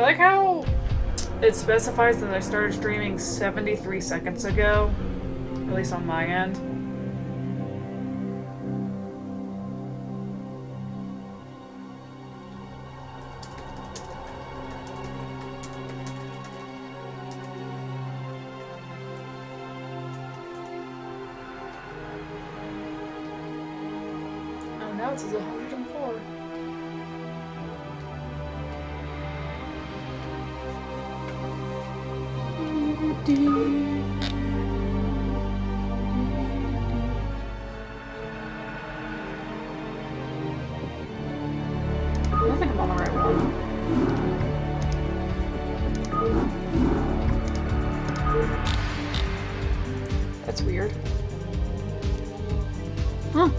like how it specifies that I started streaming 73 seconds ago, at least on my end. Oh, now it says 104. I think I'm on the right one. That's weird. Huh.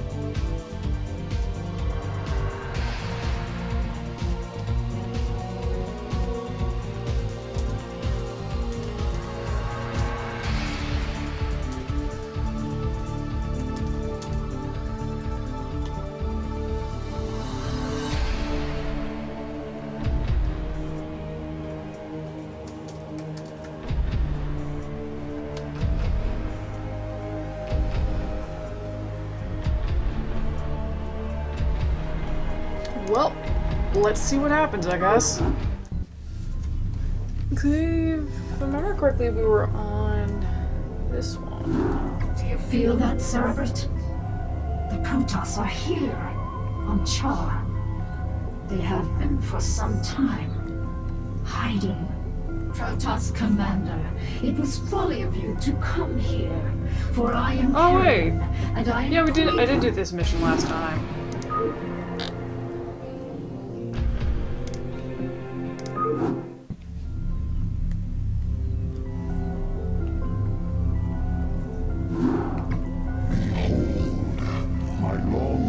Well, let's see what happens, I guess. Okay, if I remember correctly, we were on this one. Do you feel that, Cerebrate? The Protoss are here, on Char. They have been for some time, hiding. Protoss Commander, it was folly of you to come here, for I am wait. and I am Yeah, I did do this mission last time.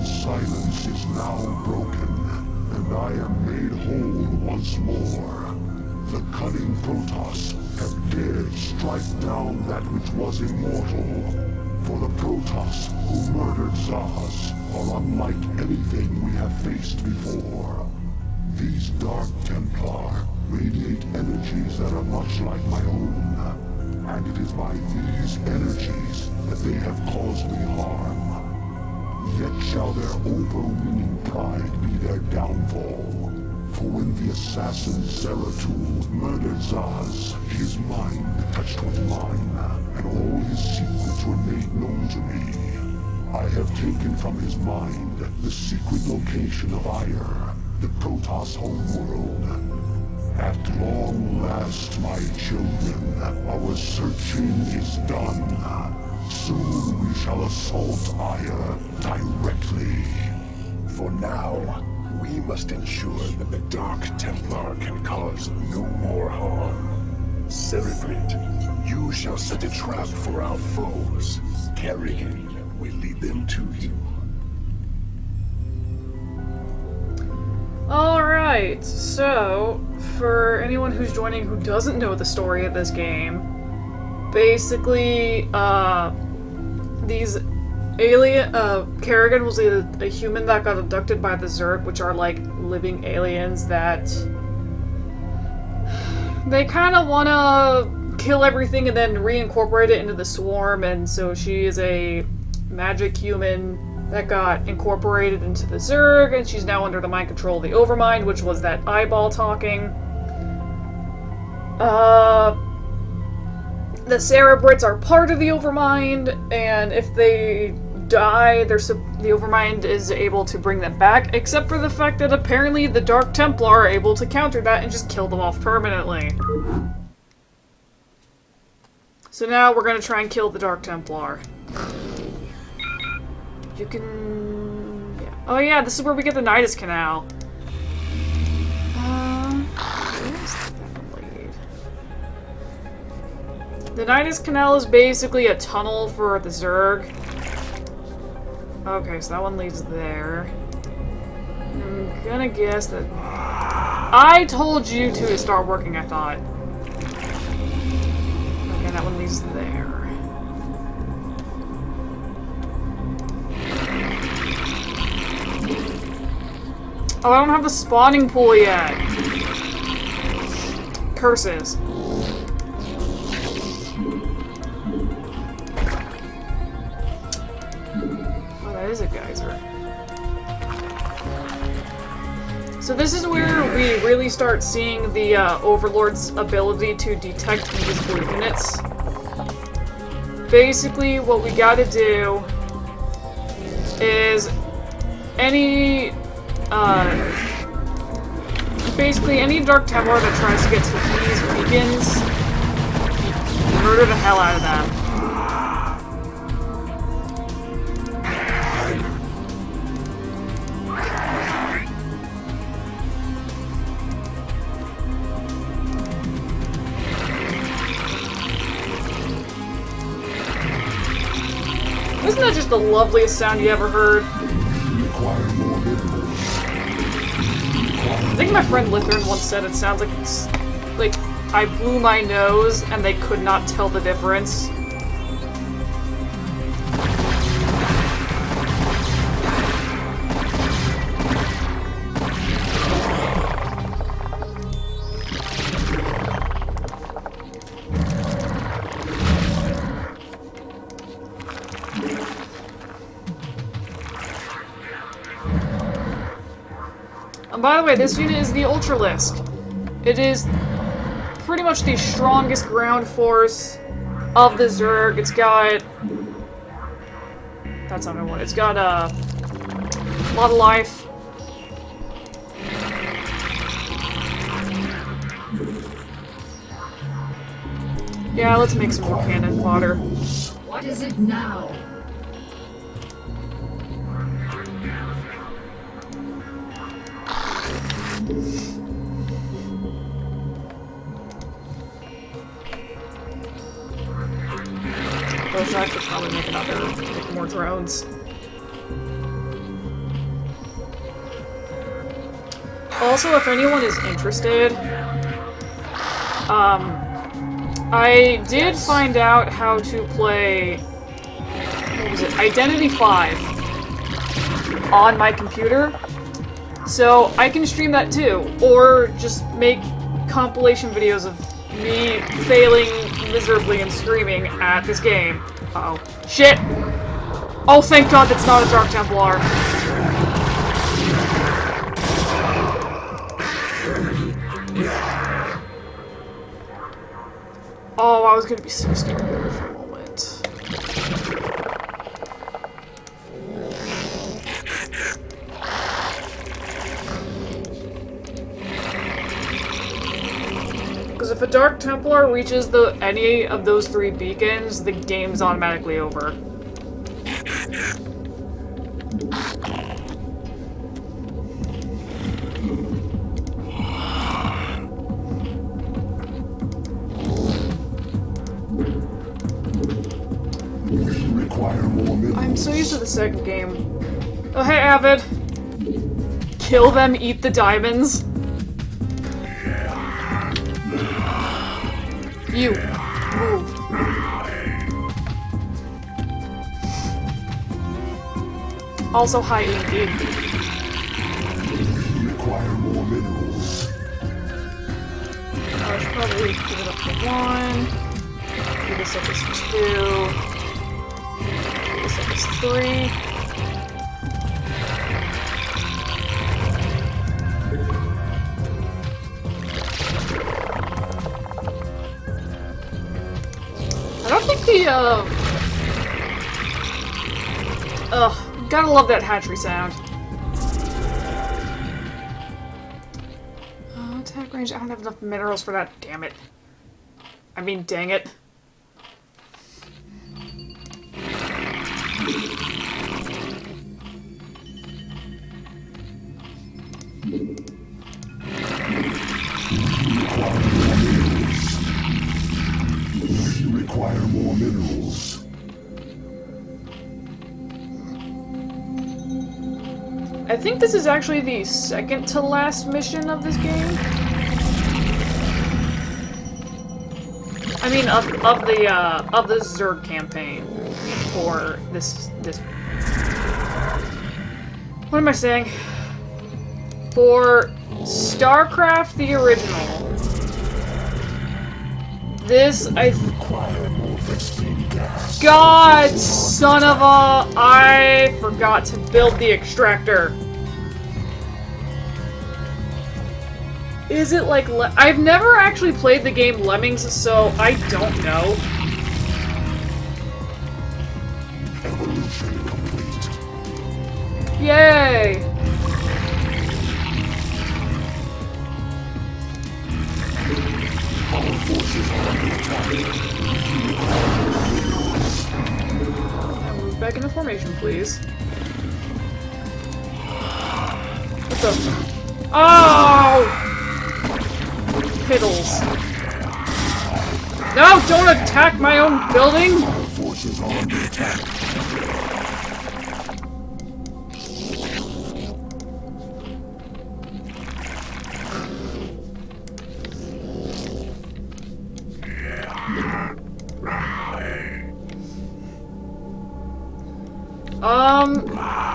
Silence is now broken, and I am made whole once more. The cunning Protoss have dared strike down that which was immortal. For the Protoss who murdered Zaz are unlike anything we have faced before. These Dark Templar radiate energies that are much like my own, and it is by these energies that they have caused me harm. Yet shall their overweening pride be their downfall. For when the assassin Zeratul murdered Zaz, his mind touched with mine, and all his secrets were made known to me. I have taken from his mind the secret location of Ire, the Protoss homeworld. At long last, my children, our searching is done. Soon we shall assault Ire directly. For now, we must ensure that the Dark Templar can cause no more harm. Cerebrate, you shall set a trap for our foes. Carrion will lead them to you. Alright, so, for anyone who's joining who doesn't know the story of this game, basically, these Kerrigan was a human that got abducted by the Zerg, which are like living aliens that they kind of want to kill everything and then reincorporate it into the swarm, and so she is a magic human that got incorporated into the Zerg, and she's now under the mind control of the Overmind, which was that eyeball talking. The Cerebrates are part of the Overmind, and if they die, the Overmind is able to bring them back, except for the fact that apparently the Dark Templar are able to counter that and just kill them off permanently. So now we're gonna try and kill the Dark Templar. You can... Yeah. Oh yeah, this is where we get the Nidus Canal. Where's that lead? The Nidus Canal is basically a tunnel for the Zerg. Okay, so that one leads there. I'm gonna guess that... I told you to start working, I thought. Okay, that one leads there. Oh, I don't have the spawning pool yet. Curses. Oh, that is a geyser. So this is where we really start seeing the Overlord's ability to detect invisible units. Basically, what we gotta do is any Dark Templar that tries to get to these beacons, murder the hell out of them. Isn't that just the loveliest sound you ever heard? I think my friend Lithern once said it sounds like I blew my nose and they could not tell the difference. And by the way, this unit is the Ultralisk. It is pretty much the strongest ground force of the Zerg. It's got... That's not what I want. It's got a lot of life. Yeah, let's make some more cannon fodder. What is it now? I could probably make more drones. Also, if anyone is interested, I did find out how to play, what was it, Identity 5 on my computer. So I can stream that too, or just make compilation videos of me failing miserably and screaming at this game. Uh-oh. Shit! Oh, thank God that's not a Dark Templar. Oh, I was gonna be so scared there for a moment. Because if a Dark Templar reaches any of those 3 beacons, the game's automatically over. I'm so used to the second game. Oh, hey, Avid! Kill them, eat the diamonds. You. Move. Also, hi, Inky. Require more minerals. I should probably give it up to 1. Give this up as 2. Give this up as 3. I don't think the, gotta love that hatchery sound. Attack range, I don't have enough minerals for that, damn it. I mean, dang it. Require more minerals. I think this is actually the second to last mission of this game. I mean, of the Zerg campaign for this. What am I saying? For StarCraft the original, This, Require more Vespene gas. God, son of a... I forgot to build the extractor. Is it like... I've never actually played the game Lemmings, so I don't know. Evolution complete. Yay! Our forces are under attack. Now move back into formation, please. What the... Oh! Piddles. No, don't attack my own building! Our forces are under attack.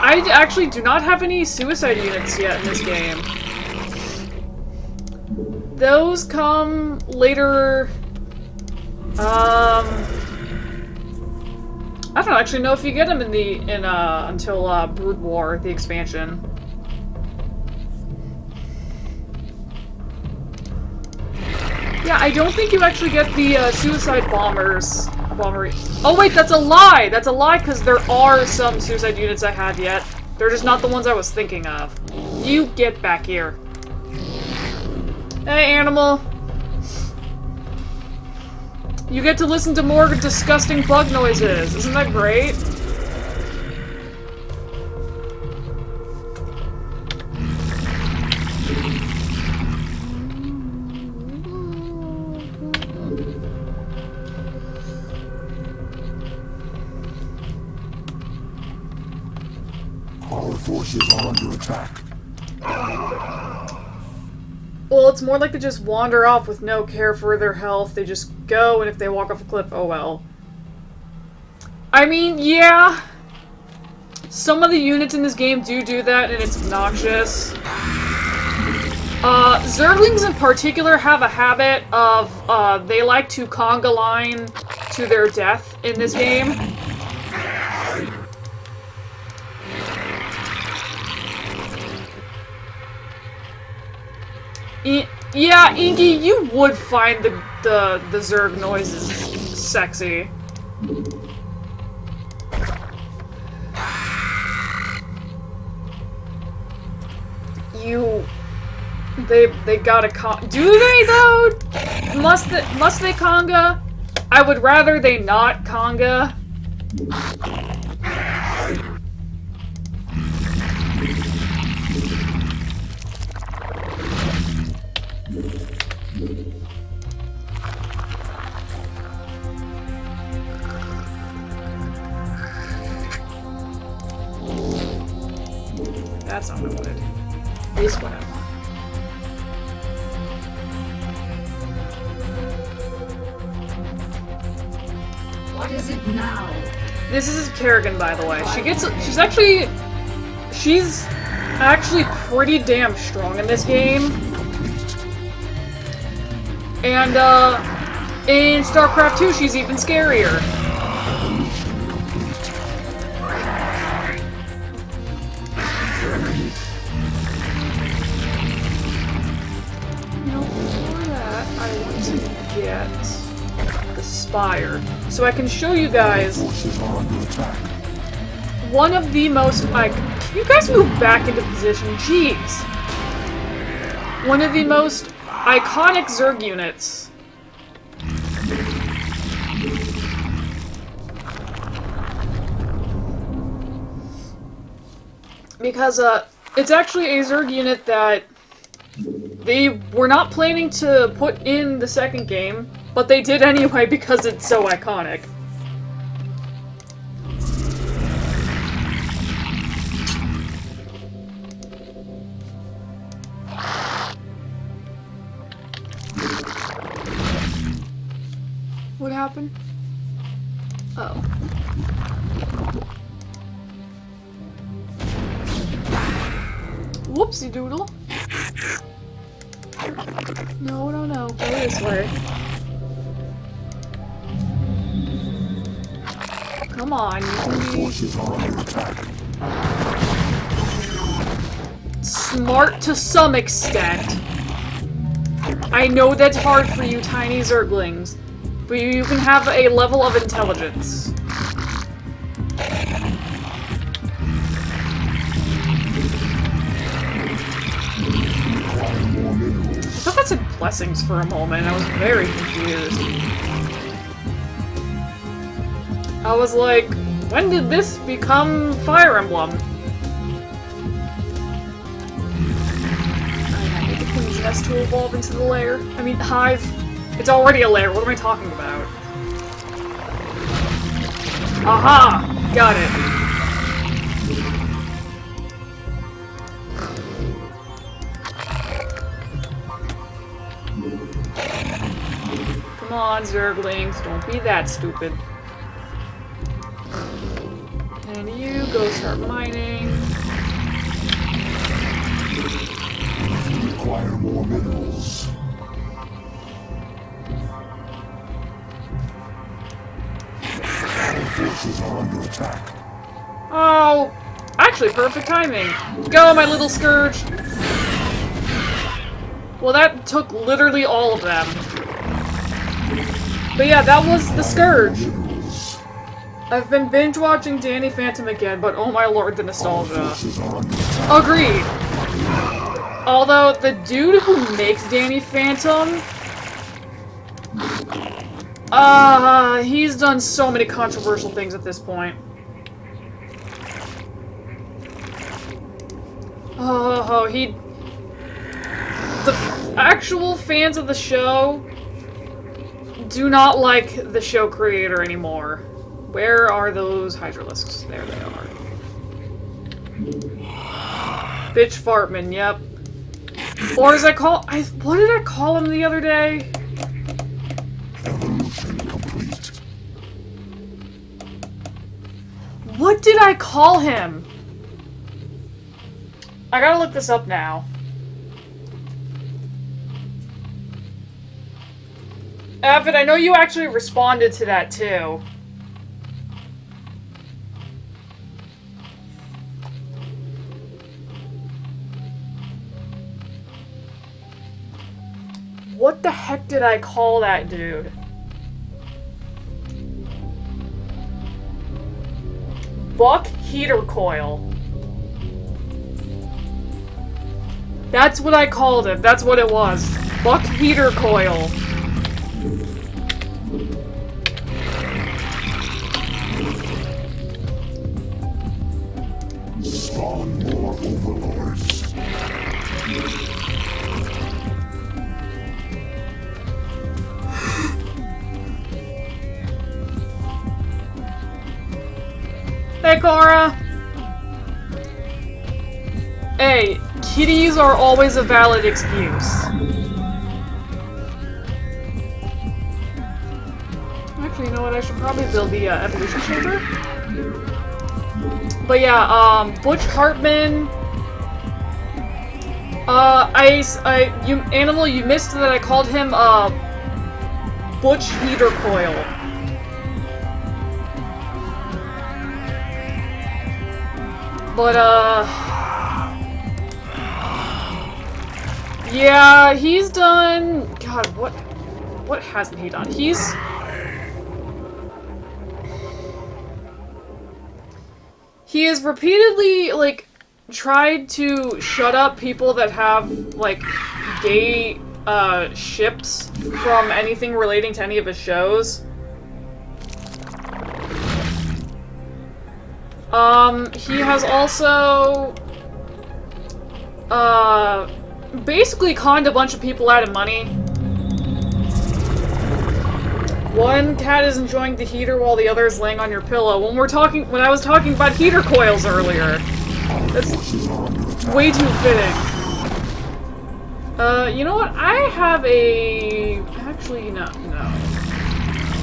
I actually do not have any suicide units yet in this game. Those come later. I don't actually know if you get them until Brood War, the expansion. Yeah, I don't think you actually get the suicide bombers. Oh wait, that's a lie! That's a lie, because there are some suicide units I have yet. They're just not the ones I was thinking of. You get back here. Hey, animal. You get to listen to more disgusting bug noises. Isn't that great? Our forces are under attack. Well, it's more like they just wander off with no care for their health. They just go, and if they walk off a cliff, oh well. I mean, yeah. Some of the units in this game do that, and it's obnoxious. Zerglings in particular have a habit of, they like to conga line to their death in this game. Yeah, Inky, you would find the Zerg noises sexy. They gotta do they though? Must they conga? I would rather they not conga. That's not what I wanted. This one I want. What is it now? This is Kerrigan, by the way. She's actually pretty damn strong in this game. And, in StarCraft 2, she's even scarier. Before that, I want to get the Spire, so I can show you guys one of the most, like, can you guys move back into position? Jeez. One of the most iconic Zerg units. Because, it's actually a Zerg unit that they were not planning to put in the second game, but they did anyway because it's so iconic. What happened? Oh. Whoopsie doodle. No, no, no. Go this way. come on, you can be Forces are under attack. smart to some extent. I know that's hard for you tiny zerglings, but you can have a level of intelligence. I thought that said blessings for a moment. I was very confused. I was like, when did this become Fire Emblem? I need the Queen's Nest to evolve into the lair. I mean, hive. It's already a lair. What am I talking about? Aha! Got it. Come on, Zerglings, don't be that stupid. And you go start mining. Require more minerals. Our forces are under attack. Oh, actually perfect timing. Go, my little Scourge. Well, that took literally all of them. But yeah, that was the Scourge. I've been binge watching Danny Phantom again, but oh my lord, the nostalgia. Agreed. Although the dude who makes Danny Phantom, he's done so many controversial things at this point. The actual fans of the show do not like the show creator anymore. Where are those Hydralisks? There they are. Bitch Fartman, yep. Or as what did I call him the other day? Evolution complete. What did I call him? I gotta look this up now. Avid, I know you actually responded to that too. What the heck did I call that dude? Buck Heater Coil. That's what I called him. That's what it was. Buck Heater Coil. Spawn more overlords. Hey, Cora! Hey, kitties are always a valid excuse. Actually, you know what? I should probably build the evolution chamber. But yeah, Butch Hartman. Animal, you missed that I called him Butch Heater Coil. But, yeah, he's done... God, what hasn't he done? He has repeatedly, like, tried to shut up people that have, like, gay, ships from anything relating to any of his shows. He has also, basically conned a bunch of people out of money. One cat is enjoying the heater while the other is laying on your pillow. When I was talking about heater coils earlier. That's way too fitting. You know what? I have a... Actually, no.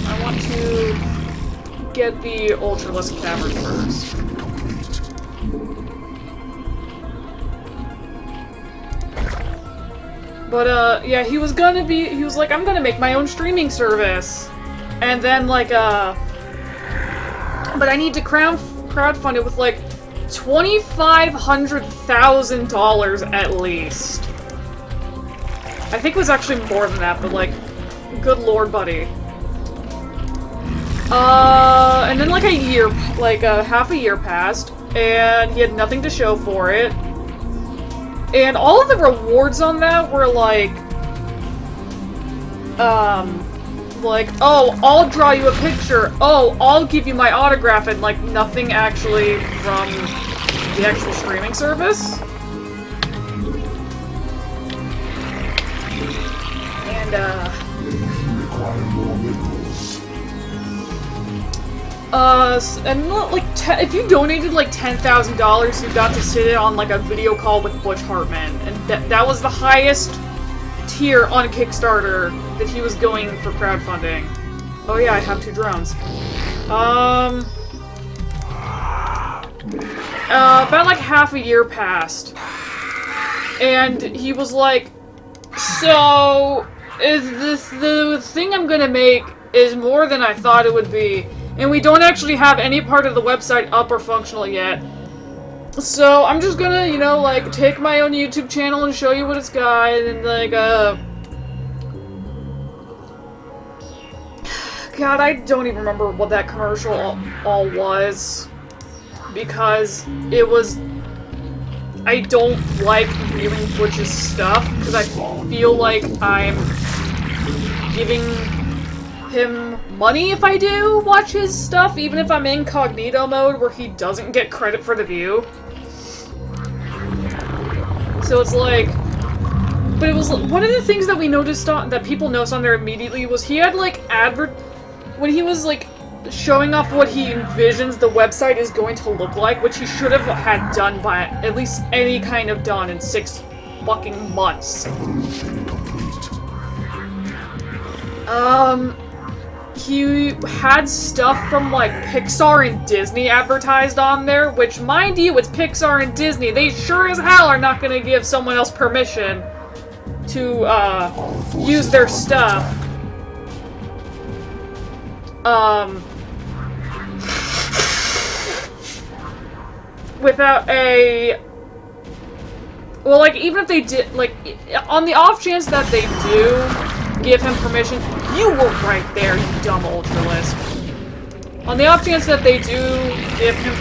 I want to get the Ultralisk Cavern first. But, yeah, he was like, I'm gonna make my own streaming service. And then, like, but I need to crowdfund it with like $2,500,000 at least. I think it was actually more than that, but like, good lord, buddy. And then like half a year passed, and he had nothing to show for it. And all of the rewards on that were like, oh, I'll draw you a picture. Oh, I'll give you my autograph, and like nothing actually from the actual streaming service. And Require more minerals. And like, if you donated like $10,000, you got to sit on like a video call with Butch Hartman, and that was the highest tier on Kickstarter that he was going for crowdfunding. Oh yeah, I have 2 drones. About like half a year passed, and he was like, "So, the thing I'm gonna make is more than I thought it would be. And we don't actually have any part of the website up or functional yet. So I'm just gonna, you know, like, take my own YouTube channel and show you what it's got, and like, God, I don't even remember what that commercial all was. Because it was... I don't like viewing Butch's stuff, because I feel like I'm giving him money if I do watch his stuff, even if I'm in incognito mode where he doesn't get credit for the view. So it's like, but it was one of the things that we noticed that people noticed on there immediately was he had like when he was like showing off what he envisions the website is going to look like, which he should have had done by at least any kind of done in 6 fucking months. He had stuff from, like, Pixar and Disney advertised on there, which, mind you, it's Pixar and Disney. They sure as hell are not gonna give someone else permission to, use their stuff. Without a... Well, like, even if they did, like, on the off chance that they do give him permission... You were right there, you dumb Ultralisk. On the off chance that they do give him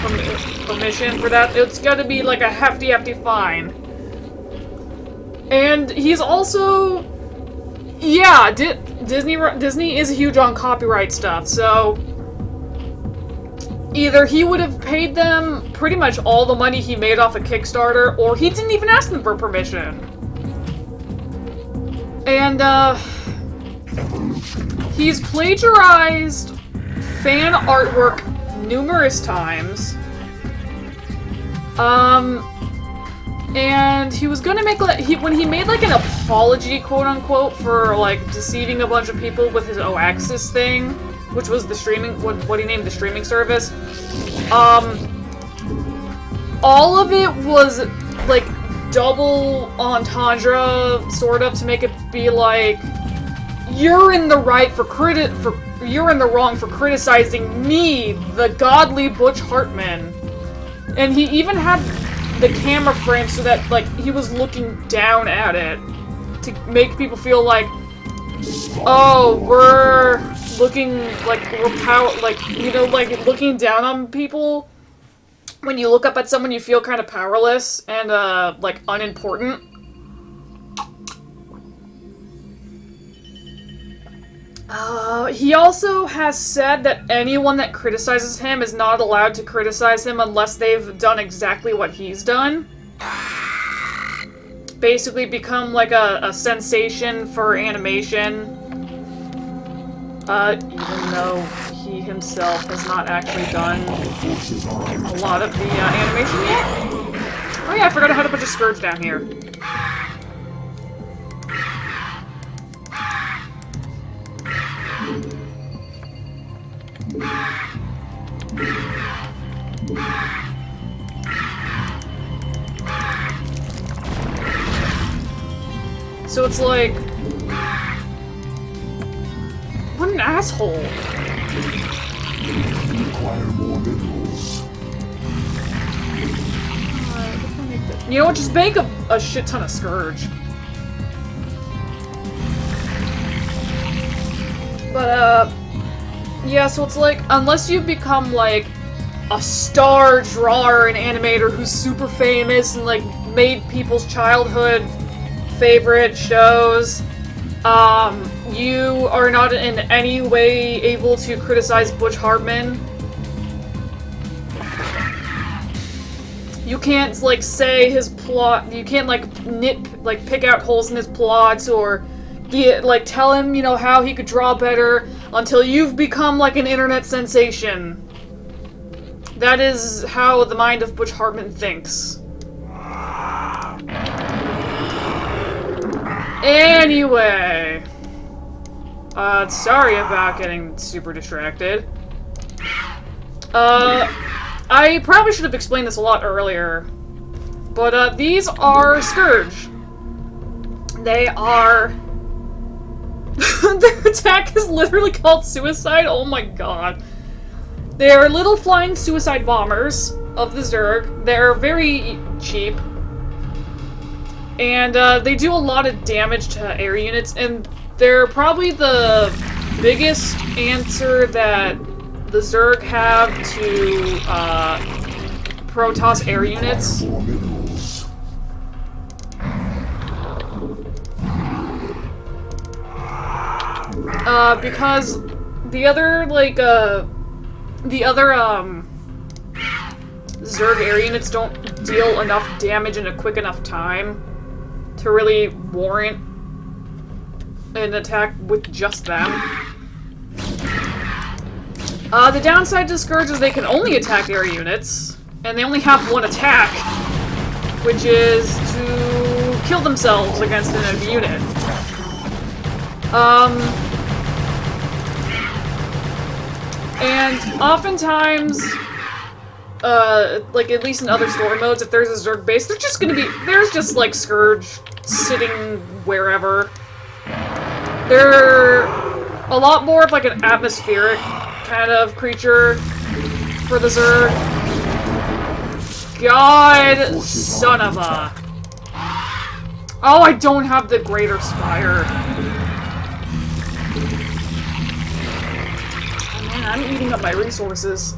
permission for that, it's gotta be like a hefty fine. And he's also... Yeah, Disney is huge on copyright stuff, so... Either he would have paid them pretty much all the money he made off of Kickstarter, or he didn't even ask them for permission. And, he's plagiarized fan artwork numerous times. And he was gonna make when he made like an apology, quote unquote, for like deceiving a bunch of people with his Oaxis thing, which was the streaming, what he named the streaming service. All of it was like double entendre, sort of, to make it be like, you're in the right you're in the wrong for criticizing me, the godly Butch Hartman. And he even had the camera frame so that, like, he was looking down at it to make people feel like, oh, we're looking like we're you know, like looking down on people. When you look up at someone, you feel kind of powerless and, like, unimportant. He also has said that anyone that criticizes him is not allowed to criticize him unless they've done exactly what he's done. Basically become like a sensation for animation. Even though he himself has not actually done a lot of the animation yet. Oh yeah, I forgot how to put a Scourge down here. So it's like... What an asshole. Require more minerals. You know what? Just make a shit ton of Scourge. But, yeah, so it's like, unless you become, like, a star drawer and animator who's super famous and, like, made people's childhood favorite shows, you are not in any way able to criticize Butch Hartman. You can't, like, say his plot, you can't, like, pick out holes in his plots, or, tell him, you know, how he could draw better, until you've become, like, an internet sensation. That is how the mind of Butch Hartman thinks. Anyway. Sorry about getting super distracted. I probably should have explained this a lot earlier, but, these are Scourge. They are... Their attack is literally called Suicide? Oh my god. They are little flying suicide bombers of the Zerg. They're very cheap. And, they do a lot of damage to air units, and they're probably the biggest answer that the Zerg have to, Protoss air units. More minerals. Because the other, like, Zerg air units don't deal enough damage in a quick enough time to really warrant an attack with just them. The downside to Scourge is they can only attack air units, and they only have one attack, which is to kill themselves against an enemy unit. And oftentimes, like, at least in other story modes, if there's a Zerg base, there's just, like, Scourge sitting wherever. They're a lot more of, like, an atmospheric kind of creature for the Zerg. God, son of a... Oh, I don't have the Greater Spire. Oh, man, I'm eating up my resources.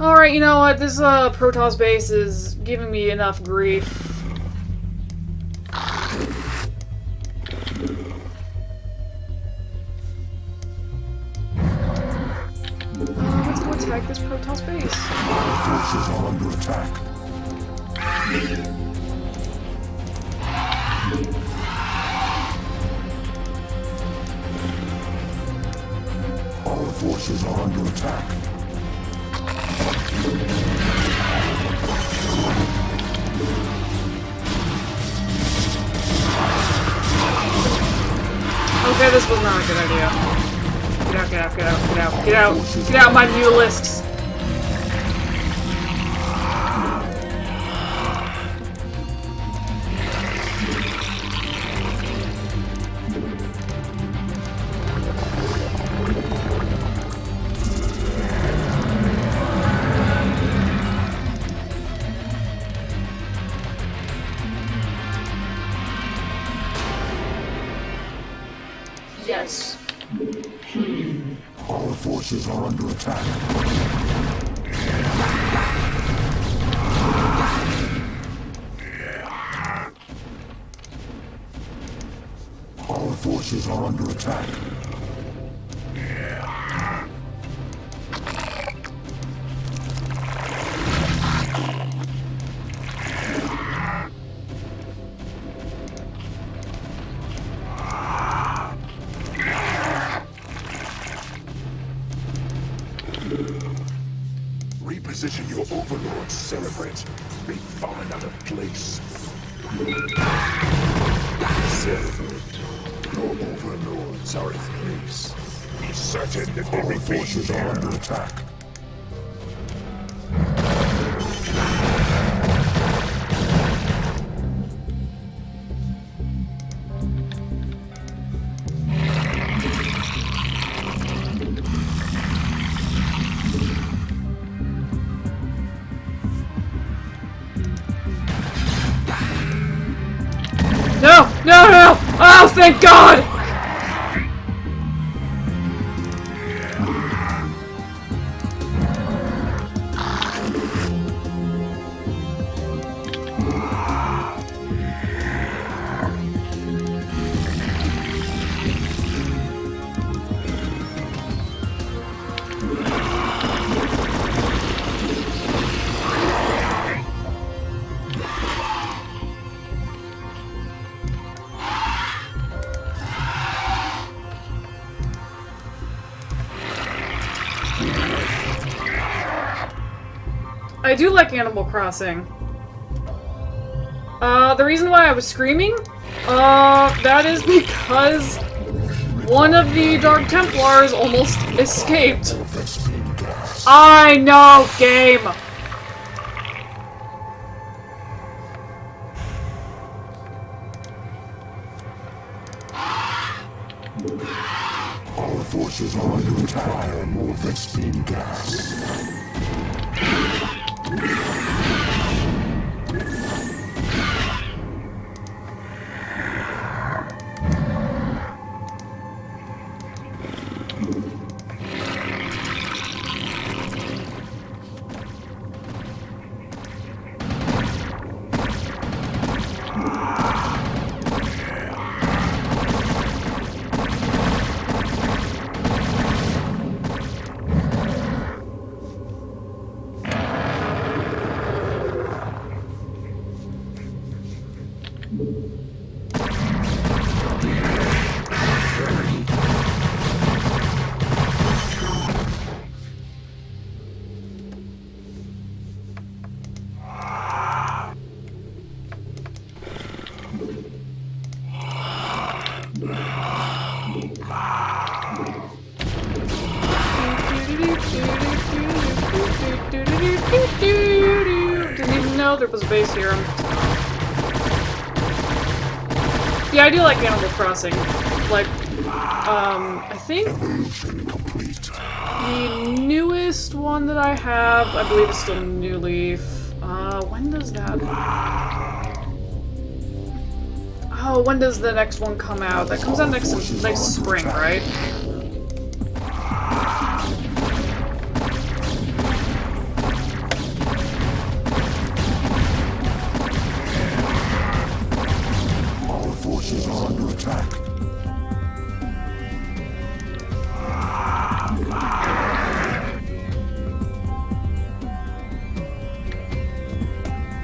Alright, you know what? This, Protoss base is giving me enough grief. Let's go attack this Protoss base. Our forces are under attack. Our forces are under attack. Okay, this was not a good idea. Get out, get out, get out, get out, get out, get out, my mulists! Yes. Our forces are under attack. Our forces are under attack. Reposition your overlords, Cerebrate. They find out a place. Cerebrate, your overlords are in place. Be certain that they Our remain forces are under there. attack. No! No! No! Oh, thank God! I do like Animal Crossing. The reason why I was screaming, that is because one of the Dark Templars almost escaped. I know, game! Our forces are under attack by more Vespine gas. Didn't even know there was a base here. Yeah, I do like Animal Crossing. Like, I think the newest one that I have, I believe it's still New Leaf. When does that... Oh, when does the next one come out? That comes out next spring, right? Our forces are under attack.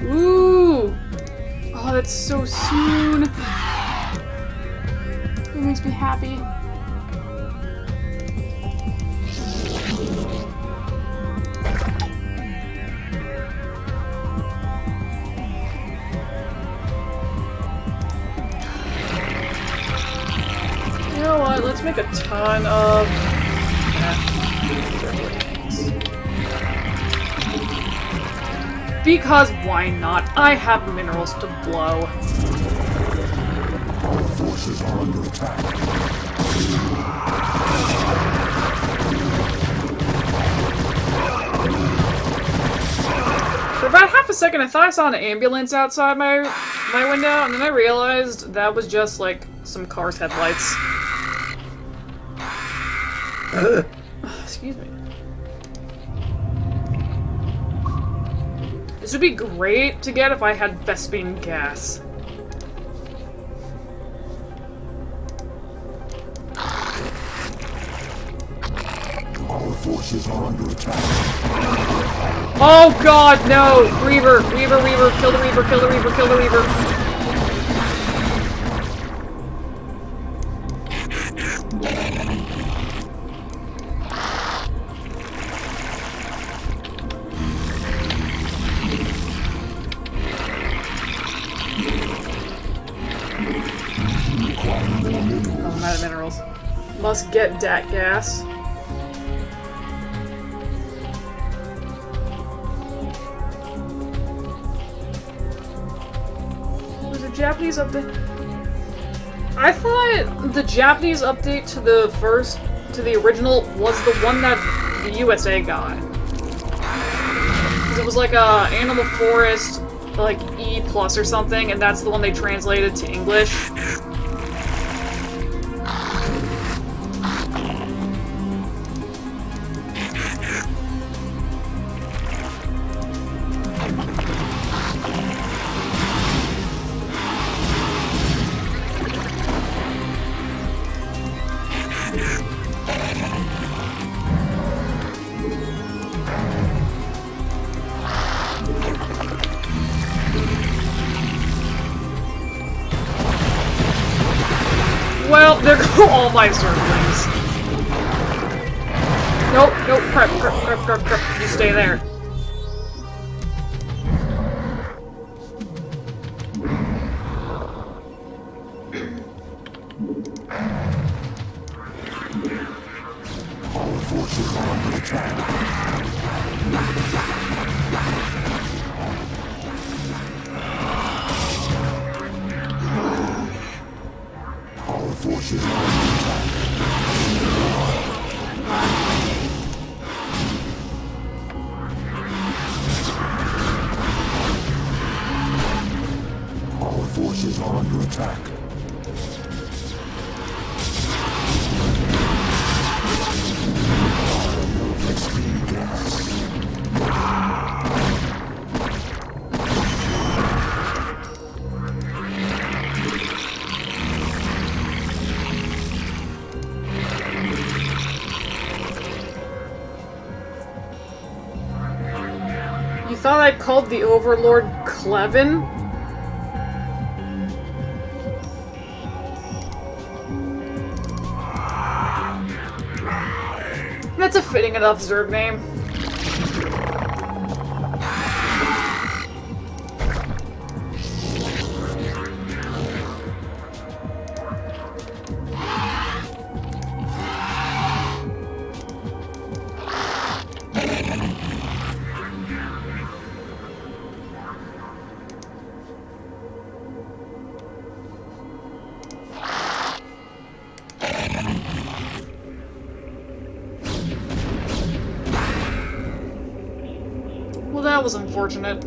Ooh! Oh, that's so soon. It makes me happy. You know what? Let's make a ton of... Because why not? I have minerals to blow. Our forces are under attack. For about half a second, I thought I saw an ambulance outside my window, and then I realized that was just, like, some car's headlights. Excuse me. This would be great to get if I had Vespine gas. Our forces are under attack. Oh god, no! Reaver! Reaver, Reaver! Kill the Reaver, kill the Reaver, kill the Reaver! Oh, I'm out of minerals. Must get dat gas. Was a Japanese update? I thought the Japanese update to the original was the one that the USA got. 'Cause it was like a Animal Forest like E plus or something, and that's the one they translated to English. Well, there go all my Zerglings. Nope, nope, crap. You stay there. Our forces are under attack. Our forces are under attack. Our forces are under attack. Extreme gas. You thought I called the Overlord Clevin? That's a fitting enough Zerg name. Well, that was unfortunate.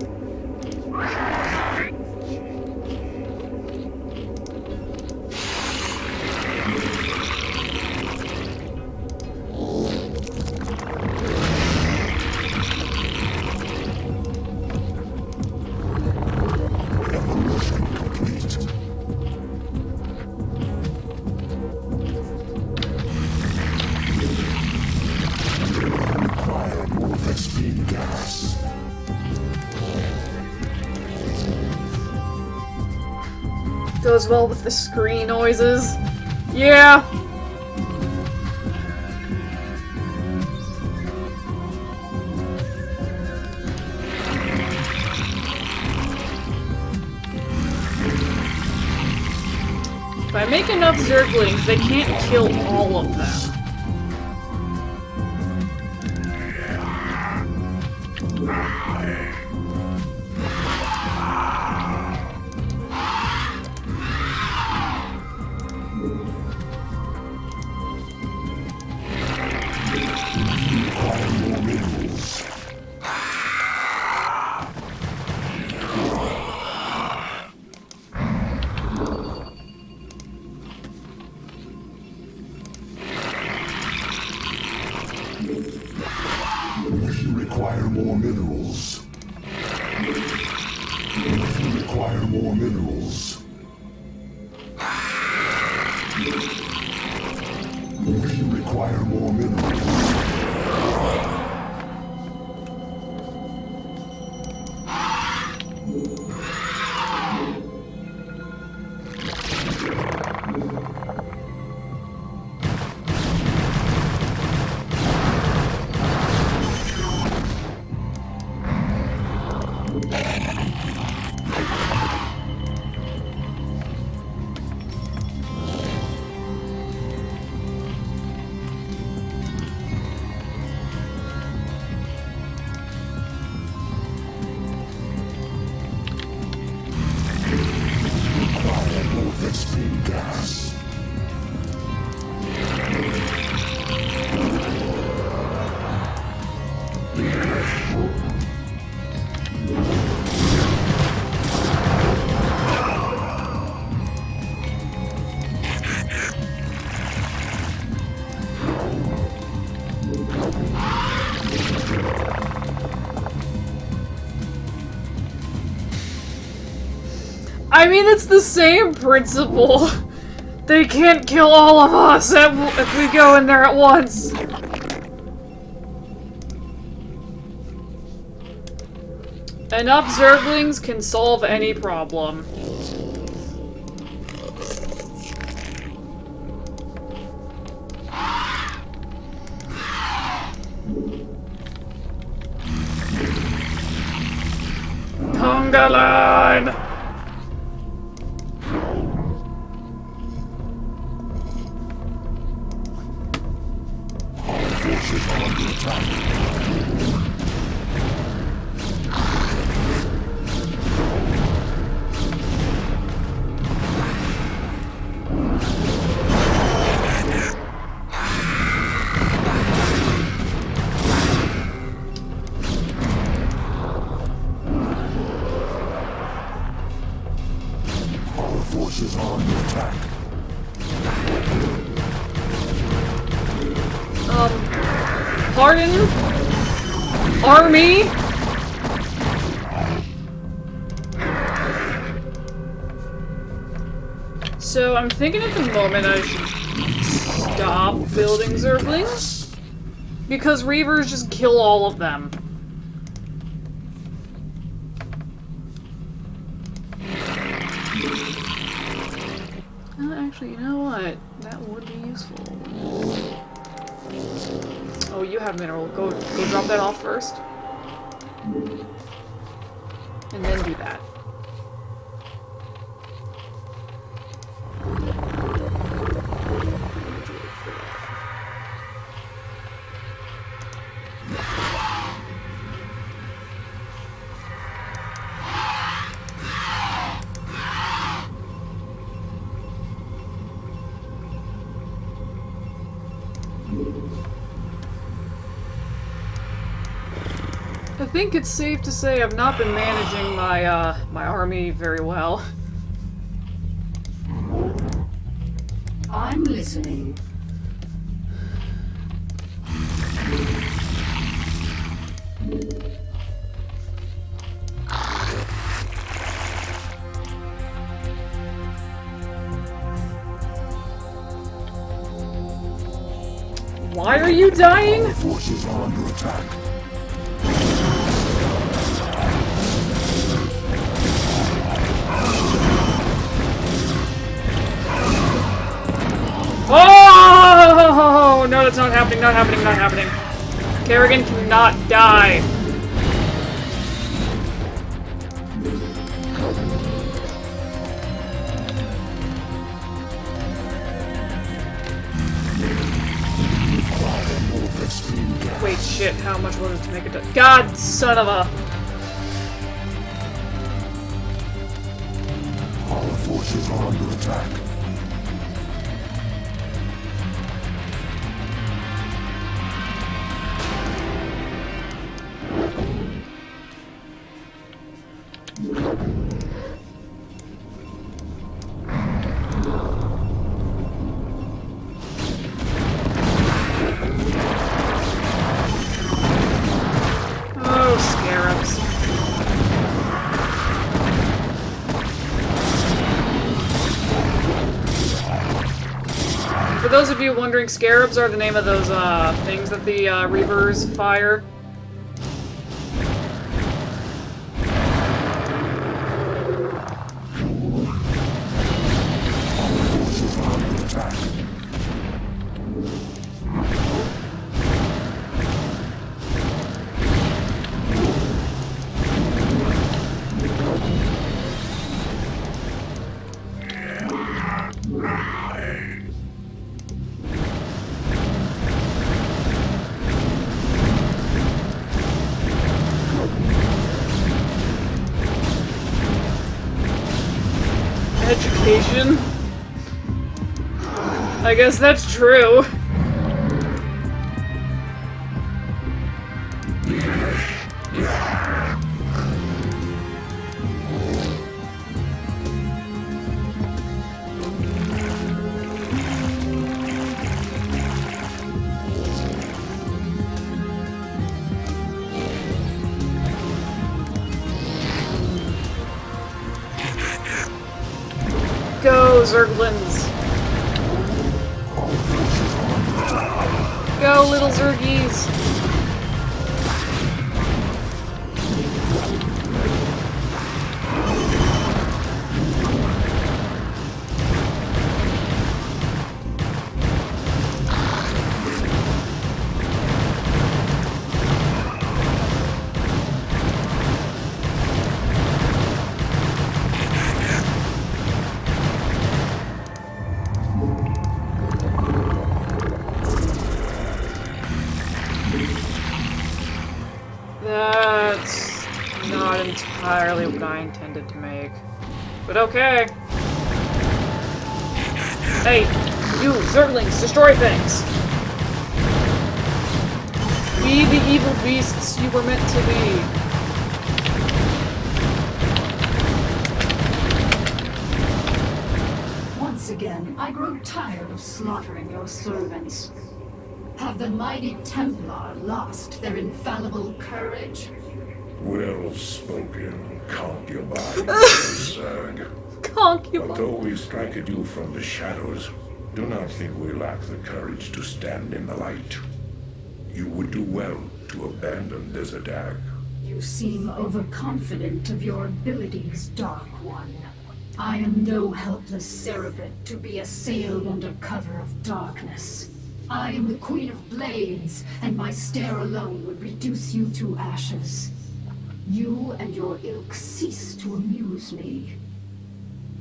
Evolution complete. Require more Vespine gas. Goes well with the scree noises. Yeah. If I make enough Zerglings, they can't kill all of them. Require more minerals. We require more minerals. We require more minerals. We require more minerals. Require more Vespine gas. I mean, it's the same principle. They can't kill all of us if we go in there at once. Enough Zerglings can solve any problem. Conga line! Forces are under attack. Pardon? Army? So I'm thinking at the moment I should stop building Zerglings. Because Reavers just kill all of them. Actually, you know what? That would be useful. Oh, you have mineral. Go drop that off first. And then do that. I think it's safe to say I've not been managing my, my army very well. I'm listening. Why are you dying? Forces are under attack. Oh no, that's not happening, not happening, not happening. Kerrigan cannot die. Wait, shit, how much was it to make it? God, son of a... Our forces are under attack. Oh, scarabs. For those of you wondering, scarabs are the name of those things that the Reavers fire. Forces are under attack. Education? I guess that's true. Zerglings! Go, little Zergies! That's not entirely what I intended to make. But okay. Hey, you Zerglings, destroy things! Be the evil beasts you were meant to be. Once again, I grow tired of slaughtering your servants. Have the mighty Templar lost their infallible courage? Well spoken, concubine, Zerg. Concubine. Although we strike at you from the shadows, do not think we lack the courage to stand in the light. You would do well to abandon this attack. You seem overconfident of your abilities, Dark One. I am no helpless cerebrate to be assailed under cover of darkness. I am the Queen of Blades, and my stare alone would reduce you to ashes. You and your ilk cease to amuse me.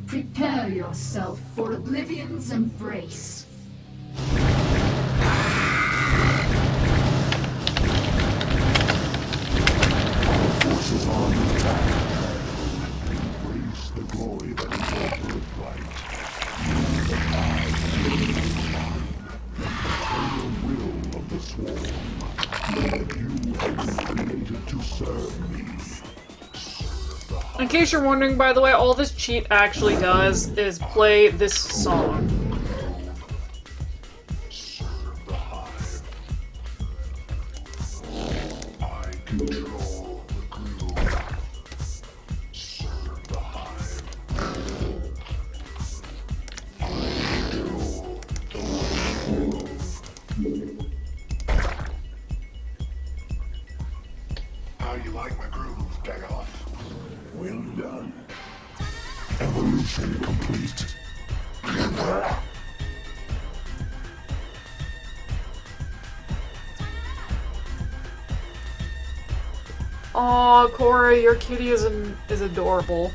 Prepare yourself for Oblivion's embrace. Our forces are under attack. Embrace the glory that is your birthright. Use the eyes of the mind. The will of the swarm. You have been created to serve me. In case you're wondering, by the way, all this cheat actually does is play this song. I control the gloom. Serve the hive. I do the work. How you like my groove, Dagoth? Well done. Evolution complete. Aw, Corey, your kitty is adorable.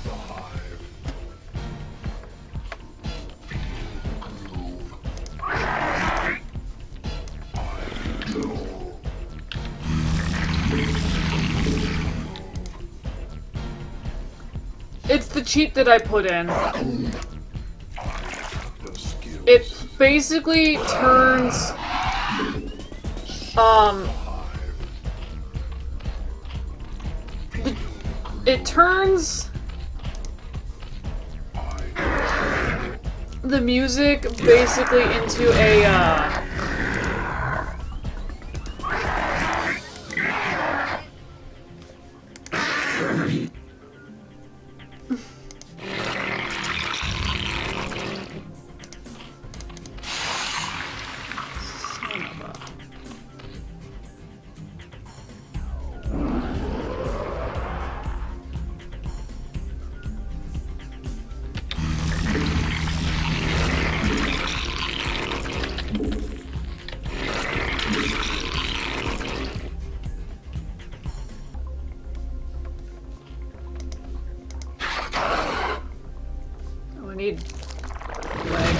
The hive. I control. It's the cheat that I put in. The skills. It basically turns, it turns the music basically into a, oh, I need leg.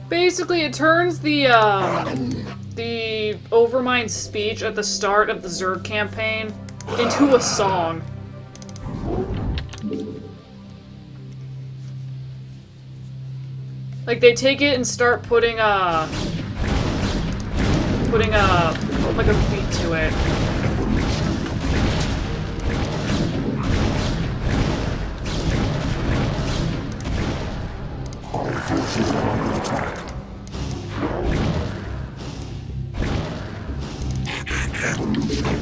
Basically, it turns the Overmind speech at the start of the Zerg campaign into a song. Like, they take it and start putting like a beat to it.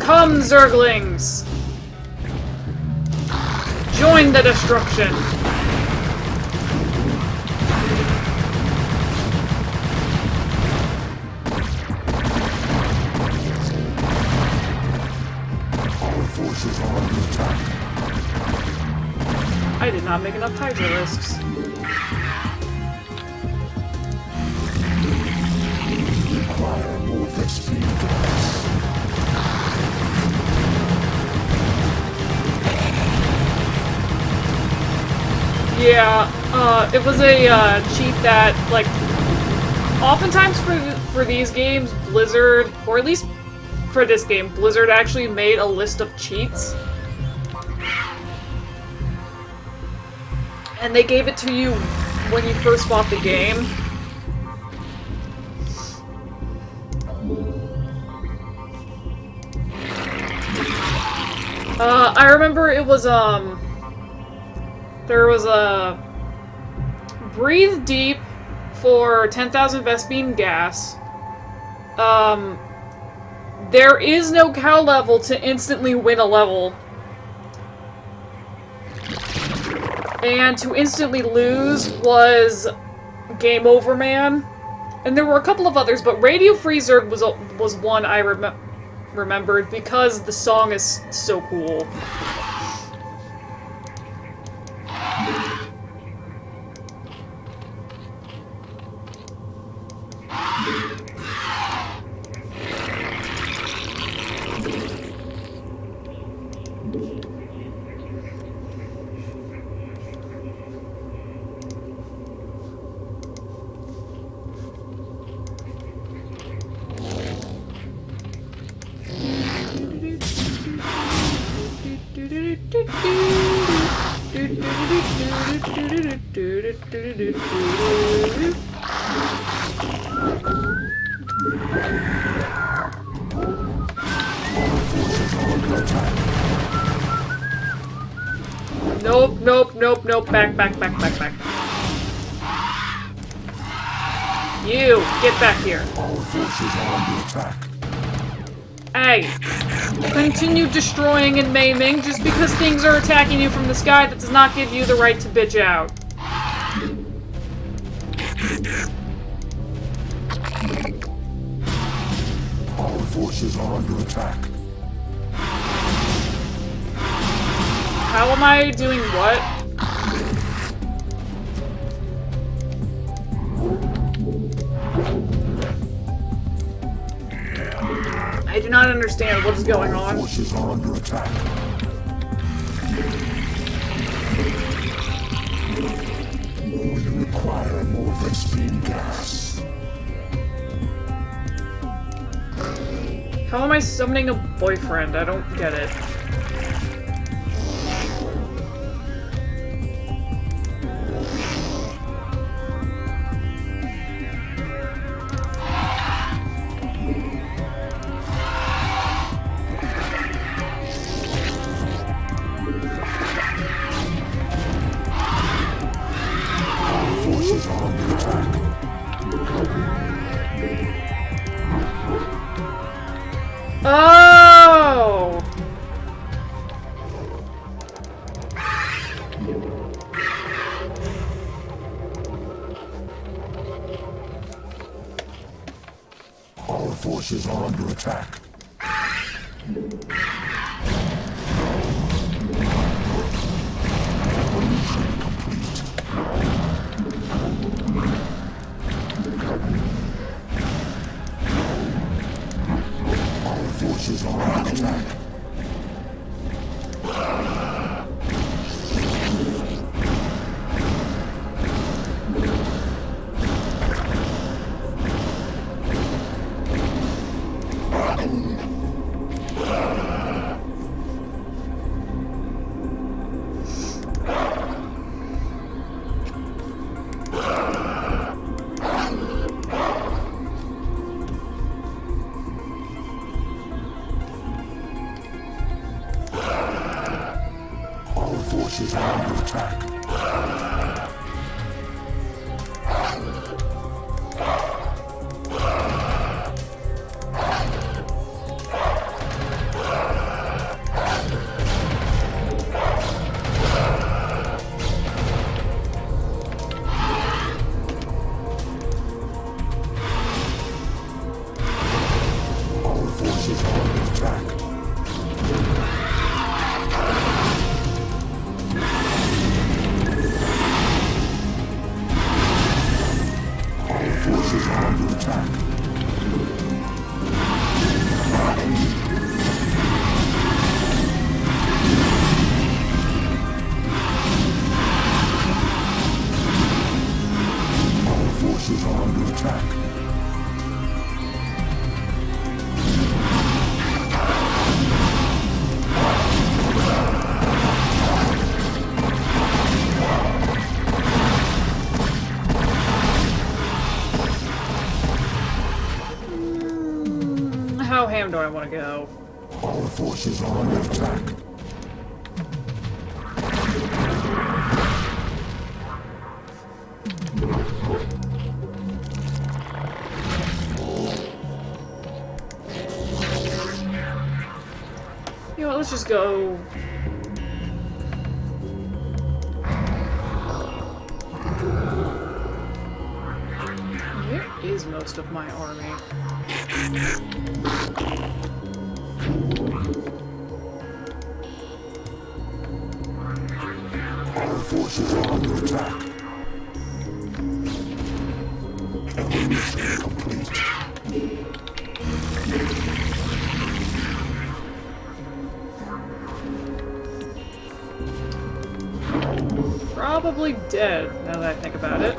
Come, Zerglings! Join the destruction! I did not make enough Hydralisks. Yeah, it was a cheat that, like, oftentimes for these games, Blizzard, or at least for this game, Blizzard actually made a list of cheats. And they gave it to you when you first bought the game. I remember it was, there was a breathe deep for 10,000 Vespene gas. There is no cow level to instantly win a level. And to instantly lose was Game Over Man. And there were a couple of others, but Radio Free Zerg was one I remembered because the song is so cool. Nope, back. You, get back here. Our forces are under attack. Hey, continue destroying and maiming. Just because things are attacking you from the sky, that does not give you the right to bitch out. Our forces are under attack. How am I doing what? I do not understand what is going on. Our forces are under attack. We require more Vespene gas. How am I summoning a boyfriend? I don't get it. Oh! Our forces are under attack. Evolution complete. Our forces are under attack. forces are under attack. Our forces are under attack. Our forces are under attack. Our forces are under attack. How ham do I want to go? Our forces are under attack. You know what, let's just go. Where is most of my army? Our forces are under attack. Evolution complete. Probably dead, now that I think about it.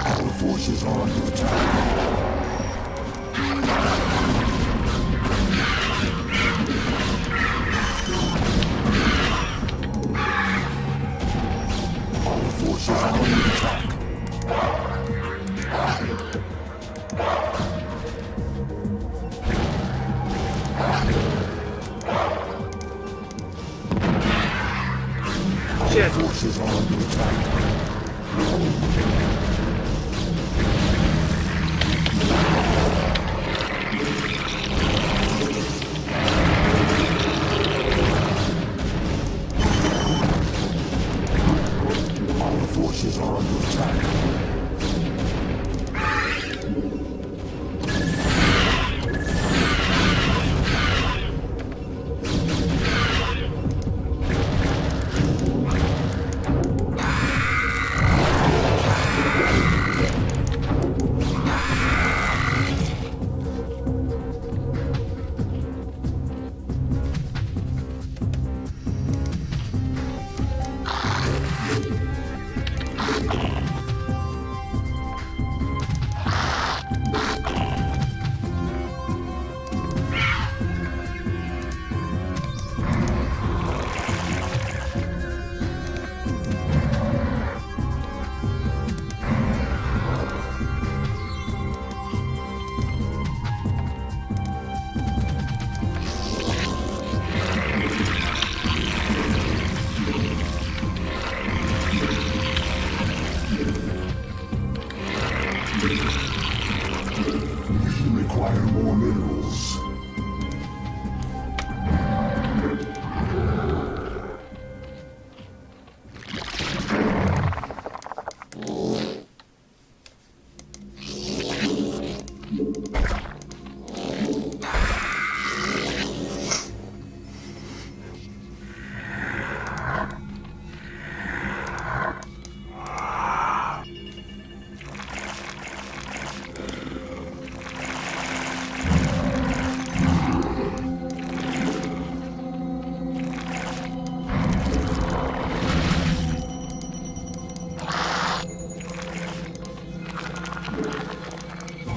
Our forces are under attack. Our forces are under attack. Shit. Forces are under attack. Our forces are under attack. We require more minerals.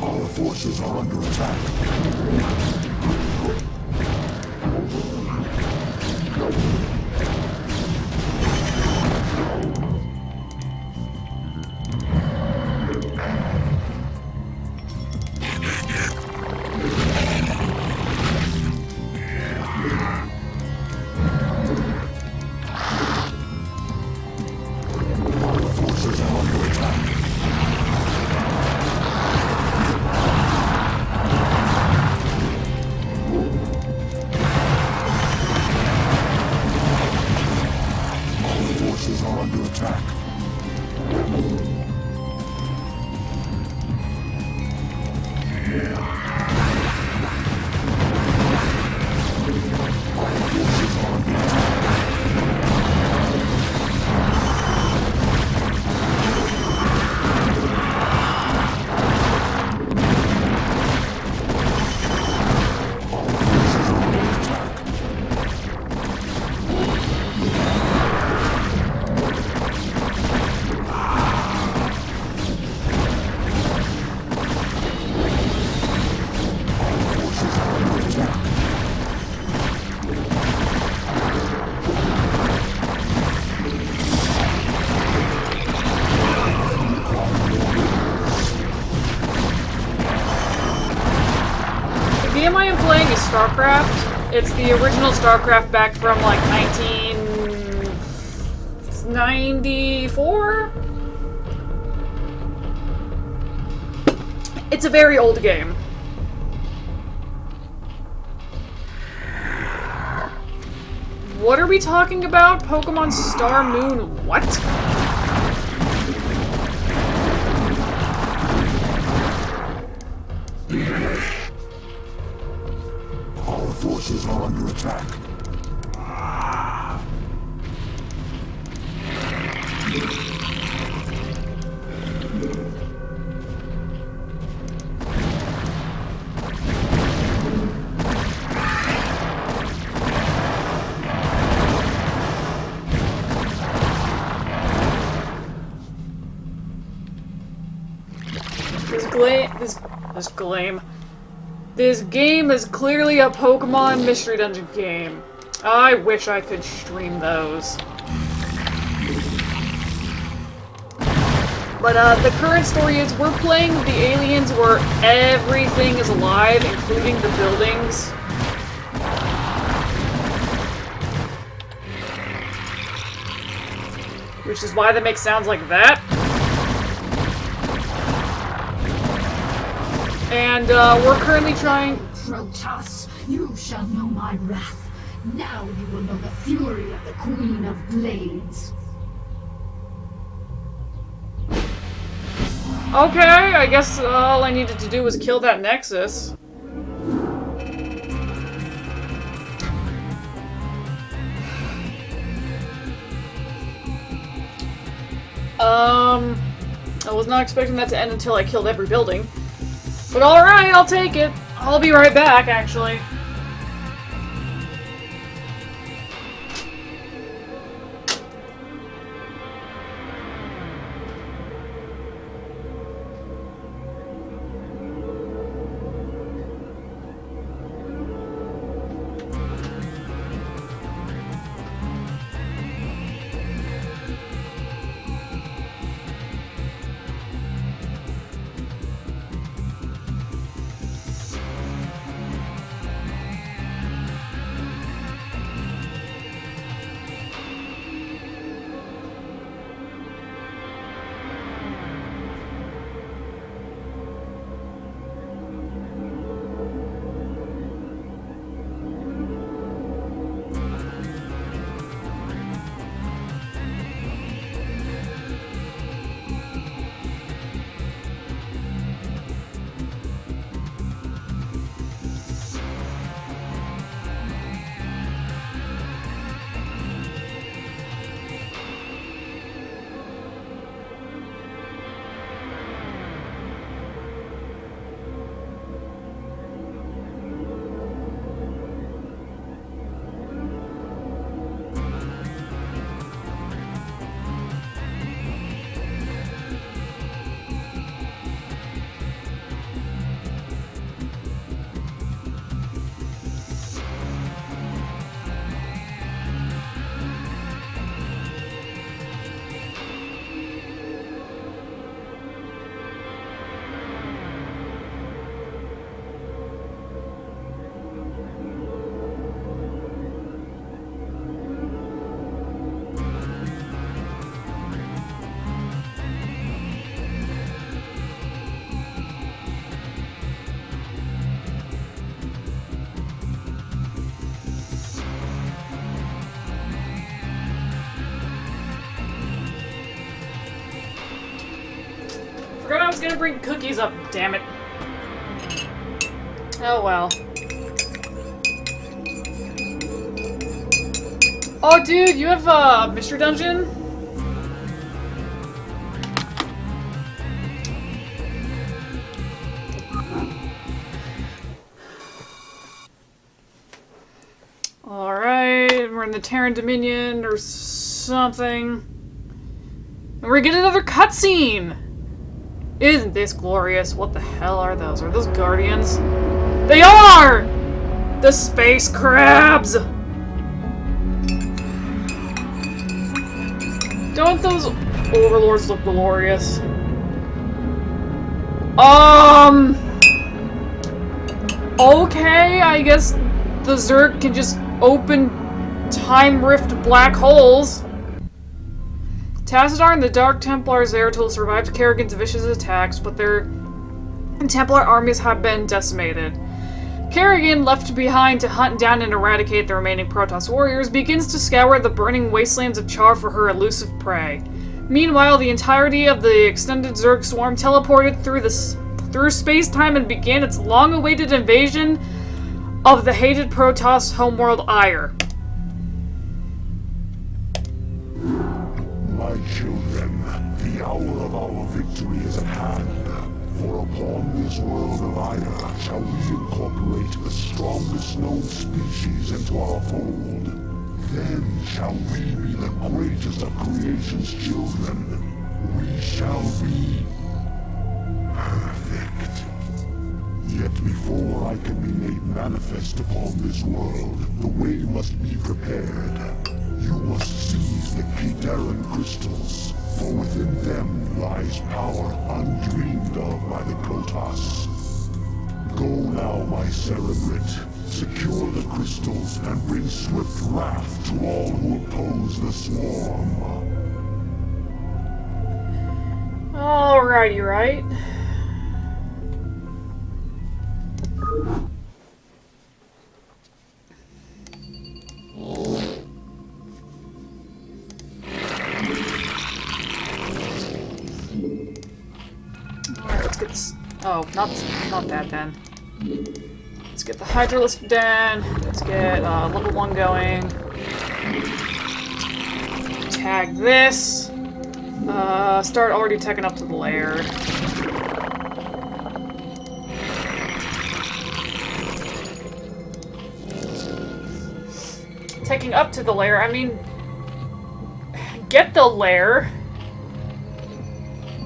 Our forces are under attack. game I am playing is StarCraft. It's the original StarCraft back from like 1994? It's a very old game. What are we talking about? Pokemon Star Moon what? Our forces are under attack. This game is clearly a Pokemon Mystery Dungeon game. I wish I could stream those. But the current story is we're playing the aliens where everything is alive, including the buildings. Which is why they make sounds like that. And we're currently trying... Protoss, you shall know my wrath. Now you will know the fury of the Queen of Blades. Okay, I guess all I needed to do was kill that Nexus. I was not expecting that to end until I killed every building. But alright, I'll take it. I'll be right back, actually. Forgot I was gonna bring cookies up, damn it. Oh well. Oh dude, you have a Mystery Dungeon? Alright, we're in the Terran Dominion or something. And we're getting another cutscene! Isn't this glorious? What the hell are those? Are those Guardians? They are! The space crabs! Don't those overlords look glorious? Okay, I guess the Zerg can just open time rift black holes. Tassadar and the Dark Templars Zeratul survived Kerrigan's vicious attacks, but their Templar armies have been decimated. Kerrigan, left behind to hunt down and eradicate the remaining Protoss warriors, begins to scour the burning wastelands of Char for her elusive prey. Meanwhile, the entirety of the extended Zerg swarm teleported through space-time and began its long-awaited invasion of the hated Protoss homeworld Ire. My children, the hour of our victory is at hand. For upon this world of Ire shall we incorporate the strongest known species into our fold. Then shall we be the greatest of creation's children. We shall be perfect. Yet before I can be made manifest upon this world, the way must be prepared. You must seize the Kedaran crystals, for within them lies power undreamed of by the Protoss. Go now, my Cerebrit. Secure the crystals and bring swift wrath to all who oppose the swarm. Alrighty, right? Alright, let's get this. Oh, not that then. Let's get the Hydralisk down. Let's get level 1 going. Tag this. Start already taking up to the lair. Taking up to the lair, I mean... Get the lair!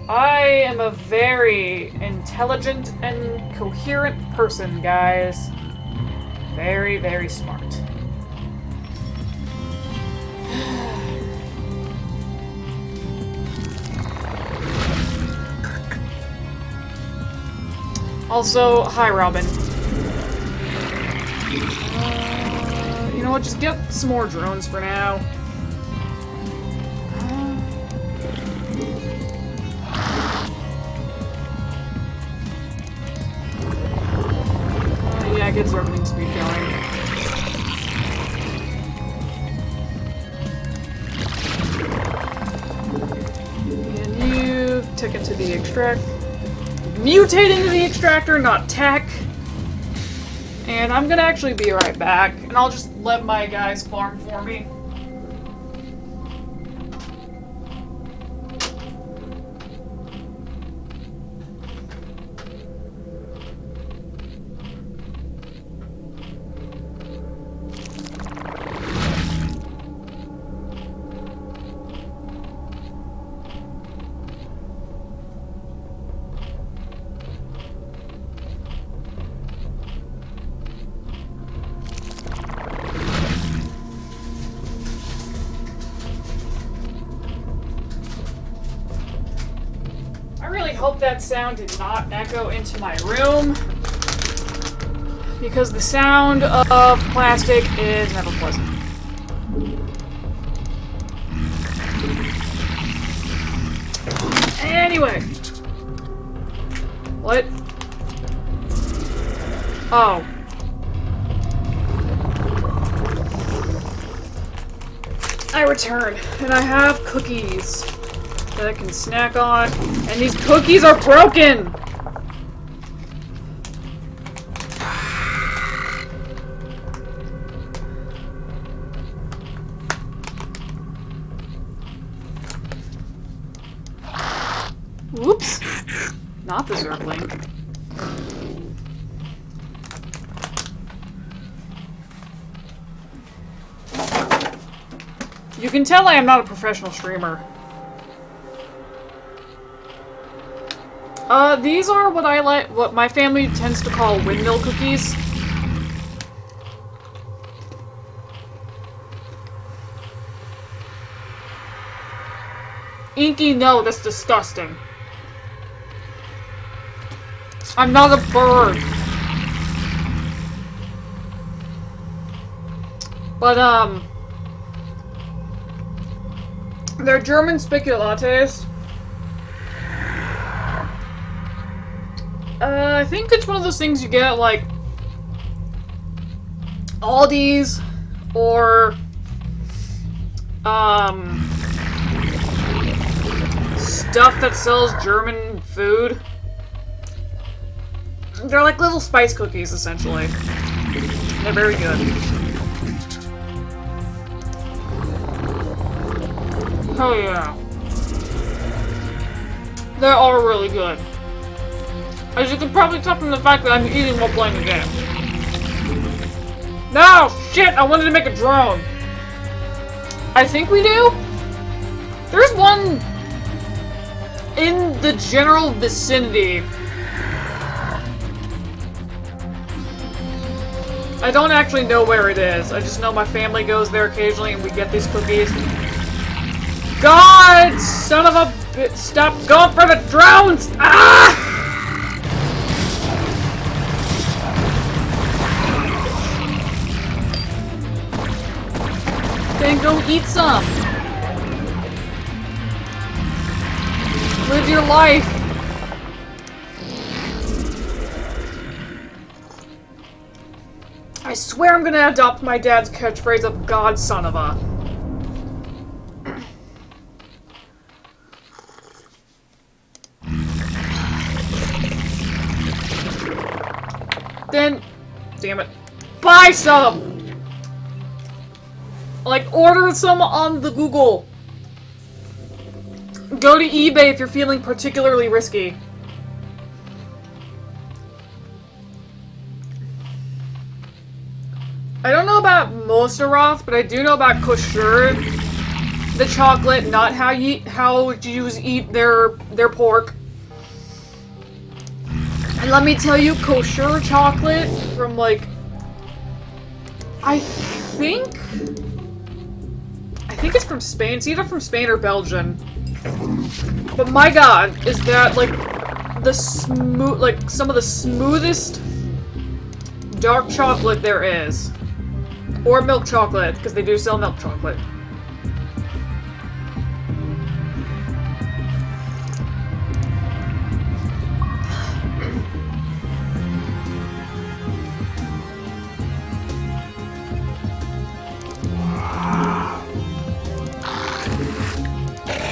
I am a very intelligent and coherent person, guys. Very, very smart. Also, hi, Robin. You know what? Just get some more drones for now. Yeah, get circling speed going. And you take it to the extract. Mutate into the extractor, not tech. And I'm gonna actually be right back, and I'll just let my guys farm for me. I really hope that sound did not echo into my room, because the sound of plastic is never pleasant. Anyway. What? Oh. I return, and I have cookies that I can snack on, and these cookies are broken! Whoops! Not the Zergling. You can tell I am not a professional streamer. These are what my family tends to call windmill cookies. Inky, no, that's disgusting. I'm not a bird. But, they're German speculates. I think it's one of those things you get at, like, Aldi's or, stuff that sells German food. They're like little spice cookies, essentially. They're very good. Oh yeah. They are really good. As you can probably tell from the fact that I'm eating while playing the game. No! Shit! I wanted to make a drone! I think we do? There's one in the general vicinity. I don't actually know where it is. I just know my family goes there occasionally and we get these cookies. God! Son of a bitch! Stop going for the drones! Ah! Then go eat some. Live your life. I swear I'm gonna adopt my dad's catchphrase of God son of a. Then, damn it, buy some! Like, order some on the Google. Go to eBay if you're feeling particularly risky. I don't know about Moseroth, but I do know about kosher, the chocolate, not how Jews eat their pork. And let me tell you, kosher chocolate from, like, I think it's from Spain. It's either from Spain or Belgium. But my god, is that, like, some of the smoothest dark chocolate there is. Or milk chocolate, because they do sell milk chocolate.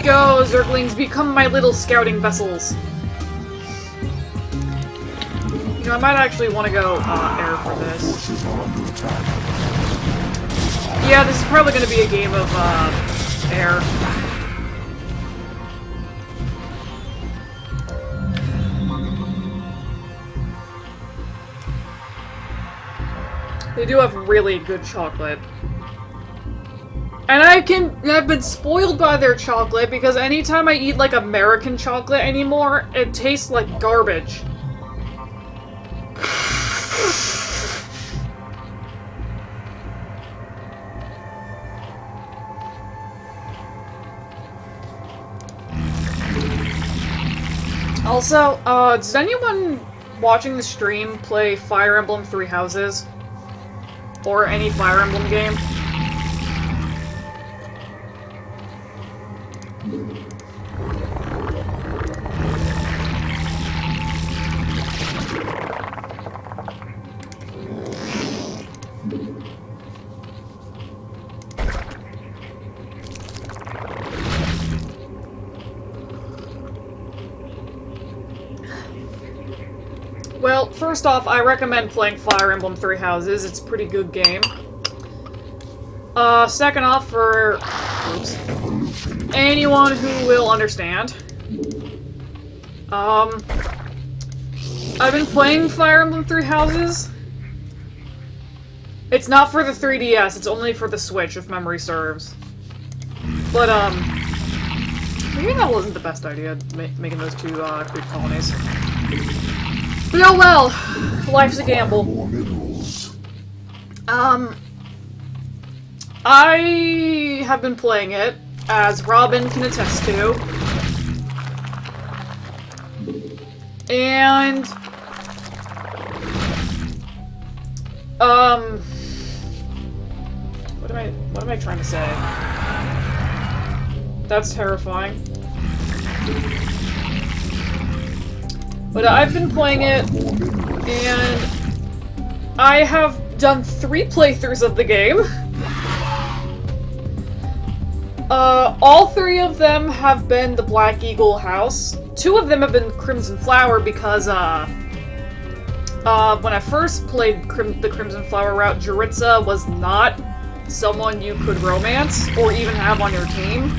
Go, Zerglings, become my little scouting vessels. You know, I might actually want to go air for this. Yeah, this is probably going to be a game of air. They do have really good chocolate. And I've been spoiled by their chocolate because anytime I eat, like, American chocolate anymore, it tastes like garbage. Also, does anyone watching the stream play Fire Emblem Three Houses? Or any Fire Emblem game? Well, first off, I recommend playing Fire Emblem Three Houses. It's a pretty good game. Second off, for anyone who will understand, I've been playing Fire Emblem Three Houses. It's not for the 3DS, it's only for the Switch, if memory serves. But, maybe that wasn't the best idea, making those two, creep colonies. But oh well, life's a gamble. I have been playing it, as Robin can attest to. And, What am I trying to say? That's terrifying. But I've been playing it, and I have done 3 playthroughs of the game. All 3 of them have been the Black Eagle house. 2 of them have been Crimson Flower because, when I first played the Crimson Flower route, Jaritza was not someone you could romance or even have on your team.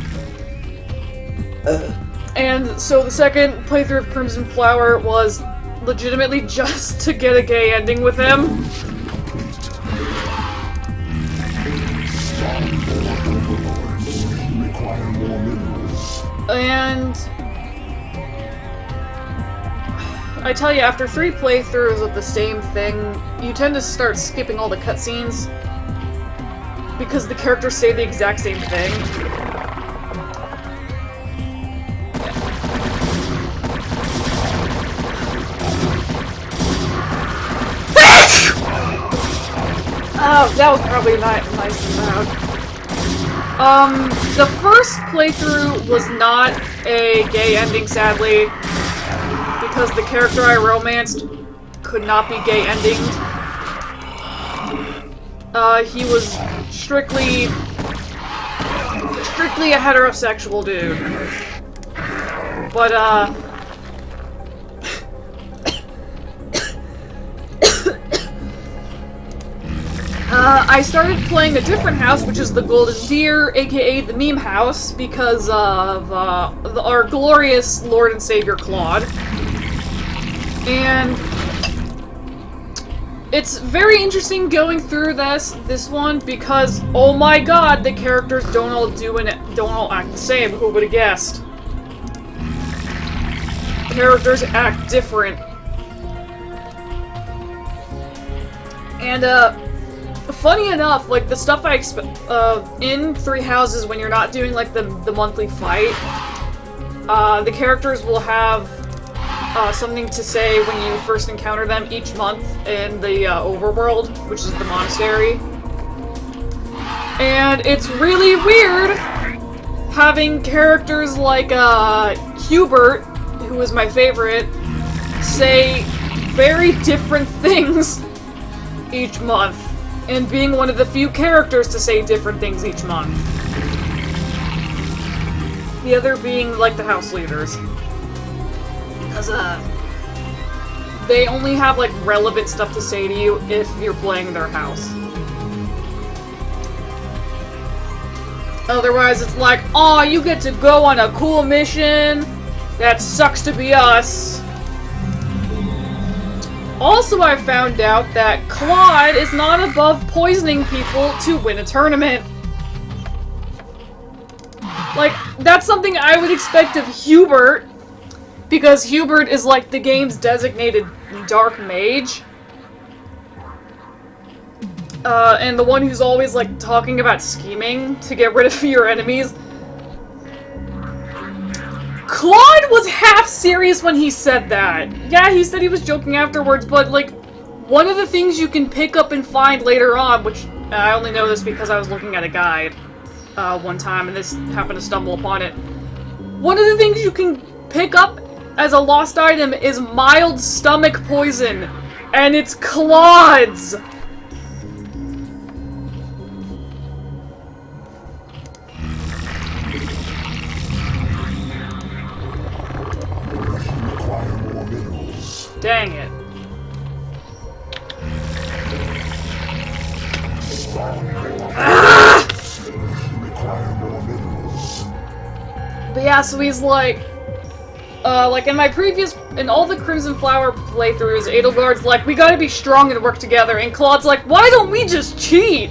And so the second playthrough of Crimson Flower was legitimately just to get a gay ending with him. And I tell you, after 3 playthroughs of the same thing, you tend to start skipping all the cutscenes because the characters say the exact same thing. Oh, that was probably not nice and loud. The first playthrough was not a gay ending, sadly, because the character I romanced could not be gay endinged. He was strictly a heterosexual dude. But, I started playing a different house, which is the Golden Deer, aka the Meme House, because of our glorious Lord and Savior Claude. And it's very interesting going through this one because, oh my god, the characters don't all act the same. Who would have guessed? Characters act different. And funny enough, like the stuff I expect in 3 Houses when you're not doing like the monthly fight, the characters will have something to say when you first encounter them each month in the overworld, which is the monastery. And it's really weird having characters like Hubert, who is my favorite, say very different things each month, and being one of the few characters to say different things each month. The other being like the house leaders. Because, they only have, like, relevant stuff to say to you if you're playing their house. Otherwise, it's like, aw, you get to go on a cool mission. That sucks to be us. Also, I found out that Claude is not above poisoning people to win a tournament. Like, that's something I would expect of Hubert, because Hubert is like the game's designated dark mage. And the one who's always like talking about scheming to get rid of your enemies. Claude was half serious when he said that. Yeah, he said he was joking afterwards, but like, one of the things you can pick up and find later on, which I only know this because I was looking at a guide one time and this happened to stumble upon it. One of the things you can pick up as a lost item is mild stomach poison, and it's Claude's! Dang it. Ah! But yeah, so he's like in all the Crimson Flower playthroughs, Edelgard's like, we gotta be strong and work together, and Claude's like, why don't we just cheat?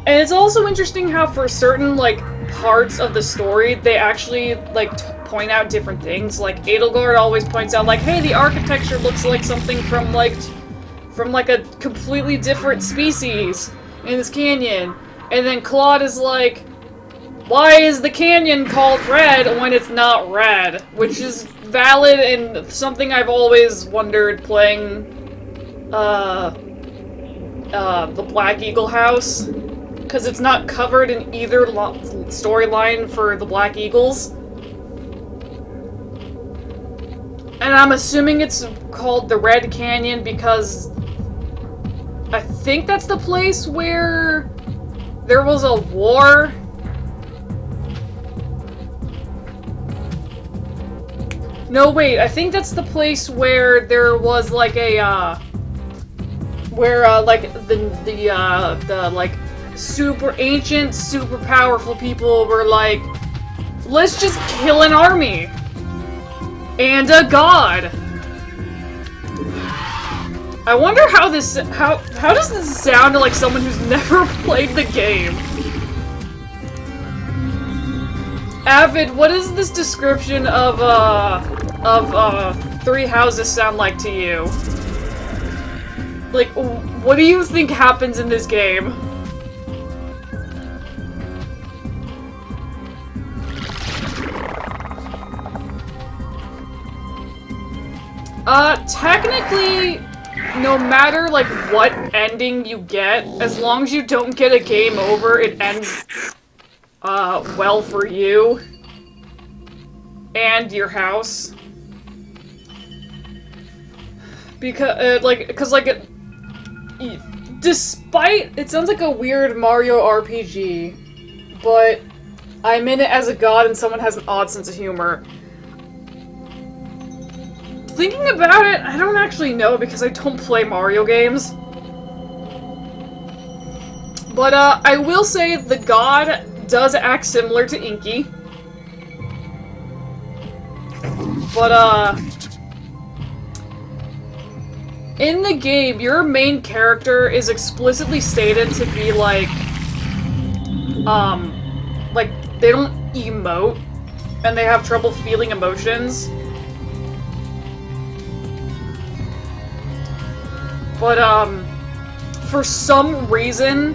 And it's also interesting how for certain, like, parts of the story, they actually, like, point out different things. Like, Edelgard always points out, like, hey, the architecture looks like something from a completely different species in this canyon. And then Claude is like, why is the canyon called red when it's not red? Which is valid and something I've always wondered playing the Black Eagle house, because it's not covered in either storyline for the Black Eagles. And I'm assuming it's called the Red Canyon because I think that's the place where there was a war. No, wait, I think that's the place where there was like a, like the like super ancient, super powerful people were like, let's just kill an army and a god. I wonder how this, how does this sound to like someone who's never played the game? Avid, what does this description of Three Houses sound like to you? Like, what do you think happens in this game? Technically, no matter, like, what ending you get, as long as you don't get a game over, it ends, well for you. And your house. Because, despite, it sounds like a weird Mario RPG, but I'm in it as a god and someone has an odd sense of humor. Thinking about it, I don't actually know because I don't play Mario games. But, I will say the god does act similar to Inky. But, in the game, your main character is explicitly stated to be, like, they don't emote, and they have trouble feeling emotions. But, for some reason,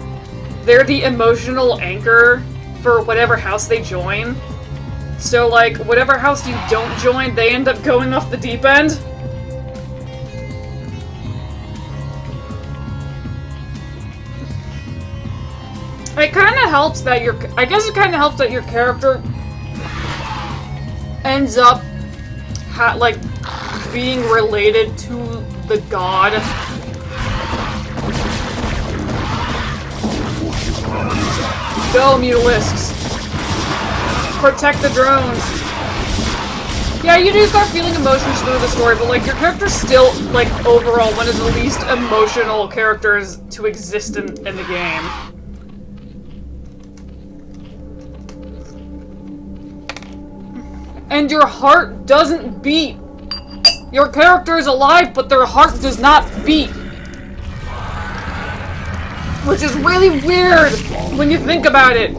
they're the emotional anchor for whatever house they join. So, like, whatever house you don't join, they end up going off the deep end. It kind of helps that I guess it kind of helps that your character ends up, like, being related to the god. Go, Mutalisks! Protect the drones! Yeah, you do start feeling emotions through the story, but, like, your character's still, like, overall one of the least emotional characters to exist in the game. And your heart doesn't beat! Your character is alive, but their heart does not beat! Which is really weird when you think about it.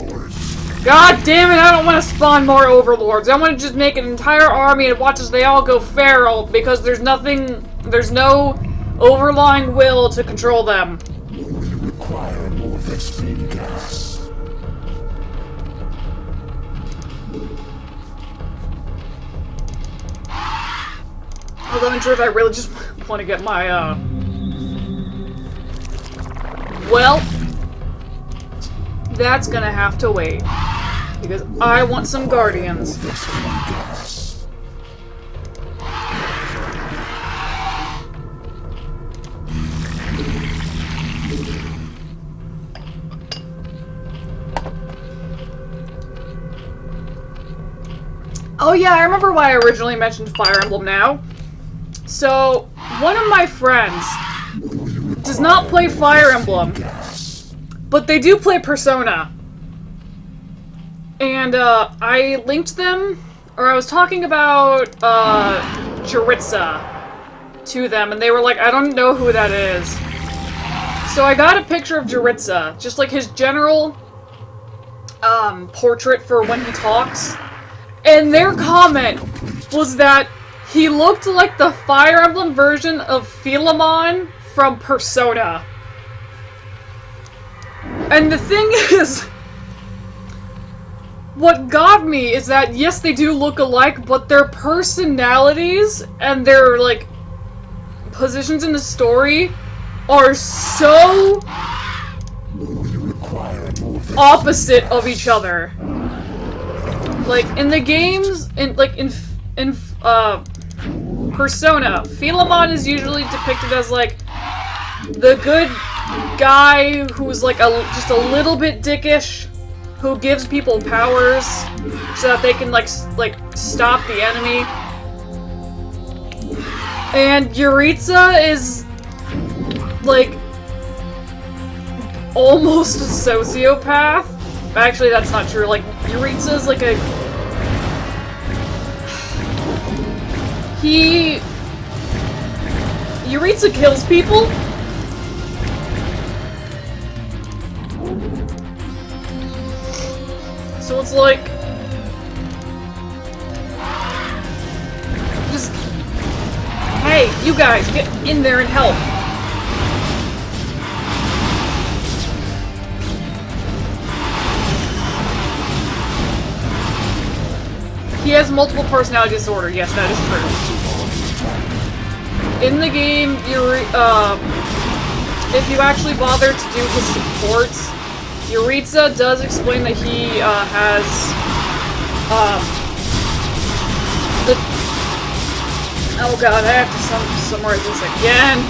God damn it, I don't want to spawn more overlords. I want to just make an entire army and watch as they all go feral because there's no overlying will to control them. We will require more Vespene gas. Although in truth, I really just want to get my, well, that's gonna have to wait. Because I want some guardians. Oh yeah, I remember why I originally mentioned Fire Emblem now. So, one of my friends does not play Fire Emblem, but they do play Persona. And, I linked them, or I was talking about, Jaritza to them, and they were like, I don't know who that is. So I got a picture of Jaritza, just like his general, portrait for when he talks. And their comment was that he looked like the Fire Emblem version of Philemon from Persona. And the thing is, what got me is that, yes, they do look alike, but their personalities and their, like, positions in the story are so opposite of each other. Like, in the games, in Persona, Philemon is usually depicted as, like, the good guy who's, like, just a little bit dickish, who gives people powers so that they can, like, stop the enemy. And Yuritsa is, like, almost a sociopath. Actually, that's not true. Like, Yuritsa is like a... Yuritsa kills people? So it's like... Just... Hey, you guys, get in there and help. He has multiple personality disorder. Yes, that is true. In the game, if you actually bother to do his supports, Yuritsa does explain that he has oh god, I have to summarize this again.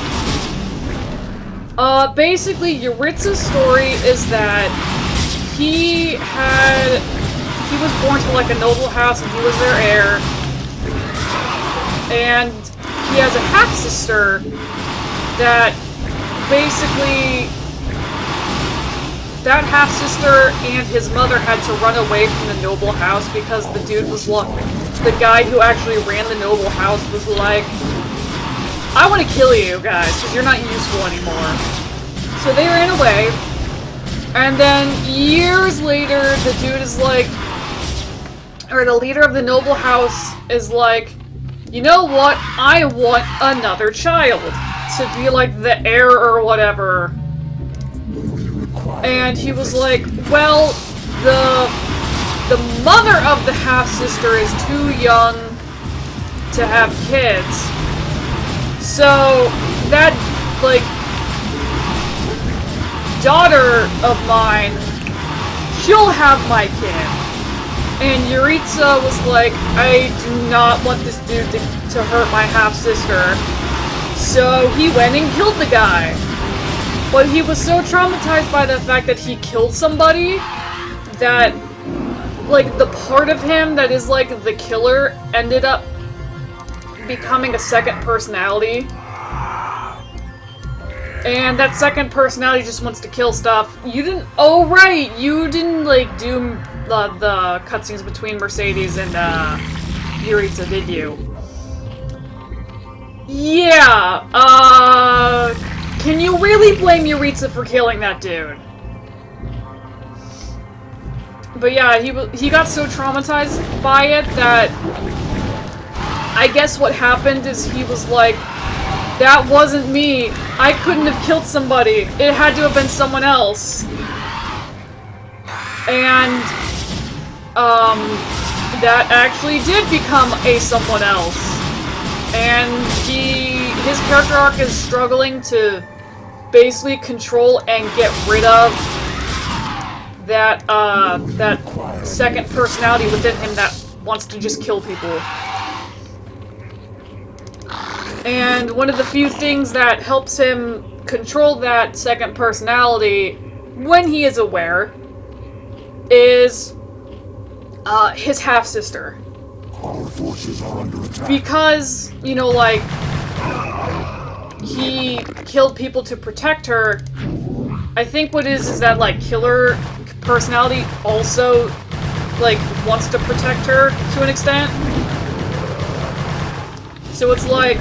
Basically, Yuritsa's story is that he was born to, like, a noble house and he was their heir. And he has a half-sister that basically... That half-sister and his mother had to run away from the noble house because the dude was the guy who actually ran the noble house was like, I want to kill you guys because you're not useful anymore. So they ran away. And then years later, the dude is like, or the leader of the noble house is like, you know what? I want another child to be like the heir or whatever. And he was like, well, the mother of the half-sister is too young to have kids. So that, like, daughter of mine, she'll have my kid. And Yuritsa was like, I do not want this dude to hurt my half-sister. So he went and killed the guy. But he was so traumatized by the fact that he killed somebody that, like, the part of him that is, like, the killer ended up becoming a second personality. And that second personality just wants to kill stuff. You didn't... Oh, right! You didn't, like, do the cutscenes between Mercedes and, Yuritsa, did you? Yeah, can you really blame Yuritsa for killing that dude? But yeah, he got so traumatized by it that... I guess what happened is he was like, that wasn't me. I couldn't have killed somebody. It had to have been someone else. And, that actually did become a someone else. And his character arc is struggling to basically control and get rid of that, that second personality within him that wants to just kill people. And one of the few things that helps him control that second personality, when he is aware, is his half-sister. Our forces are under attack. Because, you know, like, he killed people to protect her, I think what it is that, like, killer personality also, like, wants to protect her to an extent. So it's like,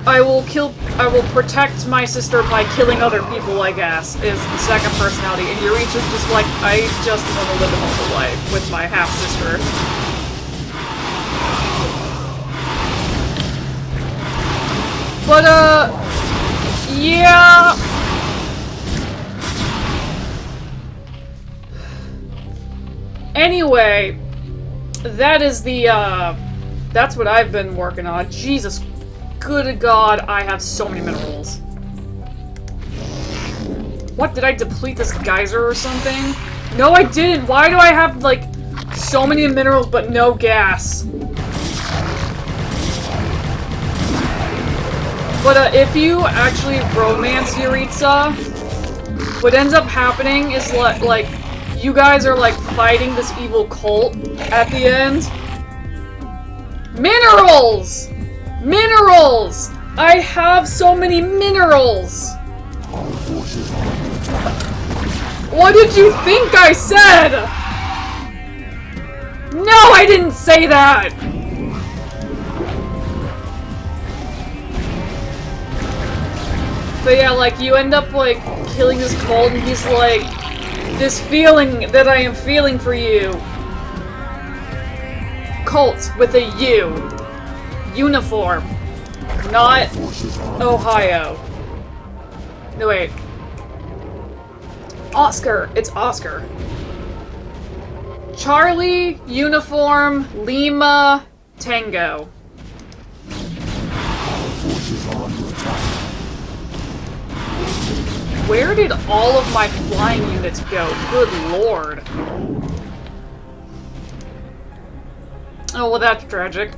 I will protect my sister by killing other people, I guess, is the second personality. And Yuritsa's just like, I just want to live a normal life with my half-sister. But, yeah... Anyway, that is the, that's what I've been working on. Jesus good God, I have so many minerals. What, did I deplete this geyser or something? No, I didn't. Why do I have, like, so many minerals but no gas? But if you actually romance Yuritsa, what ends up happening is like you guys are like fighting this evil cult at the end. Minerals! Minerals! I have so many minerals! What did you think I said? No, I didn't say that! But yeah, like, you end up, like, killing this cult, and he's like, this feeling that I am feeling for you. Cult with a U. Uniform. Not Ohio. No, wait. Oscar. It's Oscar. Charlie, Uniform, Lima, Tango. Where did all of my flying units go? Good lord. Oh, well, that's tragic.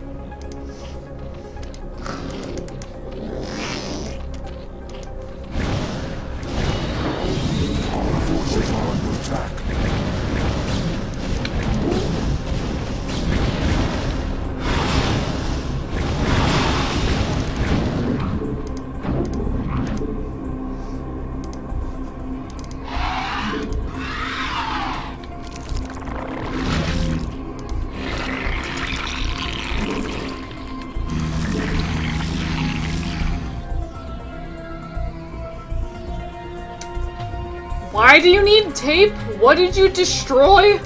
Why do you need tape? What did you destroy?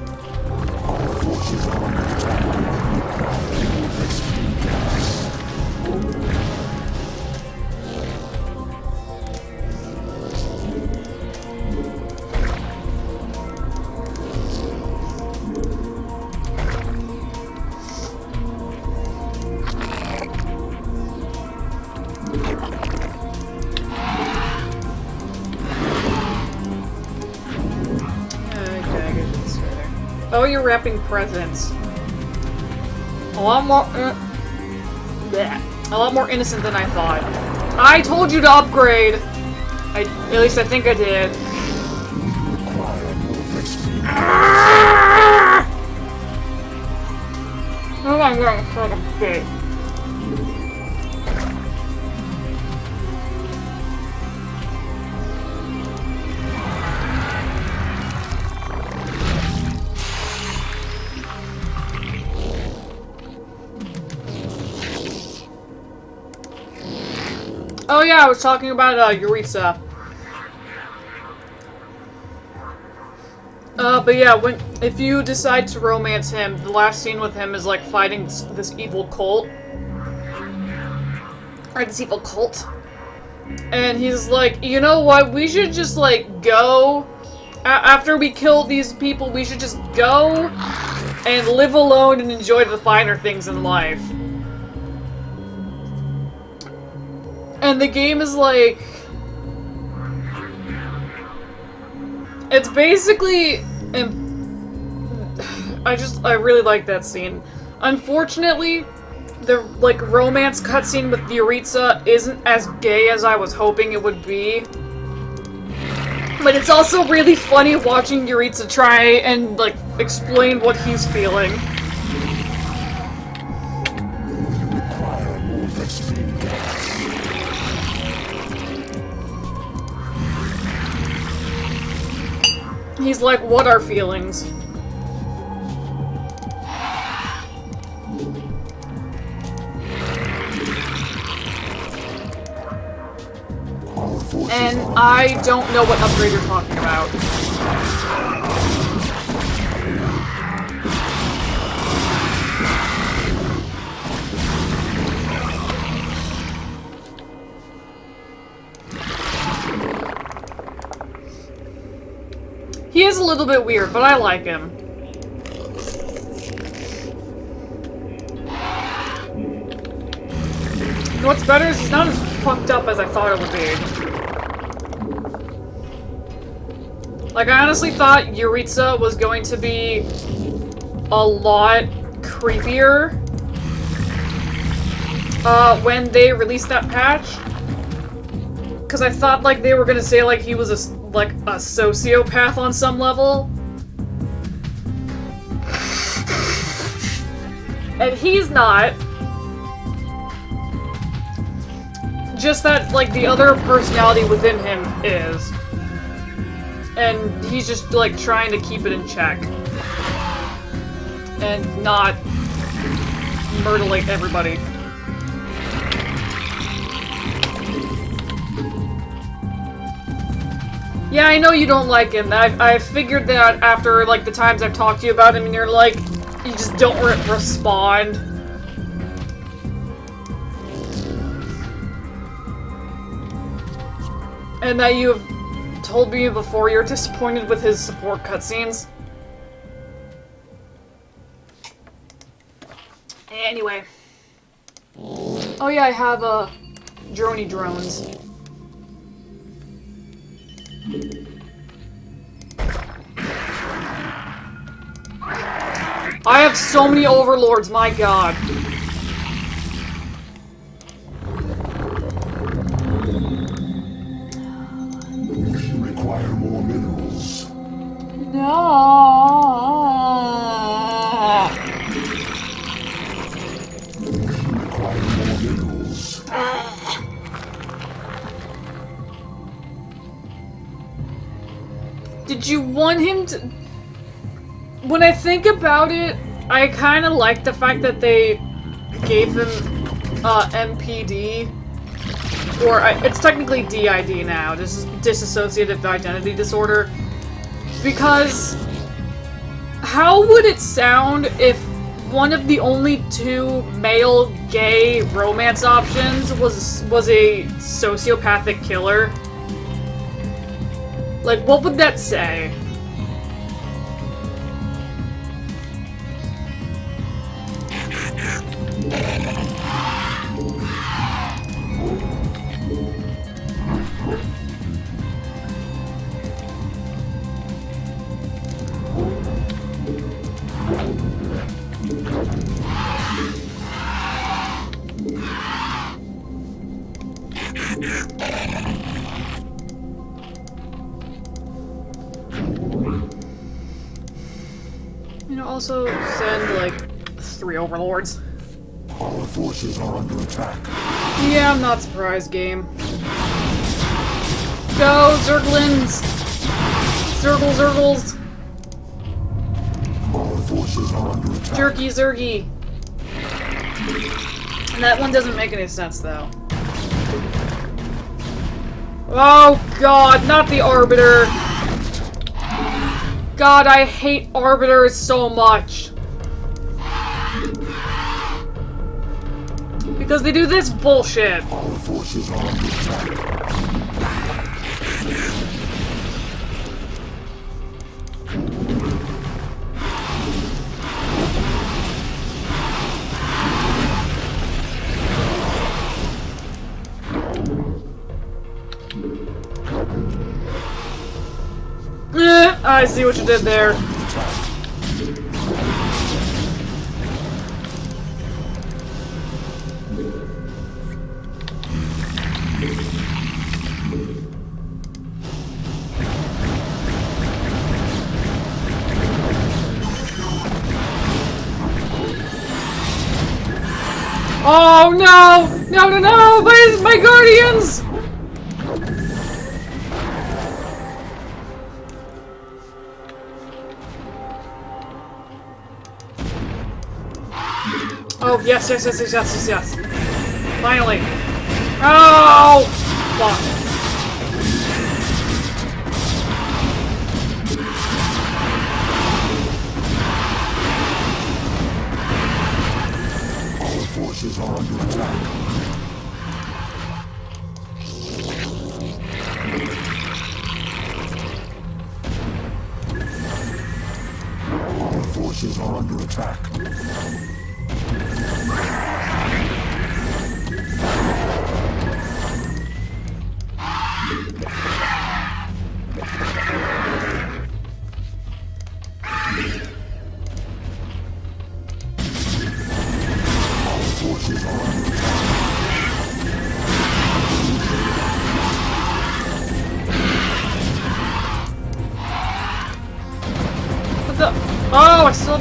Oh, you're wrapping presents. A lot more. A lot more innocent than I thought. I told you to upgrade. At least I think I did. Oh my god, I'm so upset. Oh yeah, I was talking about Yuritsa. But yeah, if you decide to romance him, the last scene with him is like fighting this evil cult. Or this evil cult. And he's like, you know what, we should just like go, after we kill these people, we should just go and live alone and enjoy the finer things in life. And the game is like... It's basically... I really like that scene. Unfortunately, the, like, romance cutscene with Yuritsa isn't as gay as I was hoping it would be. But it's also really funny watching Yuritsa try and, like, explain what he's feeling. He's like, what are feelings? And I don't know what upgrade you're talking about. He is a little bit weird, but I like him. know what's better is he's not as fucked up as I thought it would be. Like, I honestly thought Yuritsa was going to be a lot creepier when they released that patch. Because I thought, like, they were gonna say, like, he was a sociopath on some level. And he's not. Just that, like, the other personality within him is. And he's just, like, trying to keep it in check. And not murder everybody. Yeah, I know you don't like him. I figured that after, like, the times I've talked to you about him, and you're like, you just don't respond. And that you have told me before you're disappointed with his support cutscenes. Anyway. Oh yeah, I have, droney drones. I have so many overlords, my god. We require more minerals. No. We require more minerals. Did you want him to... When I think about it, I kind of like the fact that they gave him MPD. Or, it's technically DID now, Dissociative Identity Disorder. Because how would it sound if one of the only two male gay romance options was a sociopathic killer? Like, what would that say? You know, also send, like, 3 overlords. Our forces are under attack. Yeah, I'm not surprised, game. Go, Zerglings! Zergles! Our forces are under attack. Jerky Zergy! And that one doesn't make any sense, though. Oh god, not the Arbiter! God, I hate Arbiters so much! Because they do this bullshit! Our forces are under attack. I see what you did there. Oh no! No, no, no! My guardians! Oh, yes. Finally. Oh, fuck. Our forces are under attack. Our forces are under attack.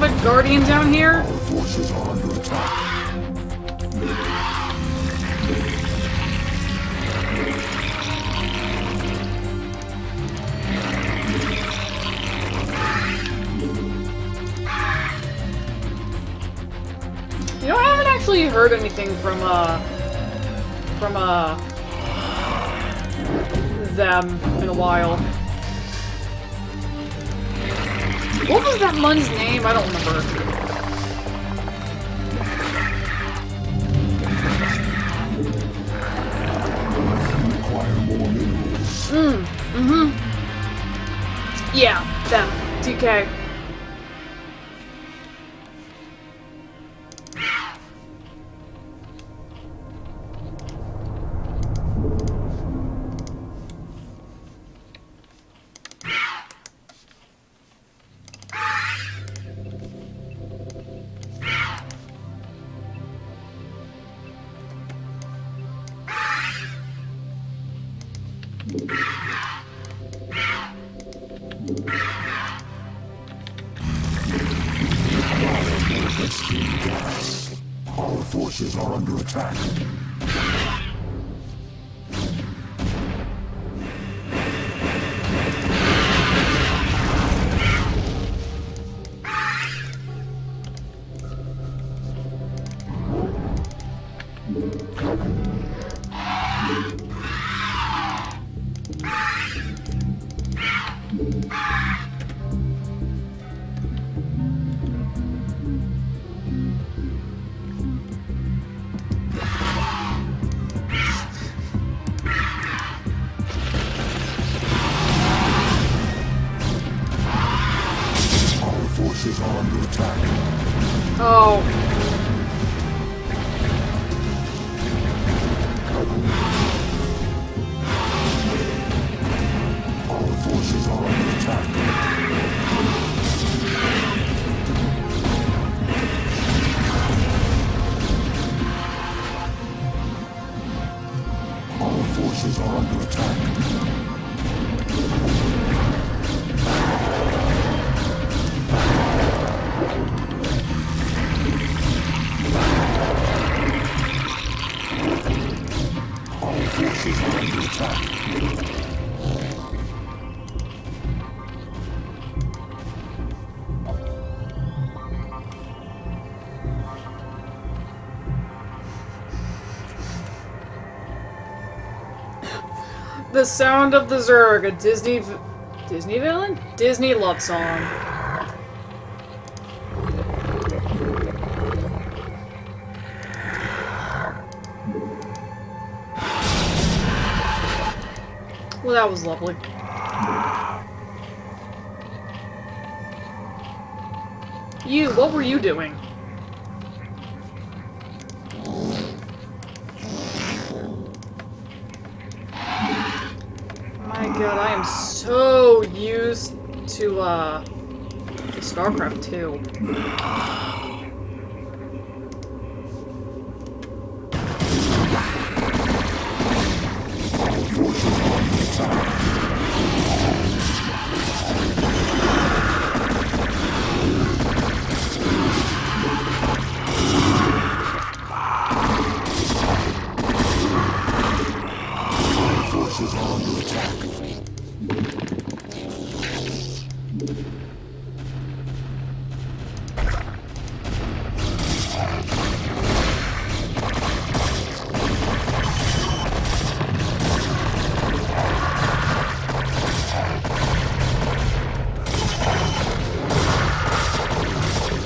of a guardian down here? Forces are under attack. You know, I haven't actually heard anything from them in a while. What was that Mun's name? I don't remember. Yeah, them. TK. Our forces are under attack. Forces are under attack. Oh. Our forces are under attack. Our forces are under attack. Forces are under attack. The Sound of the Zerg, a Disney villain? Disney love song. Well, that was lovely. You, what were you doing? My god, I am so used to StarCraft 2. Forces are under attack.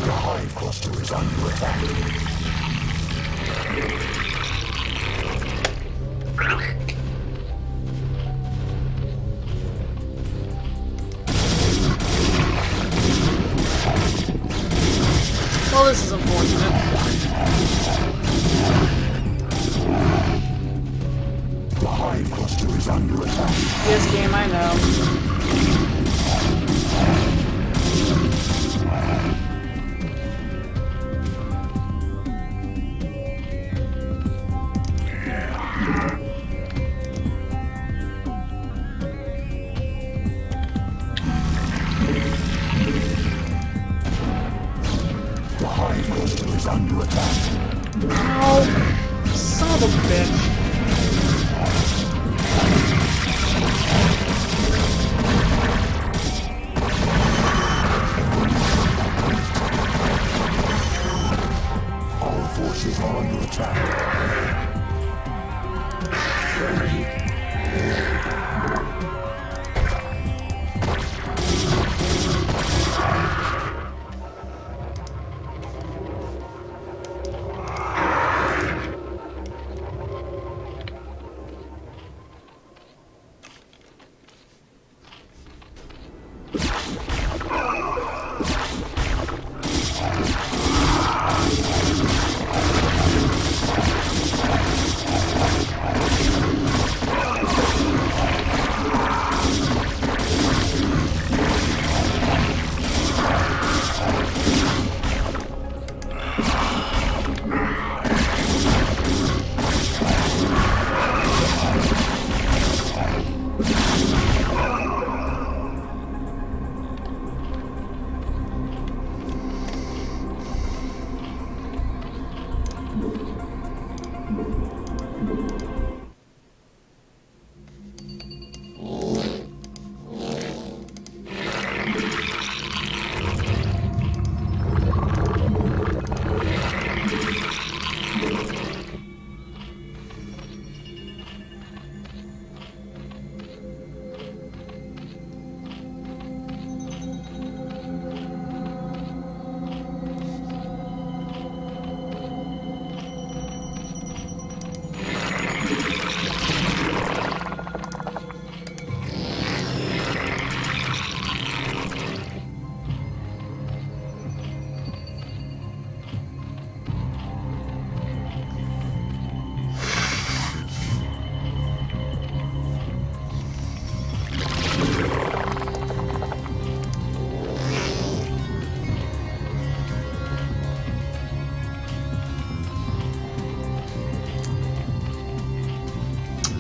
The hive cluster is under attack. Well, this is unfortunate. The hive cluster is under attack. Yes, game, I know. bitch. Our forces are under attack.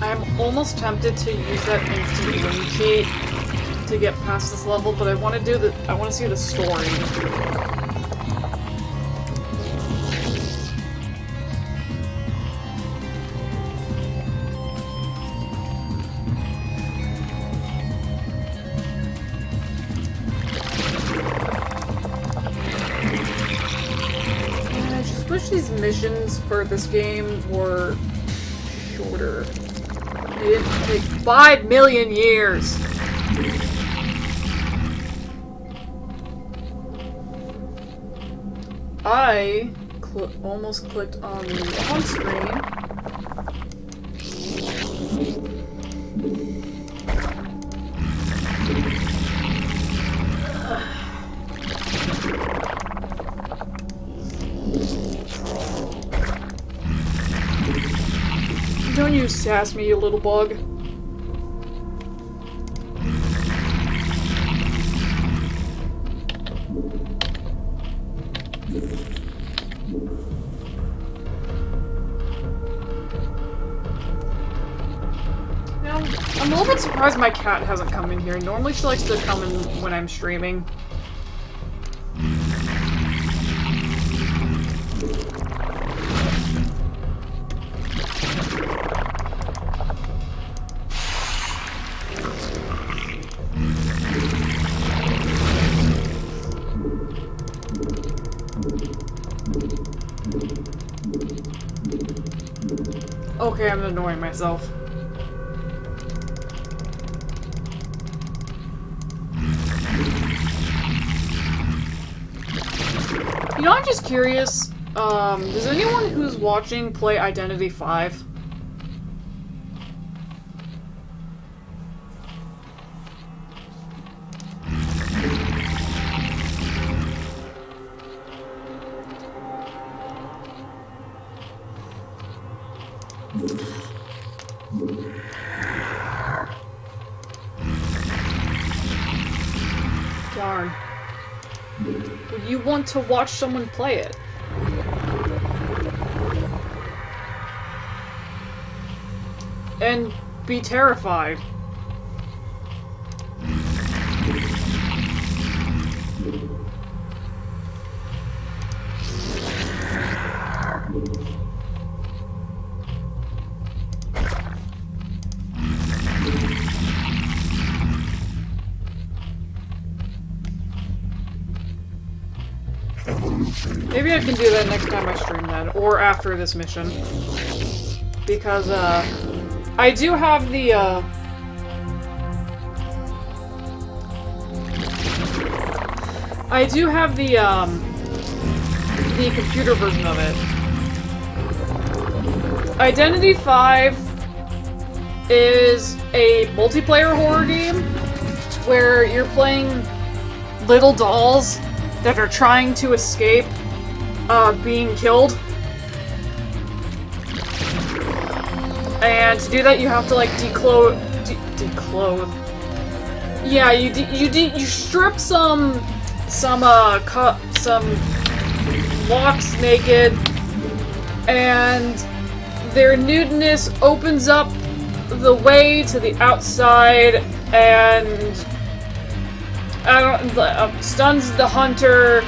I'm almost tempted to use that instant win cheat to get past this level, but I want to see the story. I just wish these missions for this game were shorter. It didn't take 5 million years! I almost clicked on the on screen. Don't you sass me, you little bug. Now, I'm a little bit surprised my cat hasn't come in here. Normally she likes to come in when I'm streaming. Okay, I'm annoying myself. You know, I'm just curious, does anyone who's watching play Identity 5? Darn. Would you want to watch someone play it? And be terrified. Maybe I can do that next time I stream then, or after this mission. Because, I do have the, the computer version of it. Identity 5 is a multiplayer horror game where you're playing little dolls that are trying to escape being killed. And to do that, you have to like declothe. Yeah, you strip some walks naked, and their nudeness opens up the way to the outside and stuns the hunter.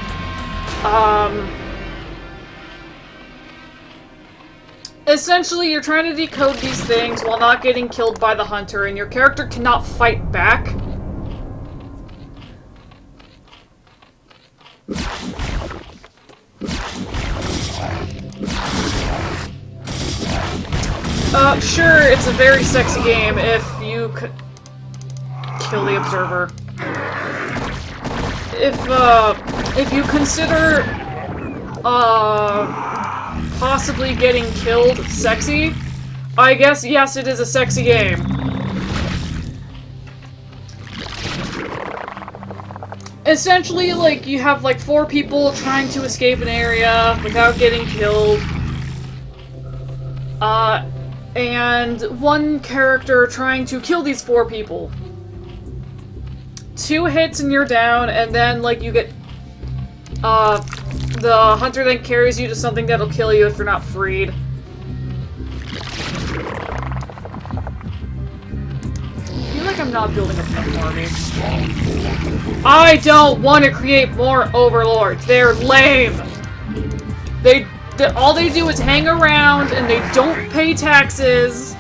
Essentially, you're trying to decode these things while not getting killed by the hunter, and your character cannot fight back. Sure, it's a very sexy game if you could kill the observer. If you consider, possibly getting killed sexy, I guess, yes, it is a sexy game. Essentially, like, you have, like, 4 people trying to escape an area without getting killed. And 1 character trying to kill these 4 people. 2 hits and you're down, and then, like, you get, the hunter then carries you to something that'll kill you if you're not freed. I feel like I'm not building up enough army. I don't want to create more overlords. They're lame. All they do is hang around and they don't pay taxes.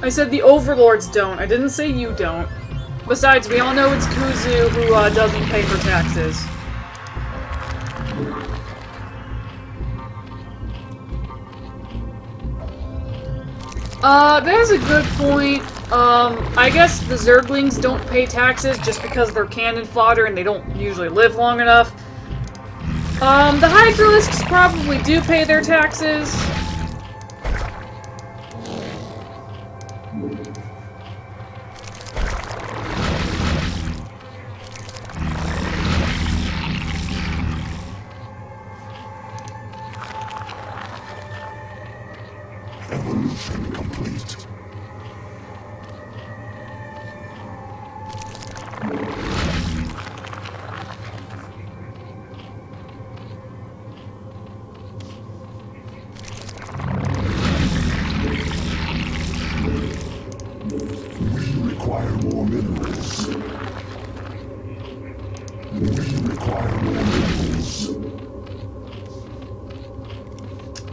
I said the overlords don't. I didn't say you don't. Besides, we all know it's Kuzu who doesn't pay for taxes. That is a good point. I guess the Zerglings don't pay taxes just because they're cannon fodder and they don't usually live long enough. The Hydralisks probably do pay their taxes. Evolution complete. We require more minerals. We require more minerals.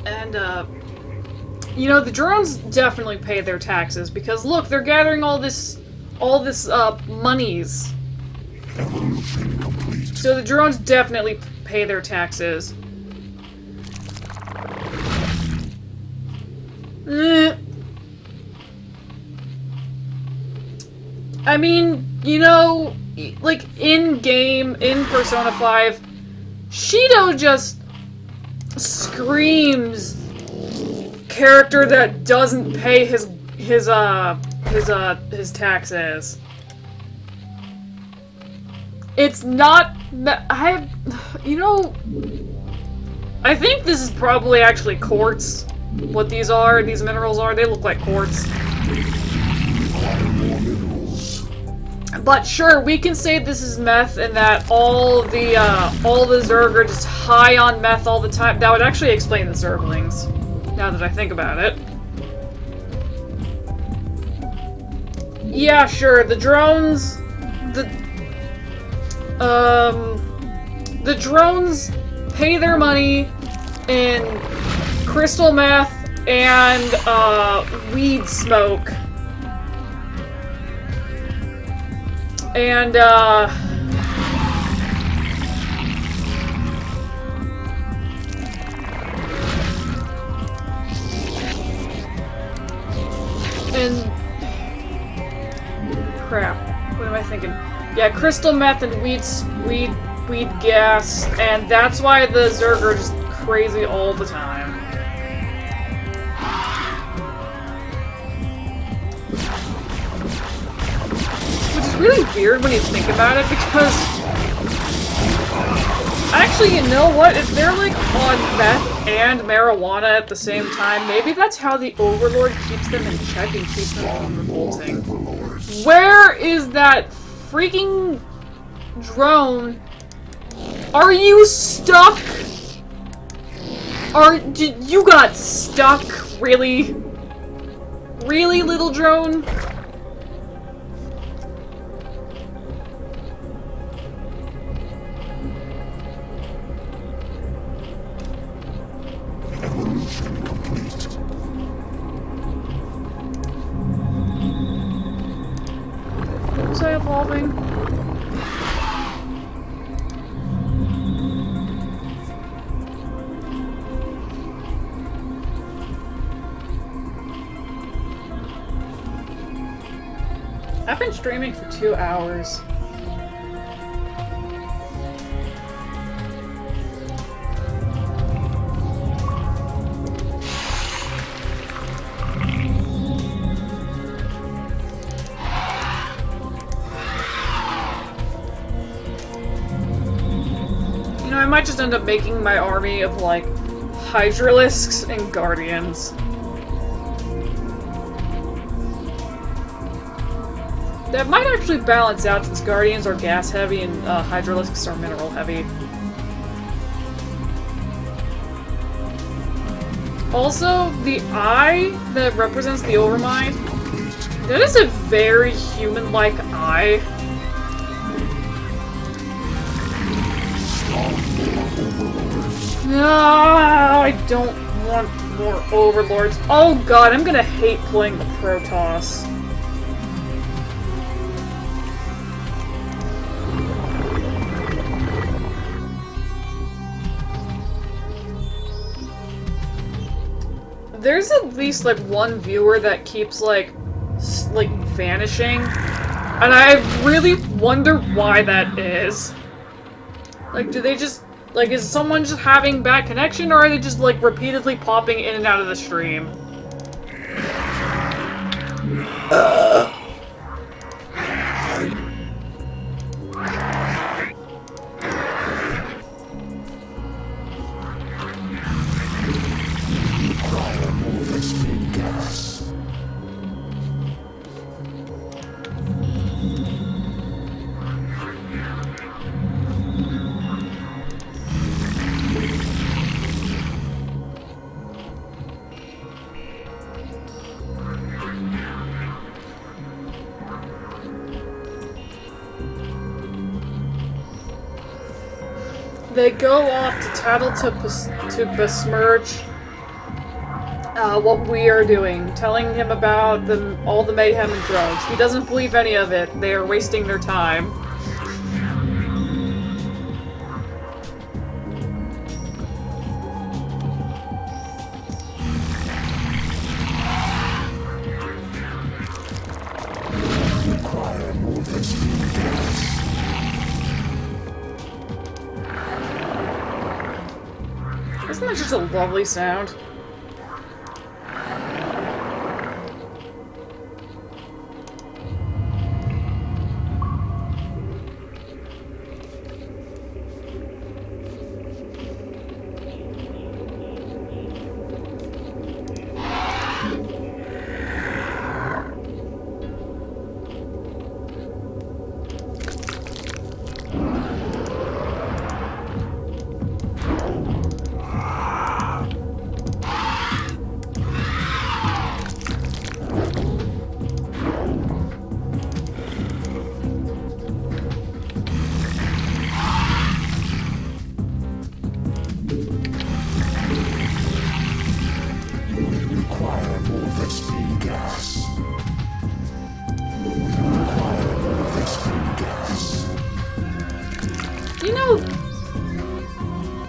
And, you know, the drones definitely pay their taxes, because look, they're gathering all this, monies. Evolution complete. So the drones definitely pay their taxes. I mean, you know, like, in-game, in Persona 5, Shido just screams character that doesn't pay his taxes. It's not that you know, I think this is probably actually quartz. What these minerals are, they look like quartz. But sure, we can say this is meth and that all the Zerg are just high on meth all the time. That would actually explain the Zerglings, now that I think about it. Yeah, sure. The drones... The drones pay their money in crystal meth and, weed smoke. And, crap. What am I thinking? Yeah, crystal meth and weed gas, and that's why the Zerg are just crazy all the time. Which is really weird when you think about it, because actually, you know what? If they're like on meth and marijuana at the same time, maybe that's how the Overlord keeps them in check and keeps them from revolting. Where is that freaking drone? Are you stuck? You got stuck? Really? Really, little drone? Evolution complete. What was I evolving? I've been streaming for 2 hours. You know, I might just end up making my army of, like, Hydralisks and Guardians. That might actually balance out since Guardians are gas heavy and Hydralisks are mineral heavy. Also, the eye that represents the Overmind, that is a very human-like eye. No, I don't want more Overlords. Oh god, I'm gonna hate playing the Protoss. There's at least, like, one viewer that keeps, like, vanishing. And I really wonder why that is. Like, do they just... Like, is someone just having bad connection, or are they just, like, repeatedly popping in and out of the stream? They go off to tattle to besmirch what we are doing, telling him about all the mayhem and drugs. He doesn't believe any of it. They are wasting their time. Isn't that just a lovely sound?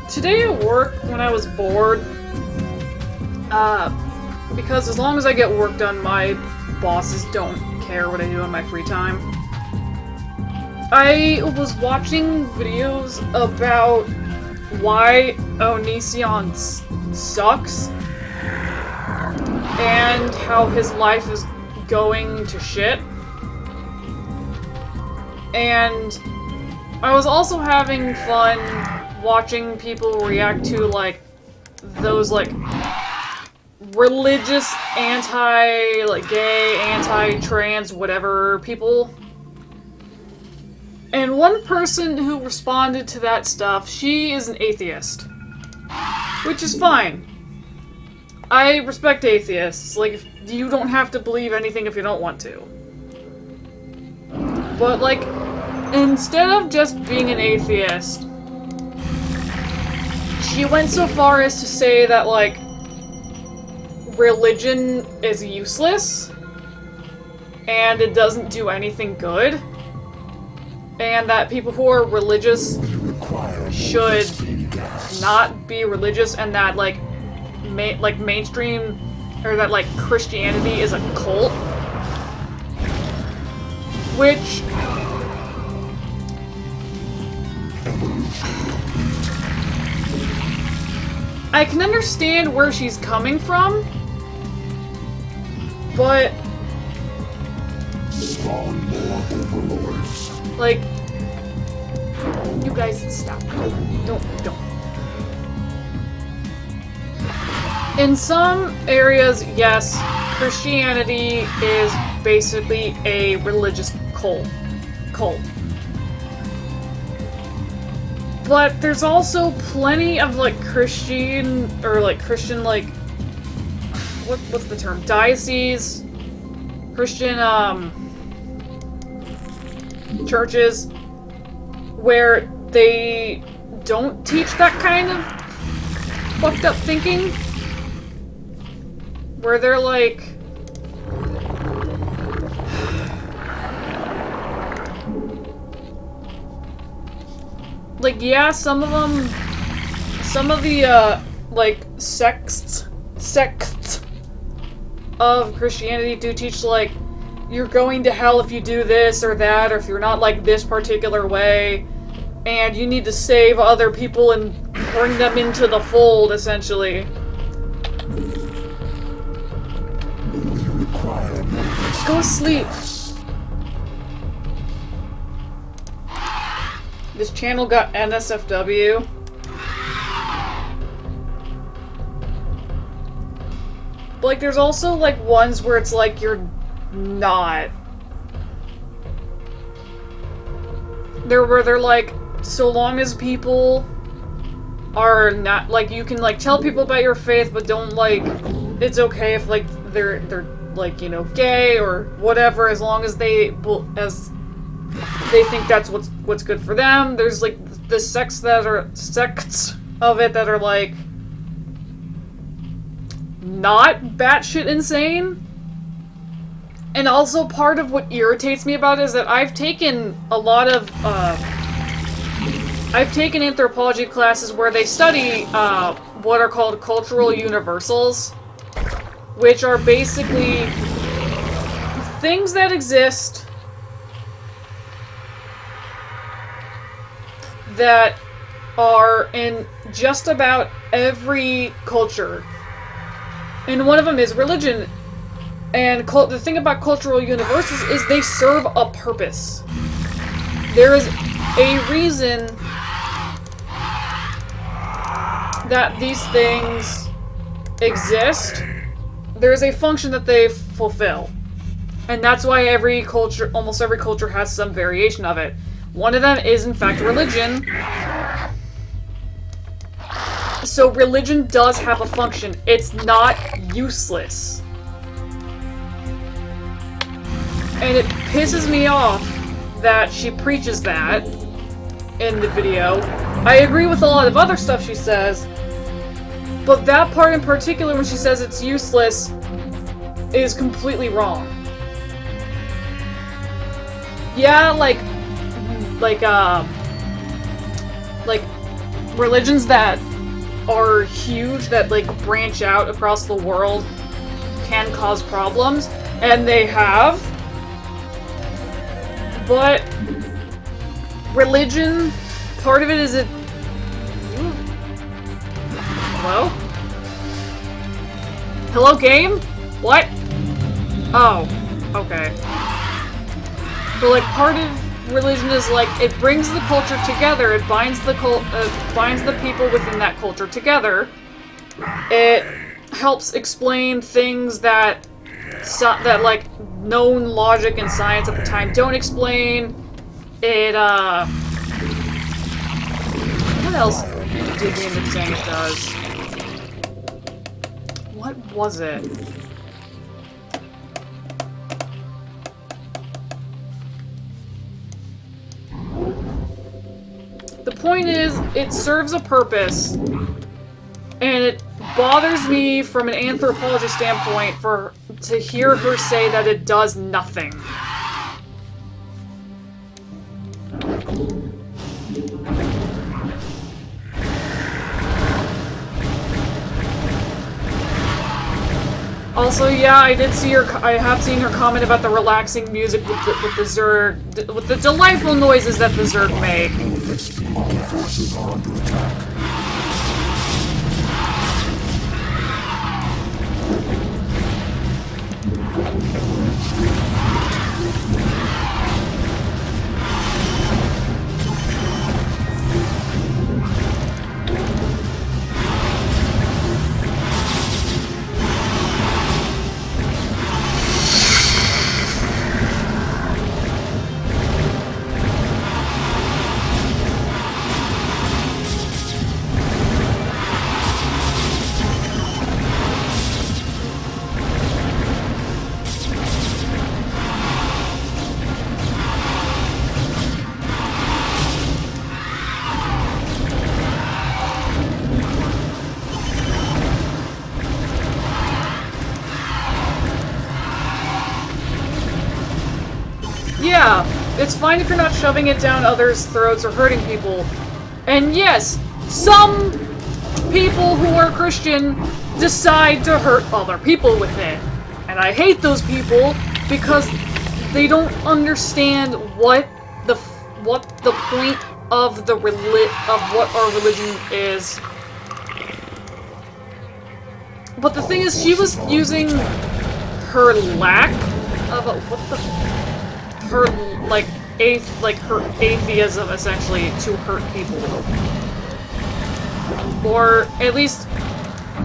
today at work, when I was bored, because as long as I get work done, my bosses don't care what I do in my free time. I was watching videos about why Onision sucks and how his life is going to shit. And I was also having fun watching people react to, like, those, like, religious gay, anti-trans, whatever people. And one person who responded to that stuff, she is an atheist. Which is fine. I respect atheists. Like, you don't have to believe anything if you don't want to. But, like, instead of just being an atheist, she went so far as to say that, like, religion is useless, and it doesn't do anything good, and that people who are religious should not be religious, and that, like, mainstream, or that, like, Christianity is a cult. Which... I can understand where she's coming from, but... like... You guys, stop. Don't. In some areas, yes, Christianity is basically a religious cult. But there's also plenty of, like, Christian, like, what's the term? Diocese? Christian, churches where they don't teach that kind of fucked up thinking. Where they're like... like, yeah, some of the, like, sects of Christianity do teach, like, you're going to hell if you do this or that, or if you're not like this particular way, and you need to save other people and bring them into the fold, essentially. Go sleep. This channel got NSFW. But, like, there's also, like, ones where it's like you're not. They're like, so long as people are not, like, you can, like, tell people about your faith, but don't, like, it's okay if, like, they're like, you know, gay or whatever, as long as they think that's what's good for them. There's, like, the sects of it that are, like, not batshit insane. And also part of what irritates me about it is that I've taken a lot of, I've taken anthropology classes where they study, what are called cultural universals, which are basically things that exist that are in just about every culture. And one of them is religion. And the thing about cultural universals is they serve a purpose. There is a reason that these things exist. There's a function that they fulfill. And that's why almost every culture has some variation of it. One of them is, in fact, religion. So religion does have a function. It's not useless. And it pisses me off that she preaches that in the video. I agree with a lot of other stuff she says, but that part in particular, when she says it's useless, is completely wrong. Yeah, like religions that are huge, that like branch out across the world, can cause problems, and they have. But religion, part of it is it. Hello? Hello, game? What? Oh, okay. But like part of religion is like it brings the culture together. It binds the binds the people within that culture together. It helps explain things that that like known logic and science at the time don't explain. It what else did the end up saying it does? What was it? The point is, it serves a purpose, and it bothers me from an anthropologist standpoint to hear her say that it does nothing. Also, yeah, I have seen her comment about the relaxing music with the Zerg, with the delightful noises that the Zerg make. Our forces are under attack. Yeah, it's fine if you're not shoving it down others' throats or hurting people. And yes, some people who are Christian decide to hurt other people with it. And I hate those people because they don't understand what the point of what our religion is. But the thing is, she was using her lack of her atheism essentially to hurt people, or at least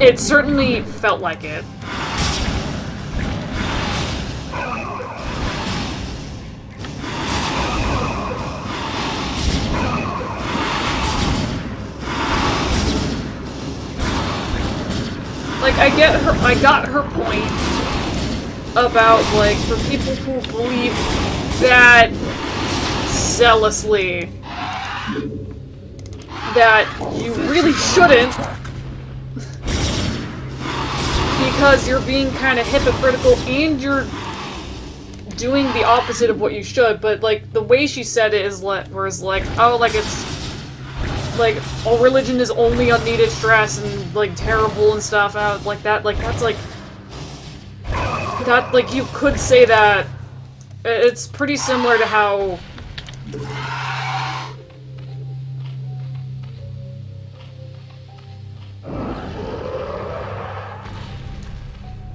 it certainly felt like it. Like, I got her point about, like, for people who believe that zealously that you really shouldn't, because you're being kind of hypocritical and you're doing the opposite of what you should. But like the way she said it is like, whereas like, oh, like it's like, oh, religion is only unneeded stress and like terrible and stuff out like that. Like that's like that. Like you could say that. It's pretty similar to how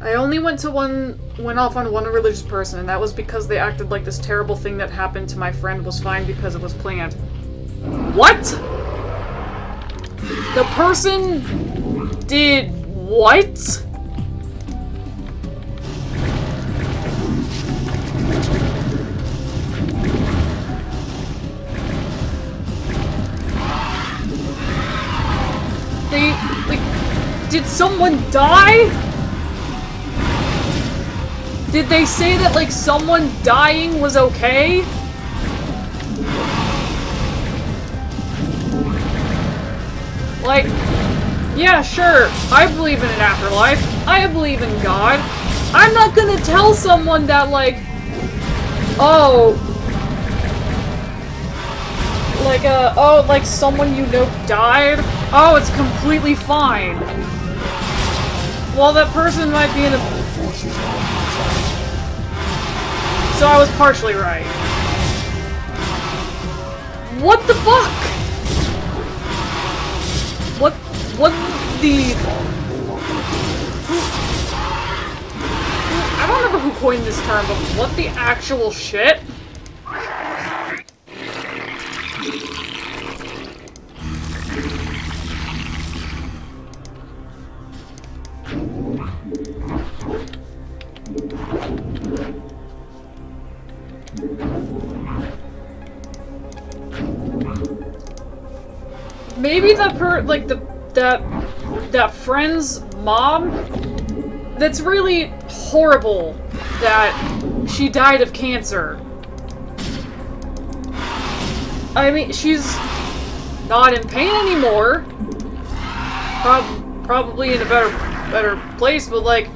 I only went off on one religious person, and that was because they acted like this terrible thing that happened to my friend was fine because it was planned. What? The person did what? Did someone die? Did they say that, like, someone dying was okay? Like, yeah, sure, I believe in an afterlife. I believe in God. I'm not gonna tell someone that, like, oh, oh, like someone you know died? Oh, it's completely fine. Well, that person might be in a... So I was partially right. What the fuck? What the... I don't remember who coined this term, but what the actual shit? Maybe that friend's mom? That's really horrible that she died of cancer. I mean, she's not in pain anymore. Probably in a better place, but like,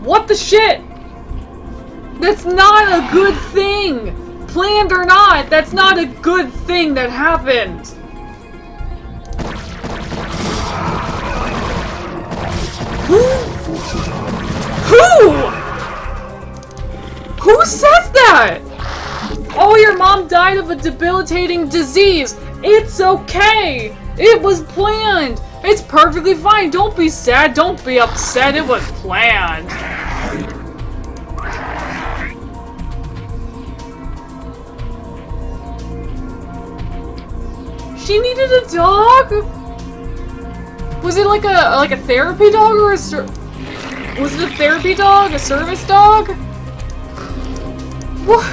what the shit? That's not a good thing! Planned or not, that's not a good thing that happened! Who says that? Oh, your mom died of a debilitating disease! It's okay! It was planned! It's perfectly fine! Don't be sad, don't be upset, it was planned! She needed a dog? Was it like a therapy dog or was it a therapy dog? A service dog? What?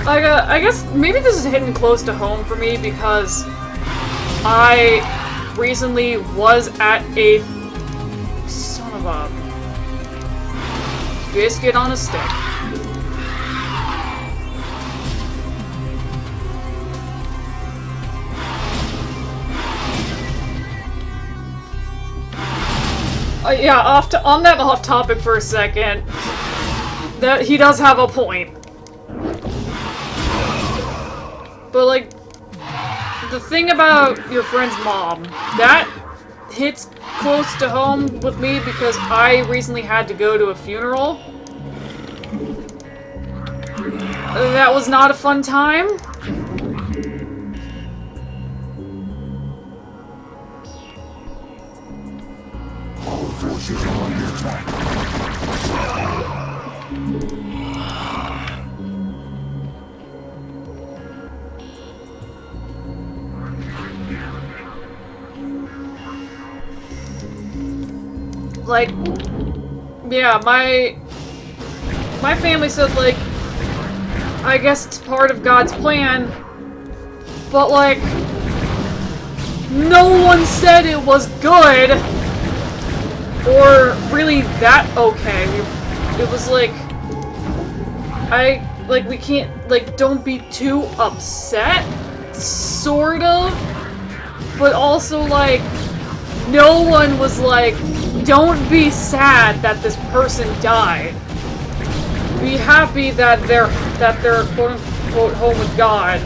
I guess maybe this is hitting close to home for me because I recently was at a son of a biscuit on a stick. Yeah, on that off topic for a second. That he does have a point. But like, the thing about your friend's mom, that hits close to home with me because I recently had to go to a funeral. That was not a fun time. Like, yeah, my family said, like, I guess it's part of God's plan, but, like, no one said it was good, or really that okay. It was like, we can't, like, don't be too upset, sort of, but also, like, no one was like, don't be sad that this person died. Be happy that they're quote unquote home with God,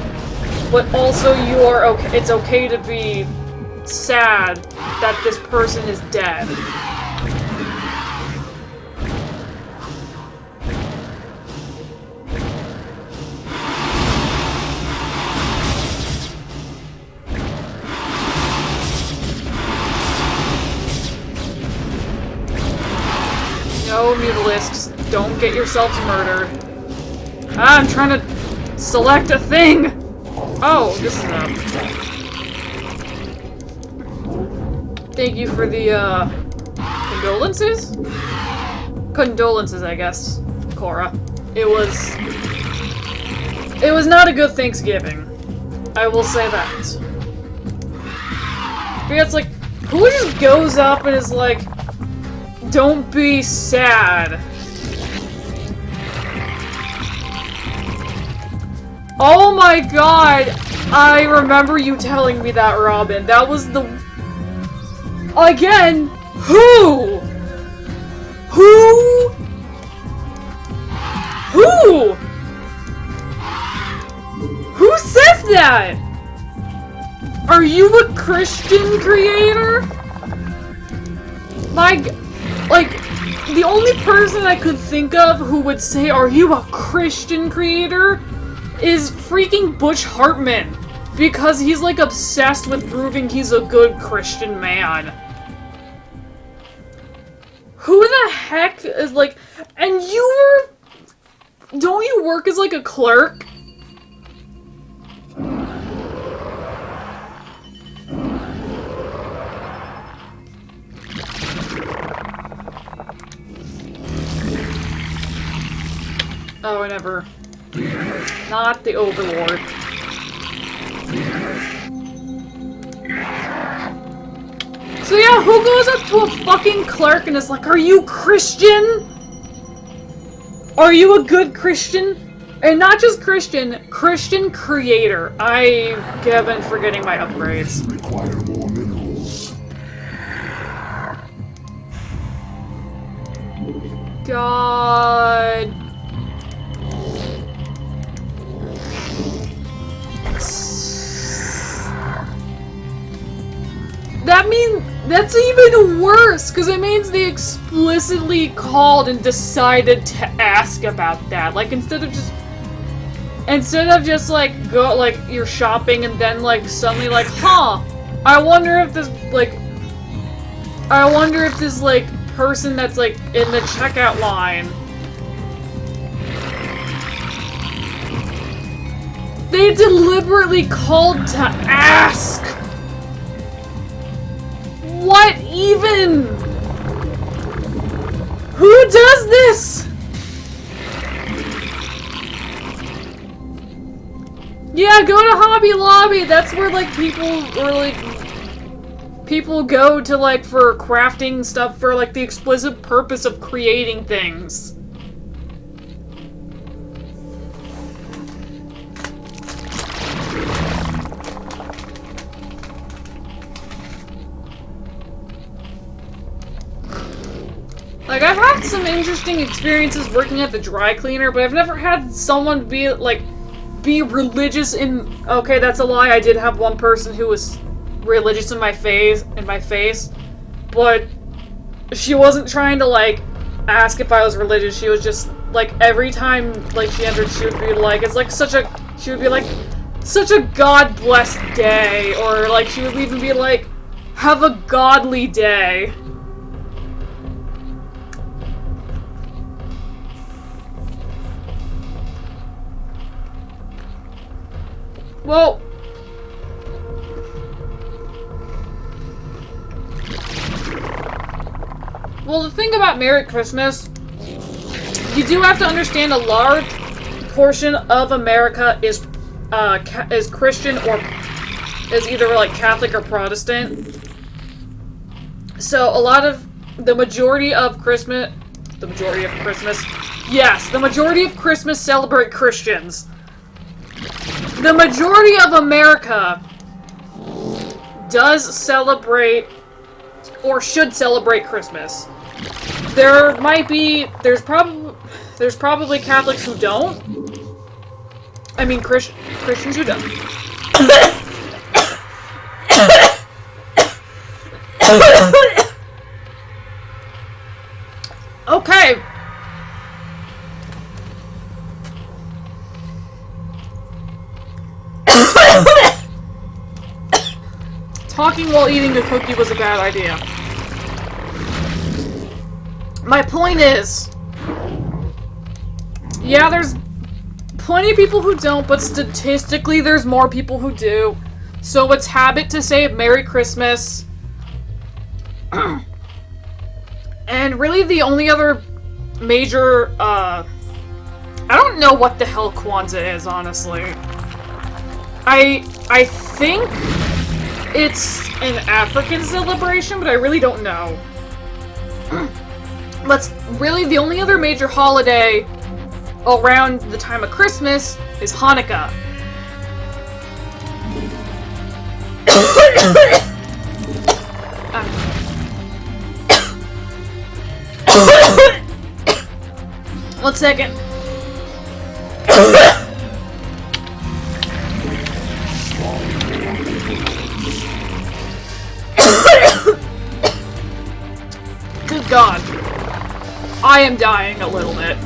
but also you are okay. It's okay to be sad that this person is dead. No, mutalisks, don't get yourselves murdered. Ah, I'm trying to select a thing! Oh, this is up. Thank you for the, condolences? Condolences, I guess, Cora. It was not a good Thanksgiving. I will say that. But yeah, it's like, who just goes up and is like, don't be sad. Oh my god! I remember you telling me that, Robin. That was the... Again! Who? Who? Who? Who says that? Are you a Christian creator? Like, the only person I could think of who would say, are you a Christian creator? Is freaking Butch Hartman. Because he's, like, obsessed with proving he's a good Christian man. Who the heck is, like... And you were... Don't you work as, like, a clerk? Oh, I never... Not the Overlord. So yeah, who goes up to a fucking clerk and is like, are you Christian? Are you a good Christian? And not just Christian, Christian creator. I have been forgetting my upgrades. Require more minerals. God. That means that's even worse, because it means they explicitly called and decided to ask about that. Like, instead of just like go like you're shopping and then like suddenly like, huh, I wonder if this person that's like in the checkout line, they deliberately called to ask. What even? Who does this? Yeah, go to Hobby Lobby. That's where like people go to like for crafting stuff for like the explicit purpose of creating things. Like, I've had some interesting experiences working at the dry cleaner, but I've never had someone be religious in... Okay, that's a lie. I did have one person who was religious in my face, but she wasn't trying to, like, ask if I was religious. She was just, like, every time, like, she entered, she would be like, it's like such a... She would be like, such a God-blessed day, or, like, she would even be like, have a godly day. Well, the thing about Merry Christmas, you do have to understand a large portion of America is Christian or is either like Catholic or Protestant. So a lot of the majority of Christmas celebrate Christians. The majority of America does celebrate, or should celebrate, Christmas. There's probably Catholics who don't. I mean, Christians who don't. Okay. Talking while eating a cookie was a bad idea. My point is, yeah, there's plenty of people who don't, but statistically there's more people who do. So it's habit to say Merry Christmas. And really the only other major, I don't know what the hell Kwanzaa is, honestly. I think it's an African celebration, but I really don't know. But really the only other major holiday around the time of Christmas is Hanukkah. One second. Good God. I am dying a little bit.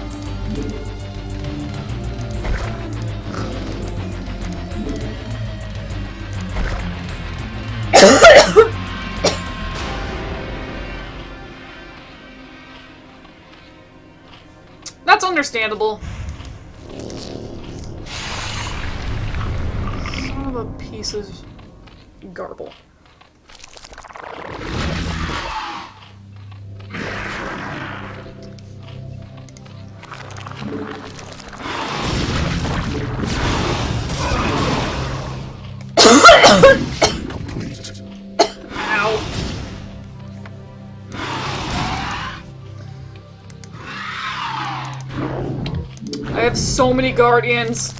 That's understandable. Son of a piece of garble. Ow. I have so many guardians.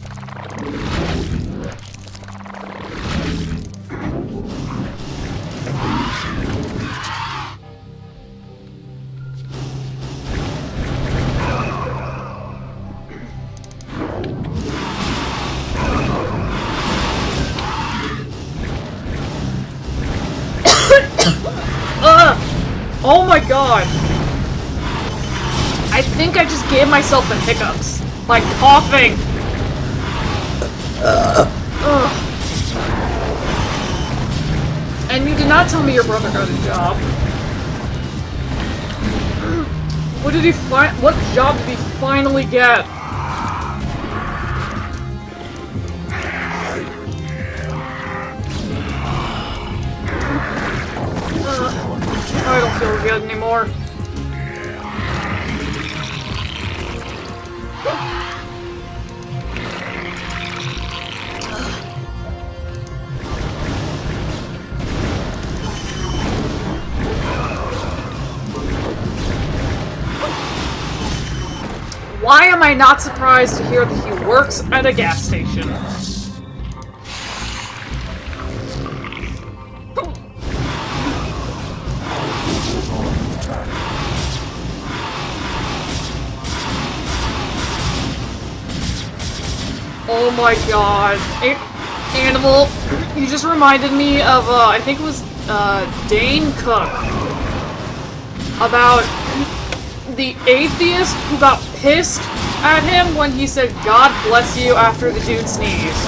Oh my God. I think I just gave myself the hiccups. Like coughing. And you did not tell me your brother got a job. What did he what job did he finally get? I don't feel good anymore. Why am I not surprised to hear that he works at a gas station? Oh my God. Animal, you just reminded me of, I think it was, Dane Cook. About the atheist who got pissed at him when he said, "God bless you," after the dude sneezed.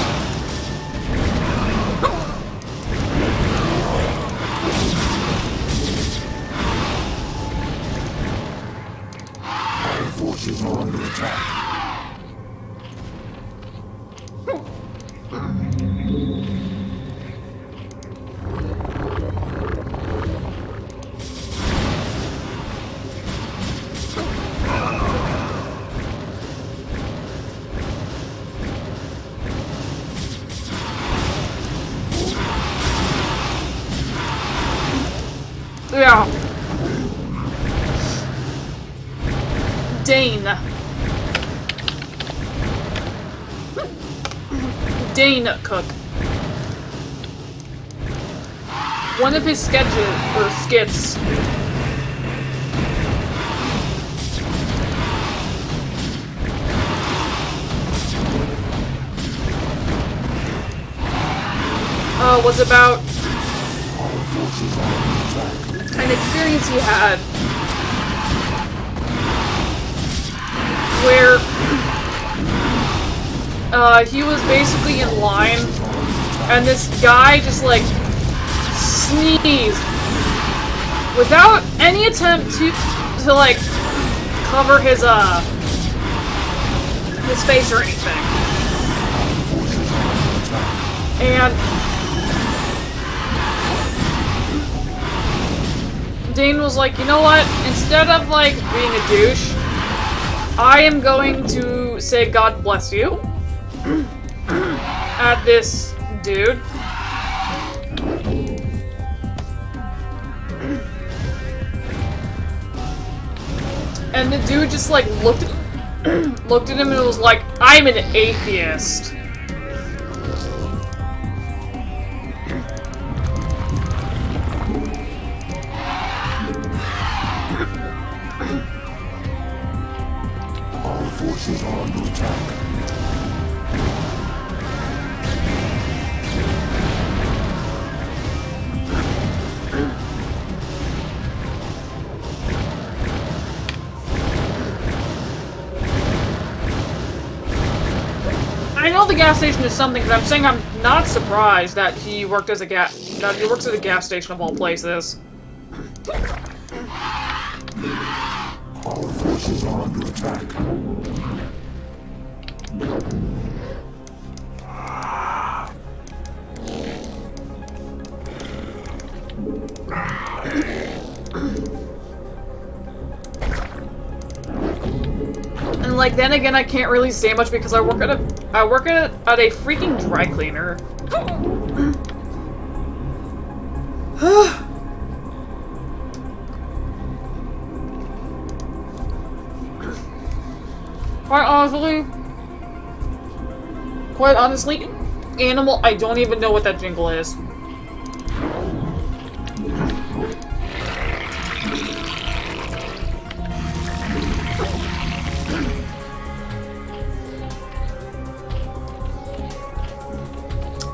Our forces are under attack. Yeah. Dane Cook. One of his sketches, or skits, was about an experience he had where he was basically in line and this guy just like sneezed without any attempt to like cover his face or anything. And Dane was like, you know what? Instead of like being a douche, I am going to say God bless you at this dude. And the dude just like looked at him and was like, I'm an atheist. Our forces are under attack. the gas station is something, but I'm saying I'm not surprised that he worked as a that he works at a gas station of all places. Our forces are under attack. And like then again, I can't really say much because I work at a freaking dry cleaner. Quite honestly, Animal, I don't even know what that jingle is.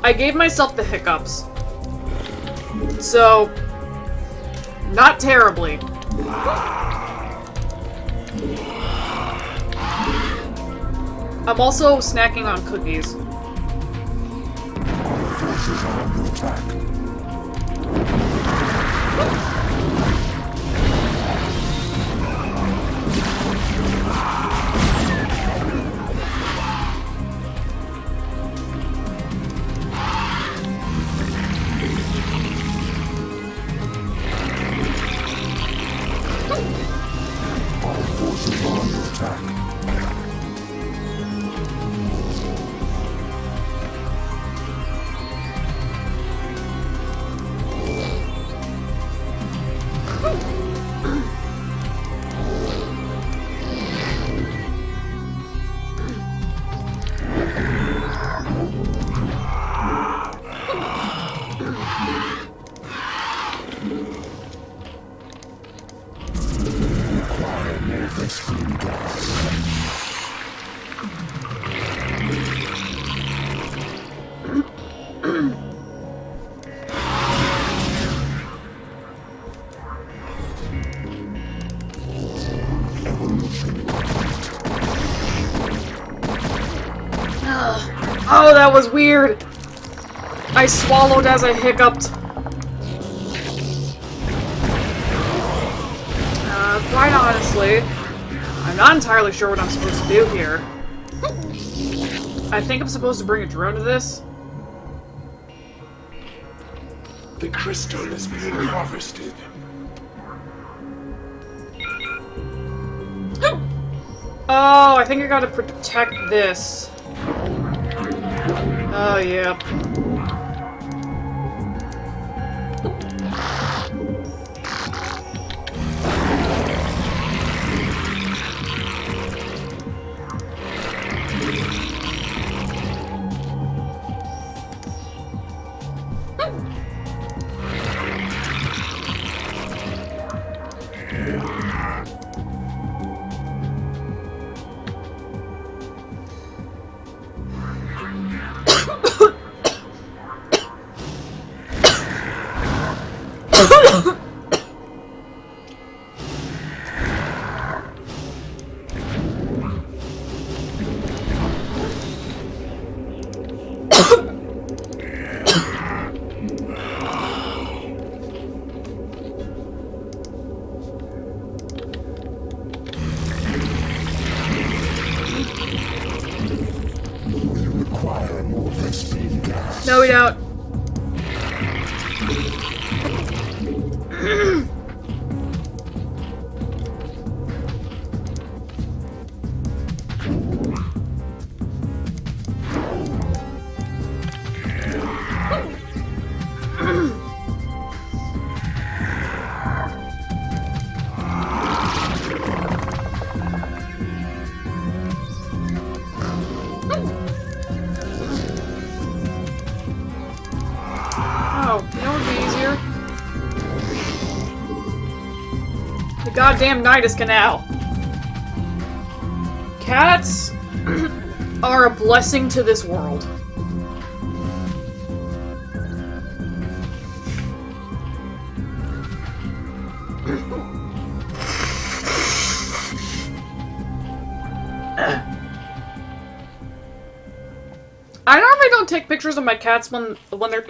I gave myself the hiccups. So, not terribly. I'm also snacking on cookies. Our forces are under attack. Our forces are under attack. Require more Livestreamin gas. Oh, that was weird. I swallowed as I hiccuped. Quite honestly, I'm not entirely sure what I'm supposed to do here. I think I'm supposed to bring a drone to this. The crystal is being harvested. Oh, I think I gotta protect this. Oh, yeah. We require more Livestreamin gas. No, we don't. Oh, you know what would be easier? The goddamn Nidus Canal. Cats are a blessing to this world. pictures of my cats when they're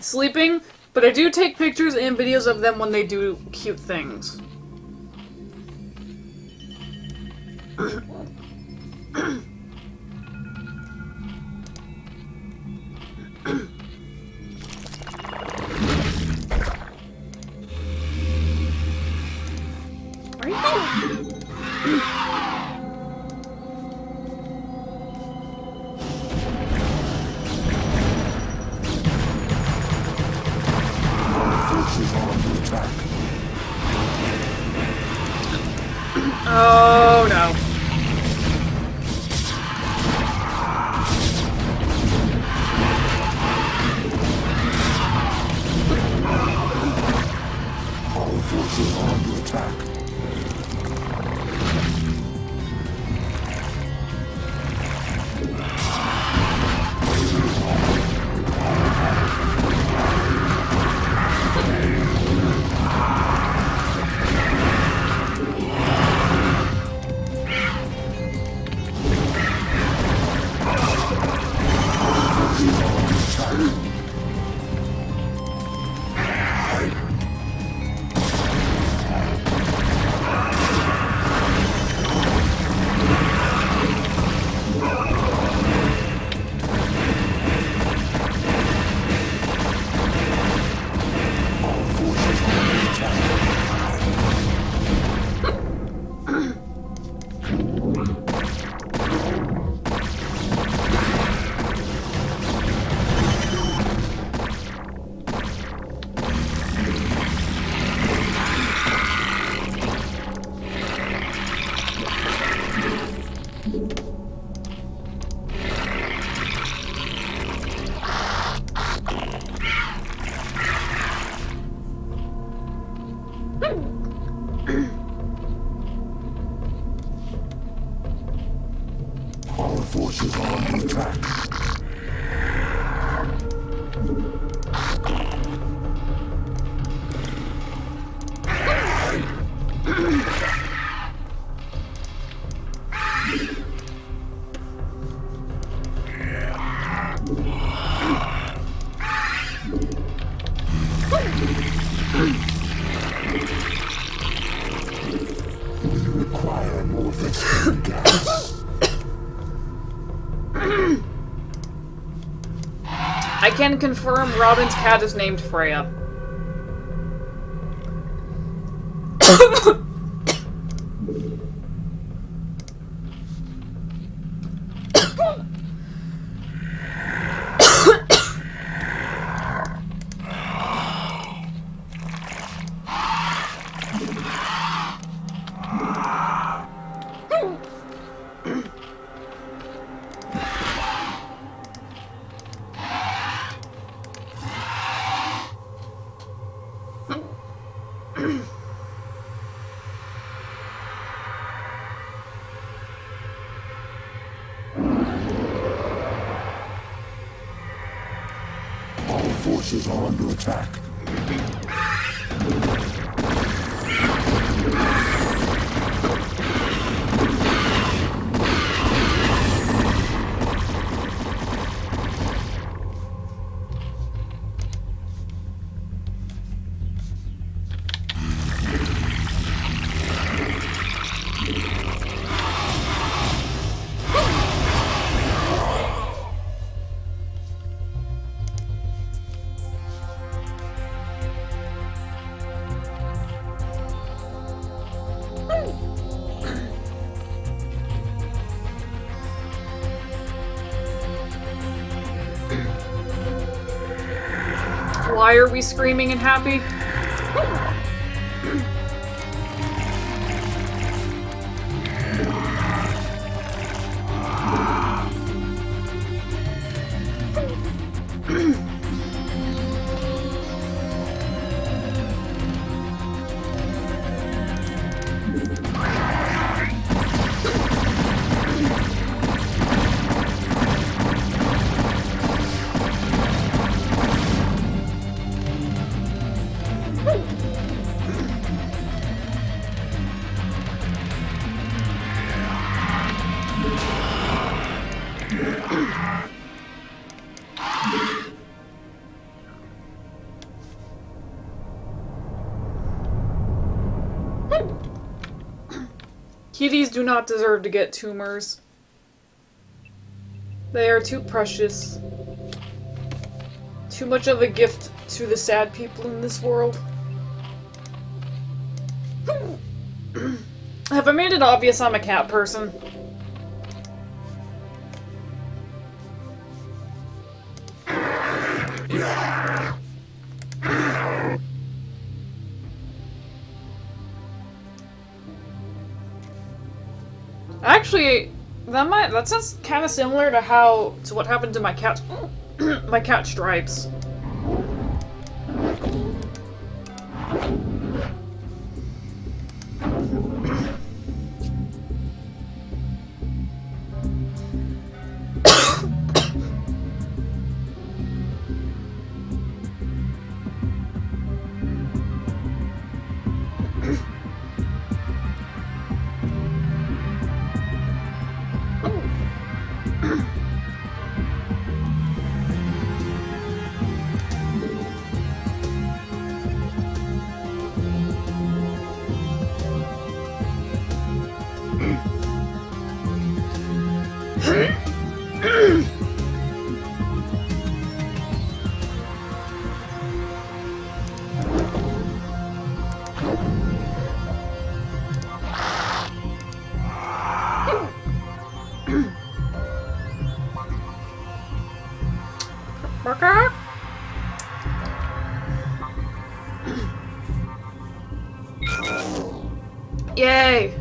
sleeping, but I do take pictures and videos of them when they do cute things. Oh no. Our forces are under attack. Our forces are under attack. We require more fixing gas. I can confirm Robin's cat is named Freya. Our forces are under attack. Why are we screaming and happy? Kitties do not deserve to get tumors. They are too precious. Too much of a gift to the sad people in this world. Have I made it obvious I'm a cat person? Actually, that sounds kind of similar to what happened to my cat, my cat Stripes. Yay!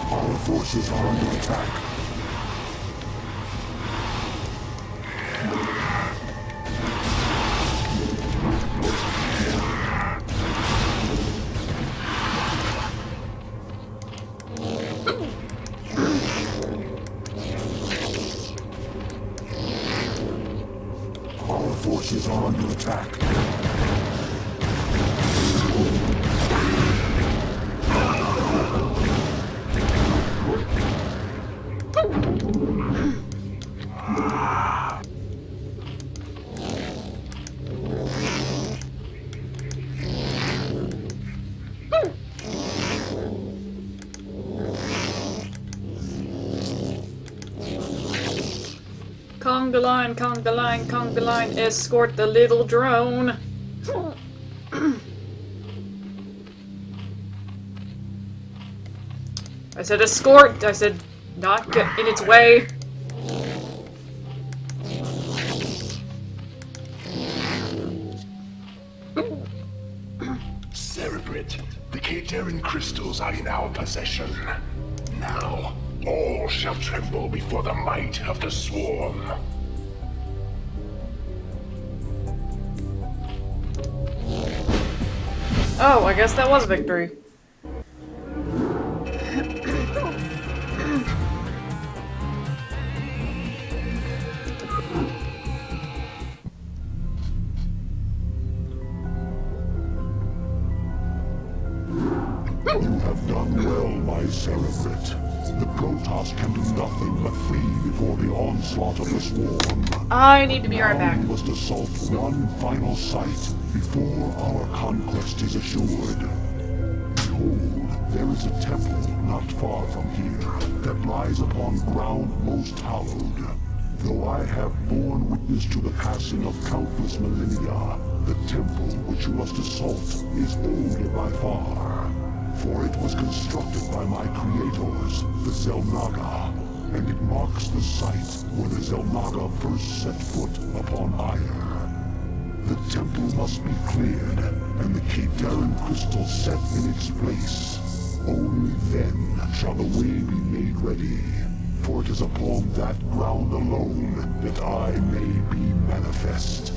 Our forces are under attack. Our forces are under attack. Conga line, conga line, conga line, escort the little drone. I said escort, I said not get in its way. Cerebrit, the Katerin crystals are in our possession. Now, all shall tremble before the might of the swarm. Oh, I guess that was victory. You have done well, my Cerebrit. The Protoss can do nothing but flee before the onslaught of the swarm. I need to be right back. We must assault one final site before our conquest is assured. Behold, there is a temple not far from here that lies upon ground most hallowed. Though I have borne witness to the passing of countless millennia, the temple which you must assault is older by far. For it was constructed by my creators, the Zelnaga, and it marks the site where the Zelnaga first set foot upon Aiur. The temple must be cleared, and the Katerin crystal set in its place. Only then shall the way be made ready, for it is upon that ground alone that I may be manifest.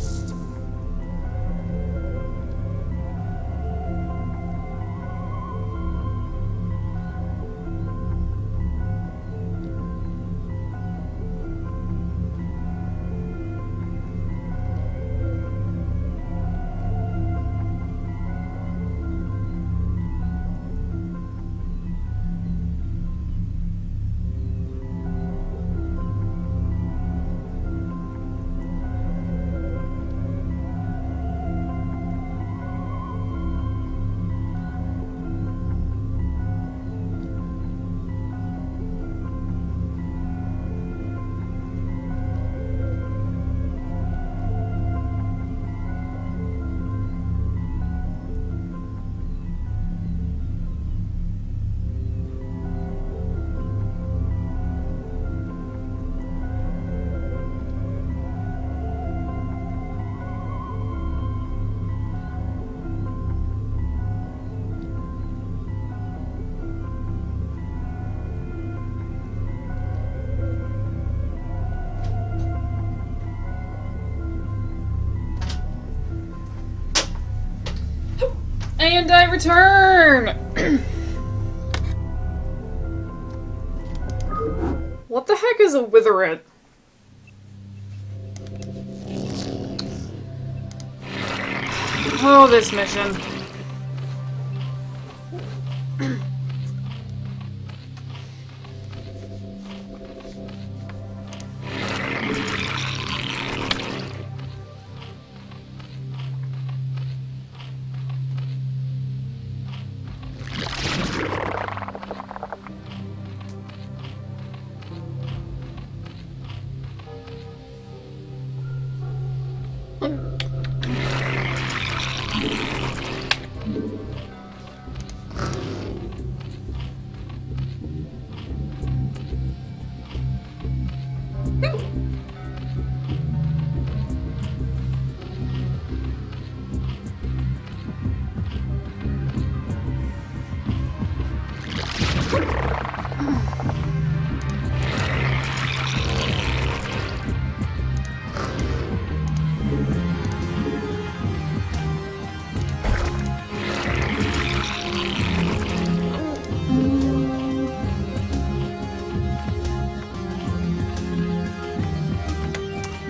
And I return! What the heck is a witherite? Oh, this mission.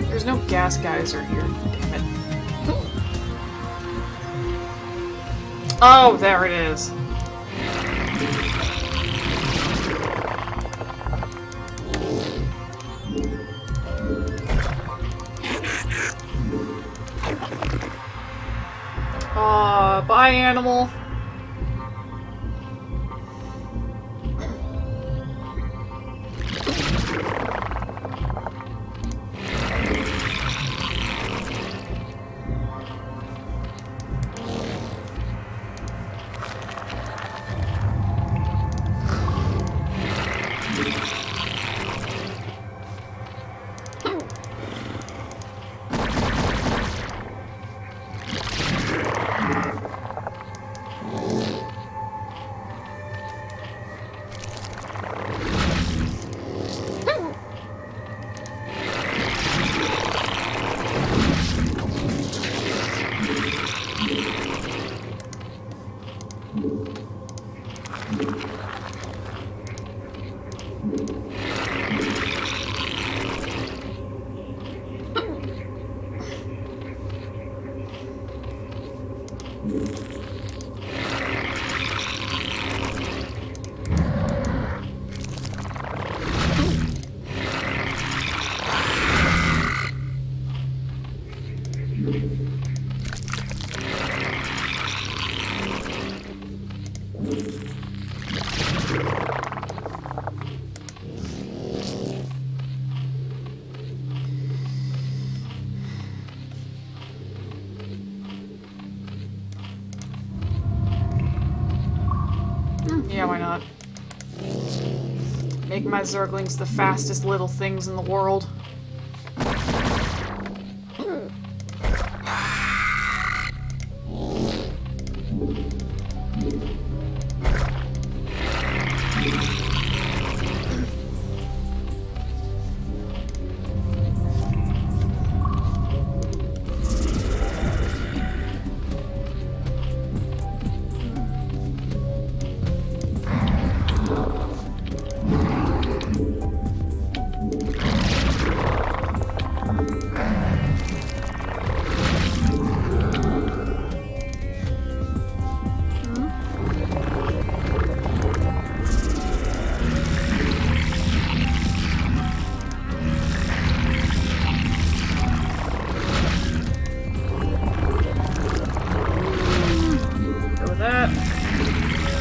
There's no gas geyser here. Damn it. Oh, there it is. Bye, animal. Yeah, why not? Make my Zerglings the fastest little things in the world.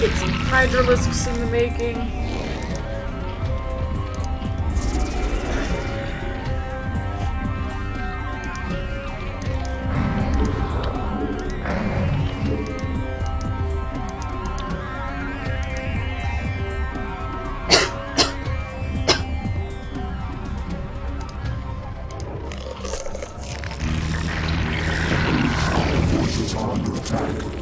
Get some hydralisks in the making. Forces are under attack.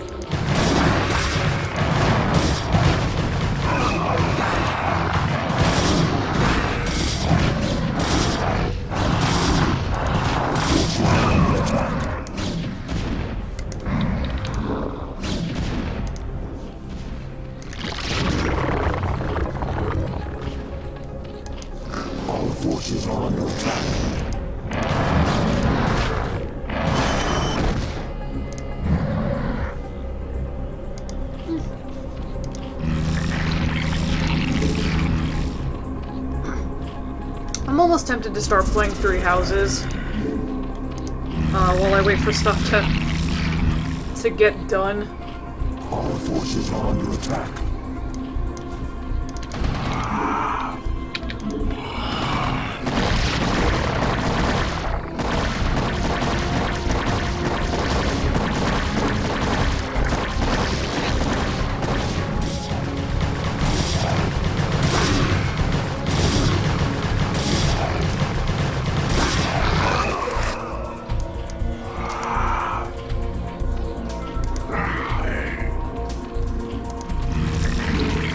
I'm almost tempted to start playing Three Houses. While I wait for stuff to get done. Our forces are under attack.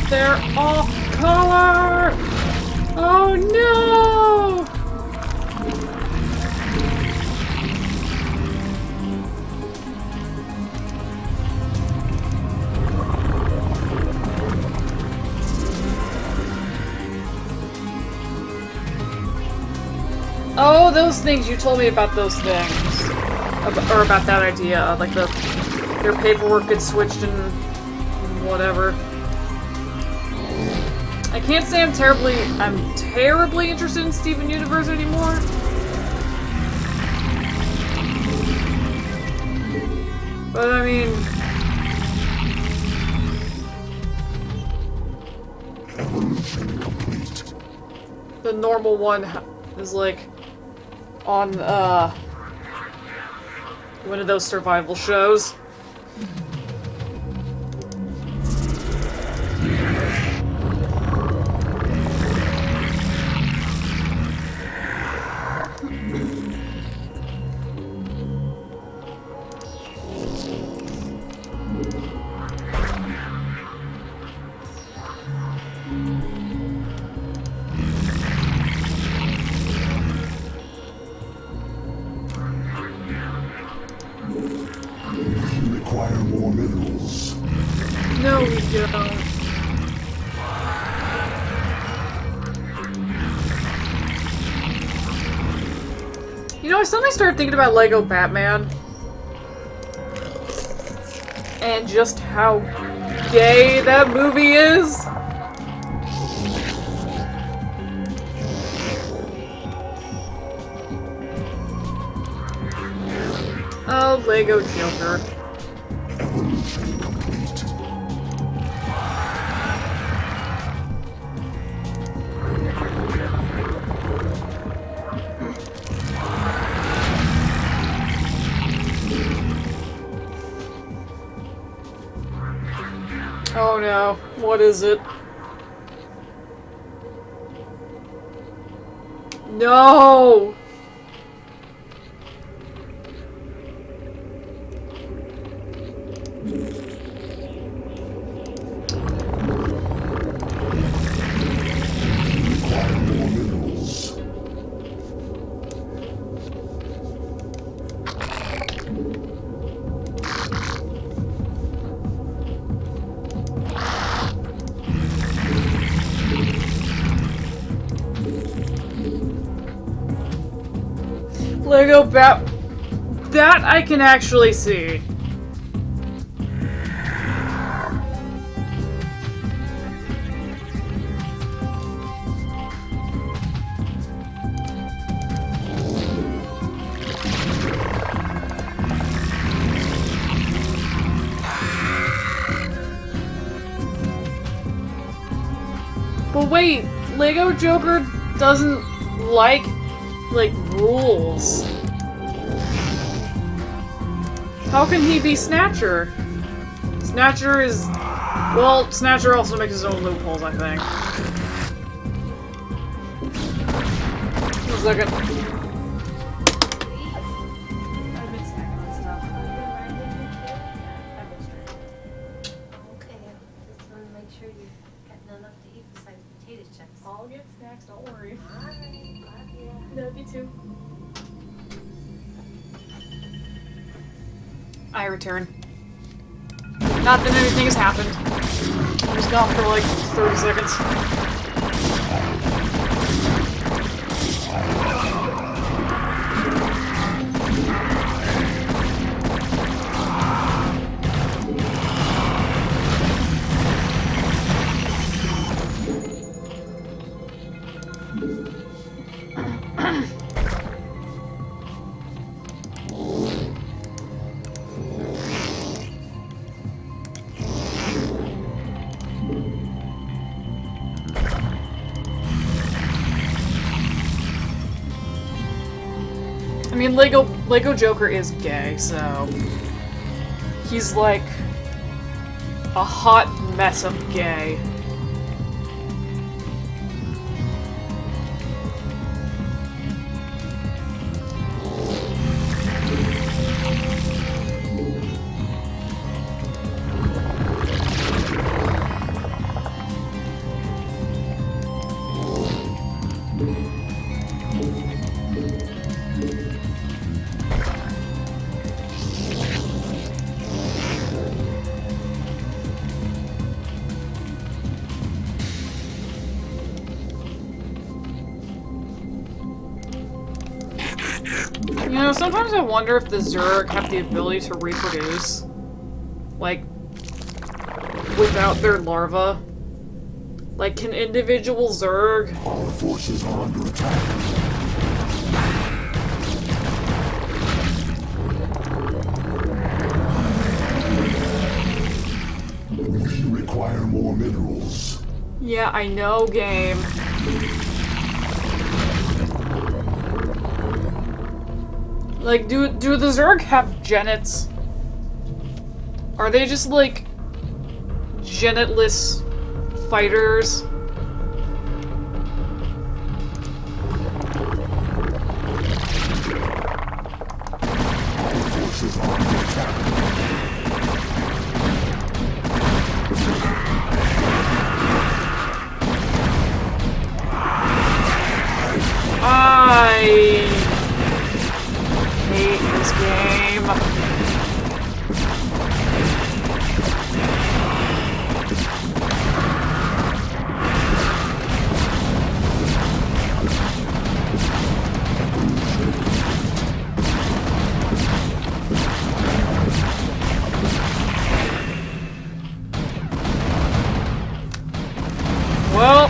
They're off color! Oh no! Oh, those things, you told me about those things. Or about that idea, like their paperwork gets switched and whatever. I can't say I'm terribly interested in Steven Universe anymore. But I mean... Evolution complete. The normal one is like on one of those survival shows. Require more minerals. No, we don't. You know, I suddenly started thinking about Lego Batman. And just how gay that movie is. Oh, Lego Joker. Evolution complete. Oh no, what is it? No! Require more minerals. Lego Bat... That I can actually see. But wait, Lego Joker doesn't like rules. How can he be Snatcher? Snatcher is... Well, Snatcher also makes his own loopholes, I think. One second. I've been snacking on stuff. Okay, just want to make sure you've gotten enough to eat besides potato chips. I'll get snacks, don't worry. Alright, love you. Love you too. I return. Not that anything has happened. I was gone for like 30 seconds. mean, Lego Joker is gay, so he's like a hot mess of gay. You know, sometimes I wonder if the Zerg have the ability to reproduce. Like, without their larva. Like, can individual Zerg... Our forces are under attack. We require more minerals. Yeah, I know, game. Like, do the Zerg have genets? Are they just, like, genetless fighters? Our forces are under attack. I hate this game. Well,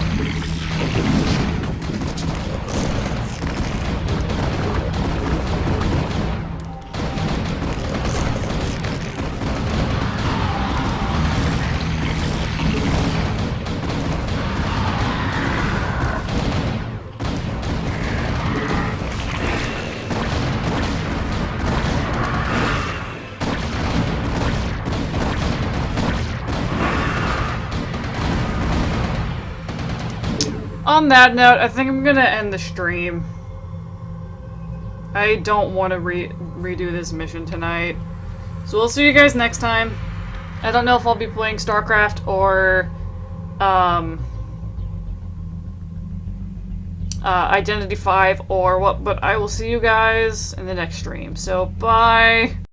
on that note, I think I'm gonna end the stream. I don't want to redo this mission tonight. So we'll see you guys next time. I don't know if I'll be playing StarCraft or Identity 5 or what, but I will see you guys in the next stream. So bye!